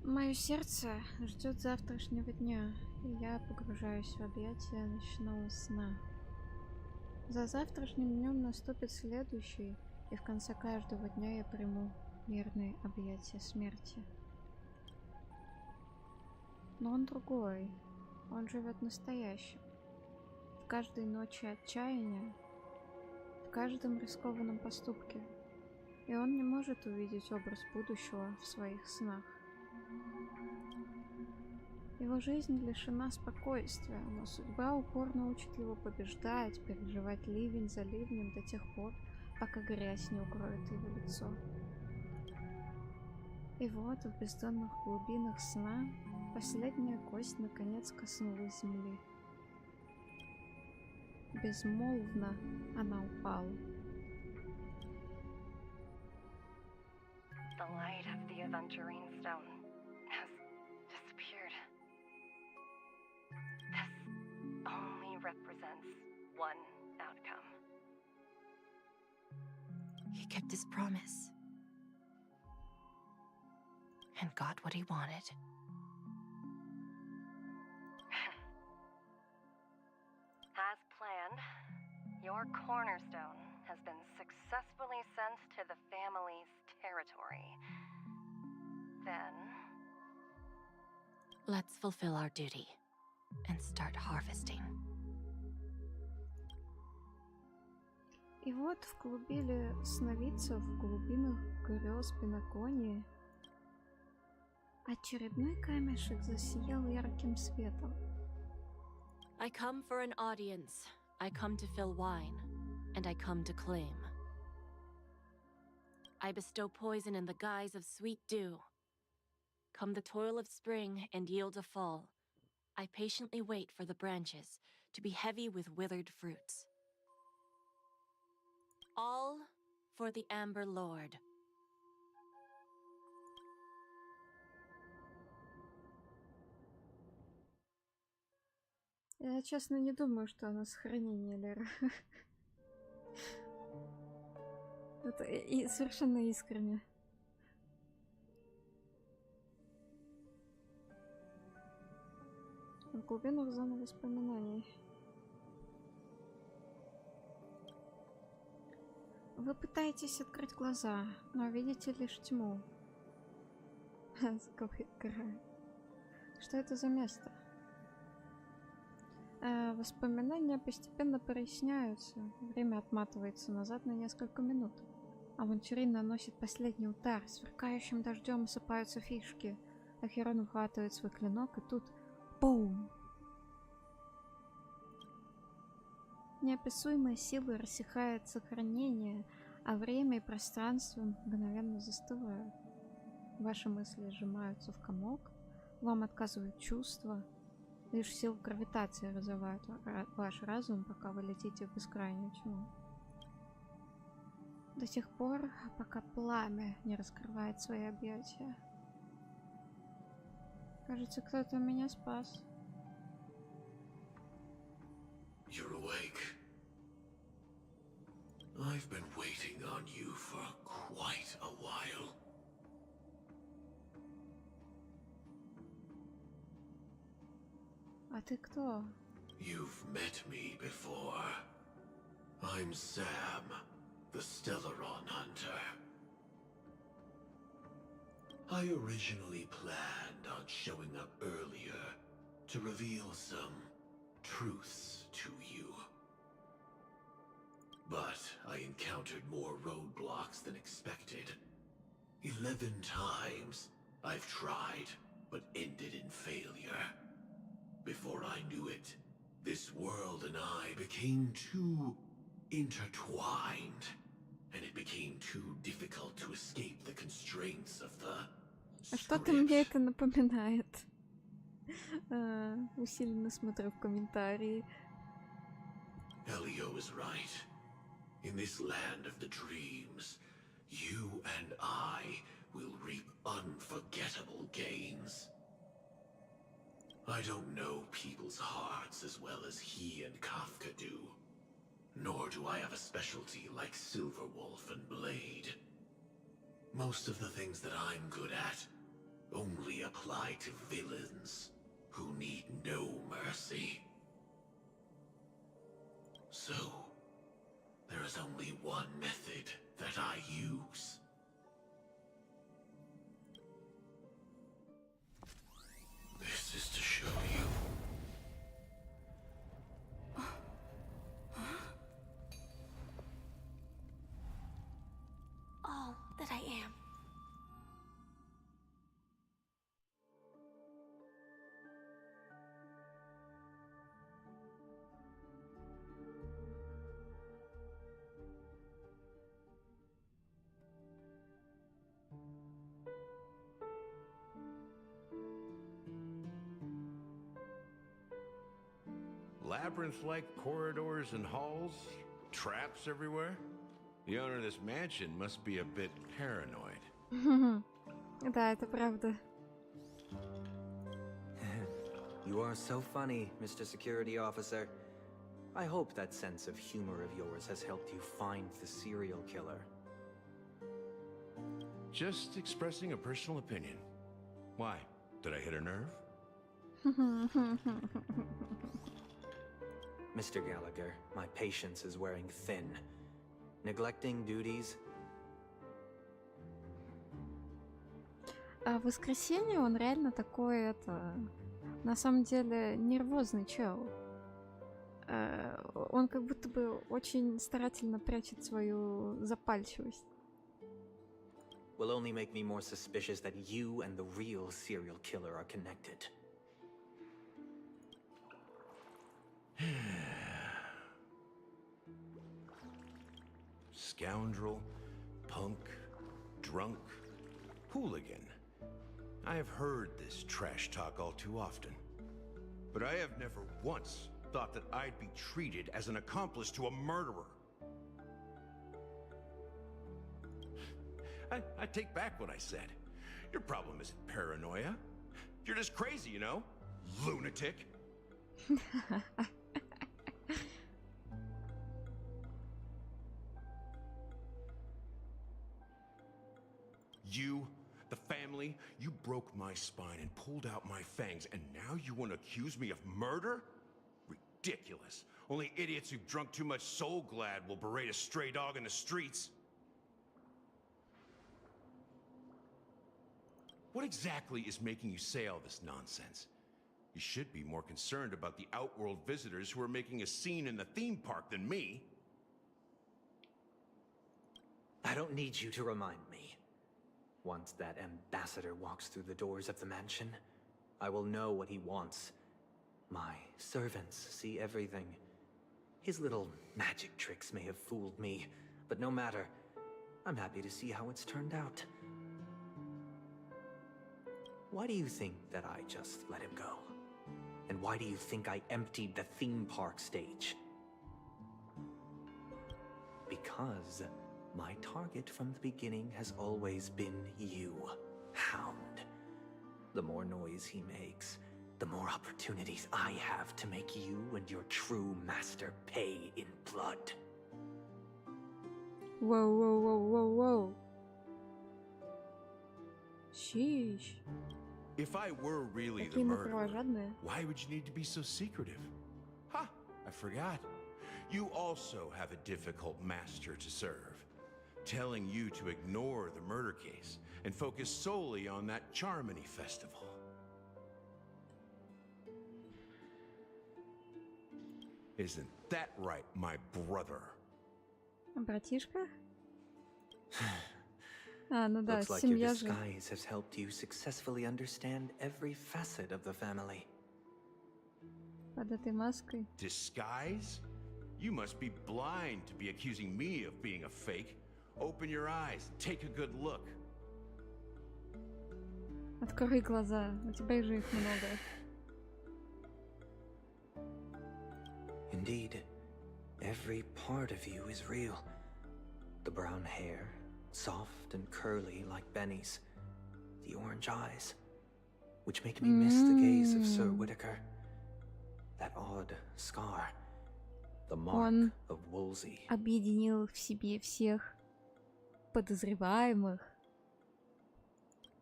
Мое сердце ждет завтрашнего дня, и я погружаюсь в объятия ночного сна. За завтрашним днем наступит следующий, и в конце каждого дня я приму мирные объятия смерти. Но он другой, он живет настоящим. В каждой ночи отчаяния, в каждом рискованном поступке. И он не может увидеть образ будущего в своих снах. Его жизнь лишена спокойствия, но судьба упорно учит его побеждать, переживать ливень за ливнем до тех пор, пока грязь не укроет его лицо. И вот в бездонных глубинах сна последняя кость наконец коснулась земли. Безмолвно она упала. The light of the Aventurine Stone has one outcome. He kept his promise. And got what he wanted. As planned, your cornerstone has been successfully sent to the family's territory. Then... Let's fulfill our duty and start harvesting. И вот в клубиле сновидцев в глубинах грез Пиноконии очередной камешек засиял ярким светом. I come for an audience. I come to fill wine, and I come to claim. I bestow poison in the guise of sweet dew. Come the toil of spring and yield a fall. I patiently wait for the branches to be heavy with withered fruits. All for the Amber Lord. Я, честно, не думаю, что она сохранение Лера. Это и совершенно искренне. В глубинах зоны воспоминаний. Вы пытаетесь открыть глаза, но видите лишь тьму. Что это за место? Воспоминания постепенно проясняются. Время отматывается назад на несколько минут. Авантюрин наносит последний удар. Сверкающим дождем осыпаются фишки. Ахерон ухватывает свой клинок, и тут... Бум! Неописуемая сила рассекает сохранение, а время и пространство мгновенно застывают. Ваши мысли сжимаются в комок, вам отказывают чувства. Лишь сила гравитации разрывает ваш разум, пока вы летите в бескрайнюю тьму. До тех пор, пока пламя не раскрывает свои объятия. Кажется, кто-то меня спас. You're awake. I've been waiting on you for quite a while. А ты кто? You've met me before. I'm Sam, the Stellaron Hunter. I originally planned on showing up earlier to reveal some truths to you. But I encountered more roadblocks than expected. 11 times I've tried, but ended in failure. Before I knew it, this world and I became too intertwined, and it became too difficult to escape the constraints of the А что-то мне это напоминает. Усиленно смотрю в комментарии. Elio is right. In this land of the dreams, you and I will reap unforgettable gains. I don't know people's hearts as well as he and Kafka do. Nor do I have a specialty like Silverwolf and Blade. Most of the things that I'm good at only apply to villains who need no mercy. So, there is only one method that I use. This is to show you. All that I am. Labyrinth-like corridors and halls? Traps everywhere? The owner of this mansion must be a bit paranoid. Да, это правда. You are so funny, Mr. Security Officer. I hope that sense of humor of yours has helped you find the serial killer. Just expressing a personal opinion. Why? Did I hit a nerve? Mr. Gallagher, my patience is wearing thin. Neglecting duties. А в воскресенье он реально такой, на самом деле, нервозный чел. Он как будто бы очень старательно прячет свою запальчивость. Will only make me more suspicious that you and the real serial killer are connected. Scoundrel, punk, drunk, hooligan. I have heard this trash talk all too often. But I have never once thought that I'd be treated as an accomplice to a murderer. I take back what I said. Your problem isn't paranoia. You're just crazy, you know? Lunatic. You, the family, you broke my spine and pulled out my fangs, and now you want to accuse me of murder? Ridiculous. Only idiots who've drunk too much Soul Glad will berate a stray dog in the streets. What exactly is making you say all this nonsense? You should be more concerned about the Outworld visitors who are making a scene in the theme park than me. I don't need you to remind me. Once that ambassador walks through the doors of the mansion, I will know what he wants. My servants see everything. His little magic tricks may have fooled me, but no matter. I'm happy to see how it's turned out. Why do you think that I just let him go? And why do you think I emptied the theme park stage? Because my target from the beginning has always been you, Hound. The more noise he makes, the more opportunities I have to make you and your true master pay in blood. Whoa, whoa, whoa, whoa, whoa. Sheesh. If I were really the murderer, why would you need to be so secretive? Ha! I forgot. You also have a difficult master to serve, telling you to ignore the murder case and focus solely on that Charmony festival. Isn't that right, my brother? Братишка? Ну да, Looks like your семья же. disguise has helped you successfully understand every facet of the family. Под этой маской. Disguise? You must be blind to be accusing me of being a fake. Open your eyes and take a good look. Открой глаза, у тебя же их много. Indeed, every part of you is real. The brown hair, soft and curly like Benny's. The orange eyes, which make me miss the gaze of Sir Whitaker. That odd scar, the mark of Wolsey. Объединил в себе всех подозреваемых.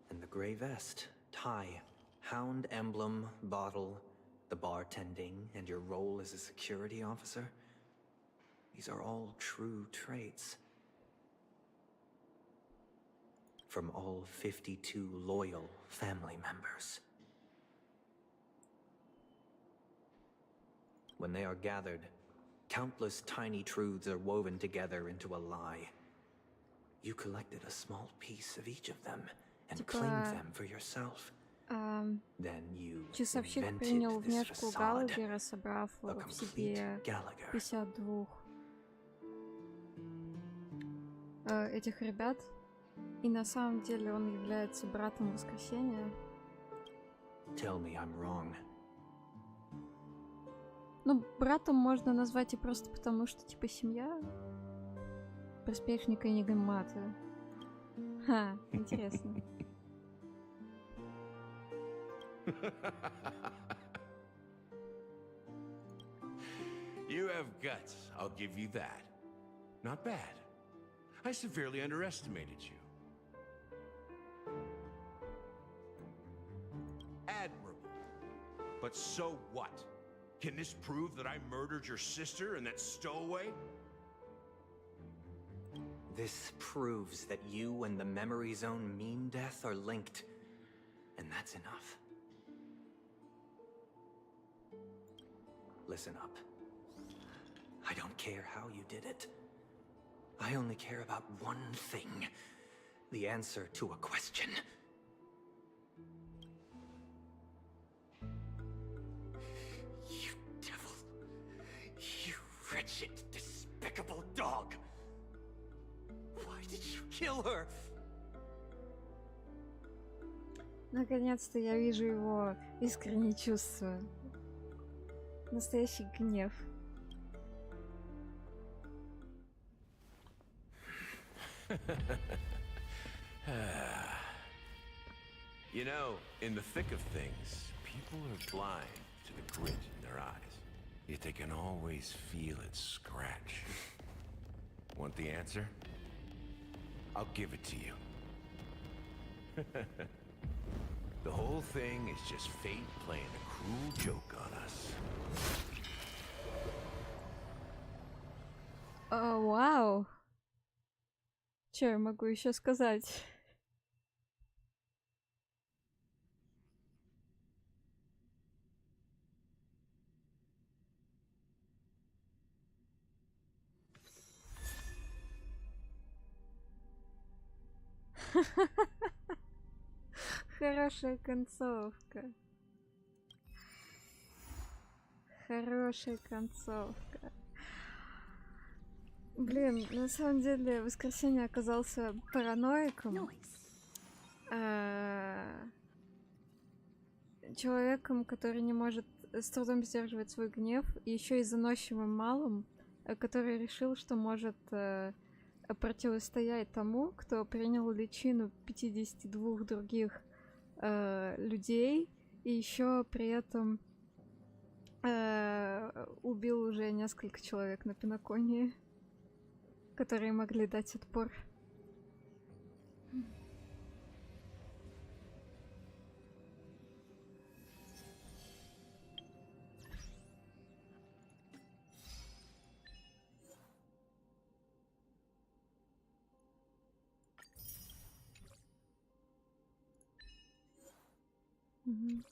And the gray vest, tie, hound emblem, bottle, the bartending, and your role as a security officer. These are all true traits. From all 52 loyal family members. When they are gathered, countless tiny truths are woven together into a lie. You collected a small piece of each of them and claimed them for yourself. Then you Часовщик invented принял this внешку facade, Галагера, собрав a в complete себе Gallagher. 52 этих ребят. И на самом деле он является братом Воскресения. Tell me I'm wrong. Ну, братом можно назвать и просто потому, что типа семья. Приспешника и Нигаматы. Ха, интересно. You have guts, I'll give you that. Not bad. I severely underestimated you. Admirable. But so what? Can this prove that I murdered your sister and that stowaway? This proves that you and the Memory Zone meme death are linked. And that's enough. Listen up. I don't care how you did it. I only care about one thing. The answer to a question. You devil. You wretched, despicable dog. Why did you kill her? Наконец-то я вижу его искренние чувства. Настоящий гнев. You know, in the thick of things, people are blind to the grit in their eyes. Yet they can always feel it scratch. Want the answer? I'll give it to you. The whole thing is just fate playing a cruel joke on us. Вау! Что я могу еще сказать? Хорошая концовка. Хорошая концовка. Блин, на самом деле Воскресенье оказался параноиком. Человеком, который не может с трудом сдерживать свой гнев, и еще и заносчивым малым, который решил, что может противостоять тому, кто принял личину 52 других людей, и еще при этом убил уже несколько человек на Пиноконии, которые могли дать отпор. Угу.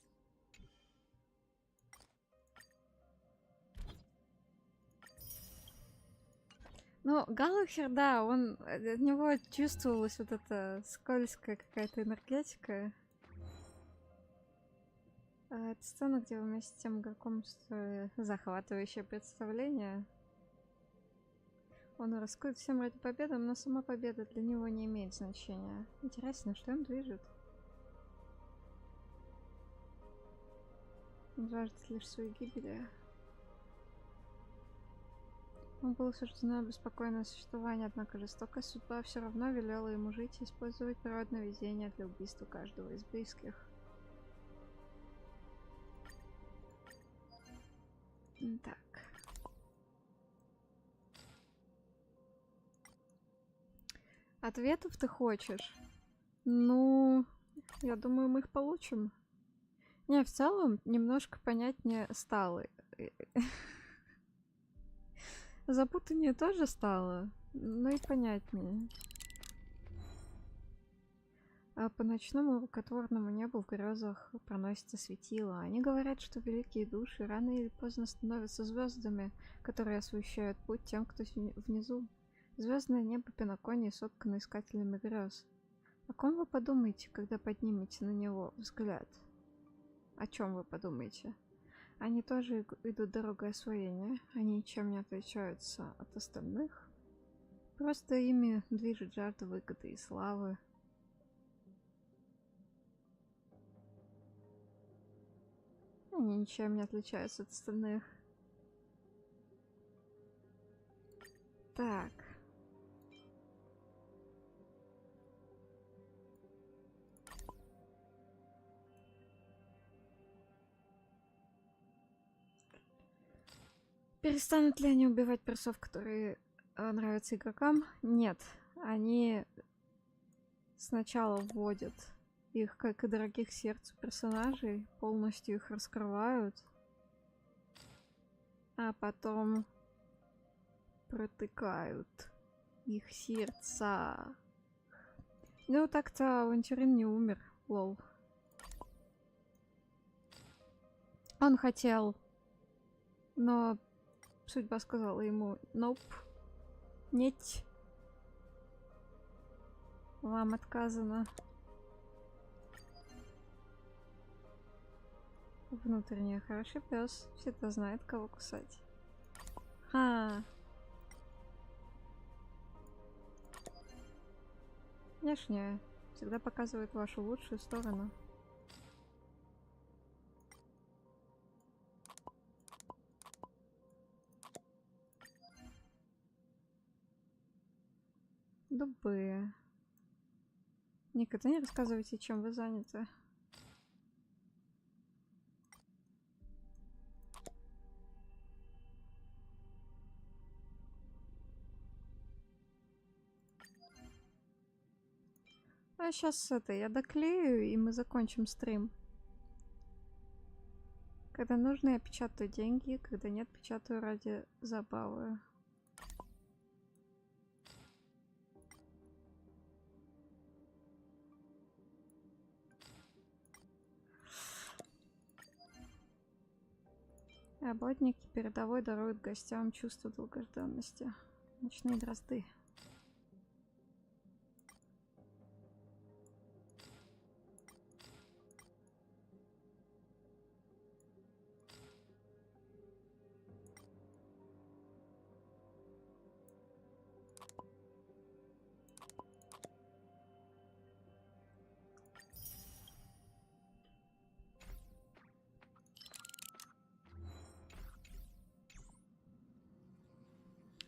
Ну, Галлахер, да, он, от него чувствовалась вот эта скользкая какая-то энергетика. Это сцена, где вместе с тем игроком захватывающее представление. Он рискует всем ради победы, но сама победа для него не имеет значения. Интересно, что им движет? Он жаждет лишь своей гибели. Ему было суждено беспокойное существование, однако жестокая судьба все равно велела ему жить и использовать природное везение для убийства каждого из близких. Так. Ответов ты хочешь? Ну, я думаю, мы их получим. Не, в целом, немножко понятнее стало. Запутаннее тоже стало, но и понятнее. А по ночному рукотворному небу в грезах проносится светило. Они говорят, что великие души рано или поздно становятся звездами, которые освещают путь тем, кто внизу. Звездное небо Пиноконии соткано искателями грез. О ком вы подумаете, когда поднимете на него взгляд? О чем вы подумаете? Они тоже идут дорогой освоения. Они ничем не отличаются от остальных. Просто ими движет жажда выгоды и славы. Они ничем не отличаются от остальных. Так. Перестанут ли они убивать персов, которые нравятся игрокам? Нет. Они сначала вводят их как и дорогих сердцу персонажей, полностью их раскрывают, а потом протыкают их сердца. Ну так-то Авантюрин не умер, лол. Он хотел, но судьба сказала ему: "Ноп, нет, вам отказано". Внутренне хороший пес, всегда знает, кого кусать. Внешне всегда показывает вашу лучшую сторону. Дубы. Никогда не рассказывайте, чем вы заняты. А сейчас я доклею, и мы закончим стрим. Когда нужно, я печатаю деньги, когда нет, печатаю ради забавы. Работники передовой даруют гостям чувство долгожданности. Ночные дрозды.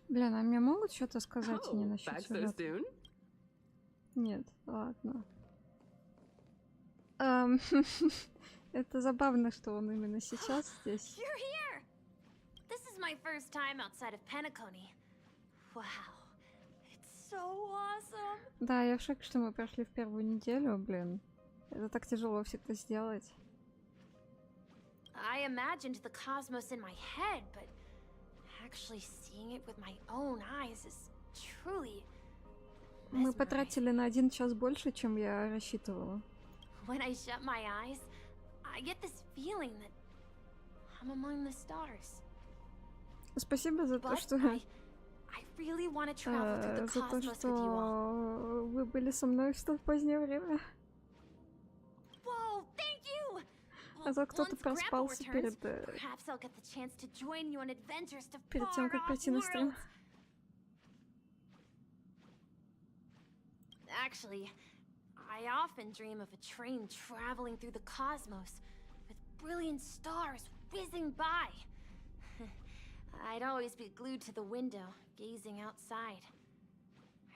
Блин, а мне могут что-то сказать не насчет сюжета? Нет, ладно. Это забавно, что он именно сейчас здесь. You're here! This is my first time outside of Penacony. Wow. It's so awesome! Да, я в шоке, что мы прошли в первую неделю, блин. Это так тяжело всегда сделать. I imagined the cosmos in my head, but actually seeing it with my own eyes is truly... Мы потратили на 1 час больше, чем я рассчитывала. When I shut my eyes, I get this feeling that I'm among the stars. Спасибо за то, что... I really want to travel through the за то, cosmos with you all. что вы были со мной в столь позднее время. Whoa, thank you! А то кто-то Once Grandpa проспался returns, перед perhaps I'll get the chance to join you on adventures to перед тем, как far-off пойти на стрим. worlds. Actually, I often dream of a train traveling through the cosmos with brilliant stars whizzing by. I'd always be glued to the window, gazing outside.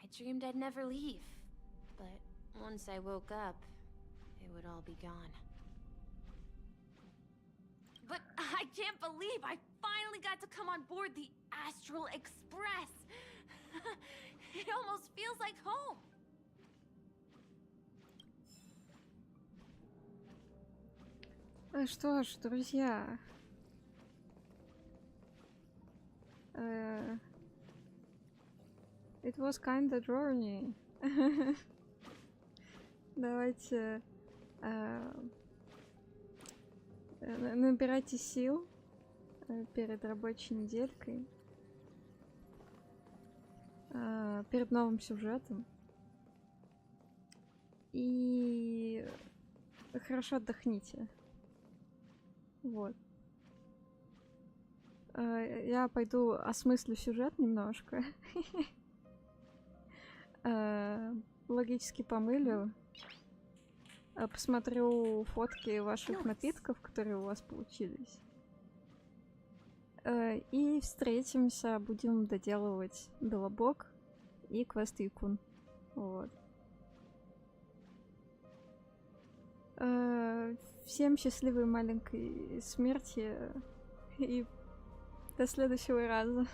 I dreamed I'd never leave, but once I woke up, it would all be gone. But I can't believe I finally got to come on board the Astral Express! It almost feels like home! Что ж, друзья, it was kinda journey. Давайте набирайте сил перед рабочей неделькой, перед новым сюжетом, и хорошо отдохните. Вот. Я пойду осмыслю сюжет немножко. Логически помылю. Посмотрю фотки ваших напитков, которые у вас получились. И встретимся, будем доделывать Белобок и квест Якун. Вот. Всем счастливой маленькой смерти и До следующего раза.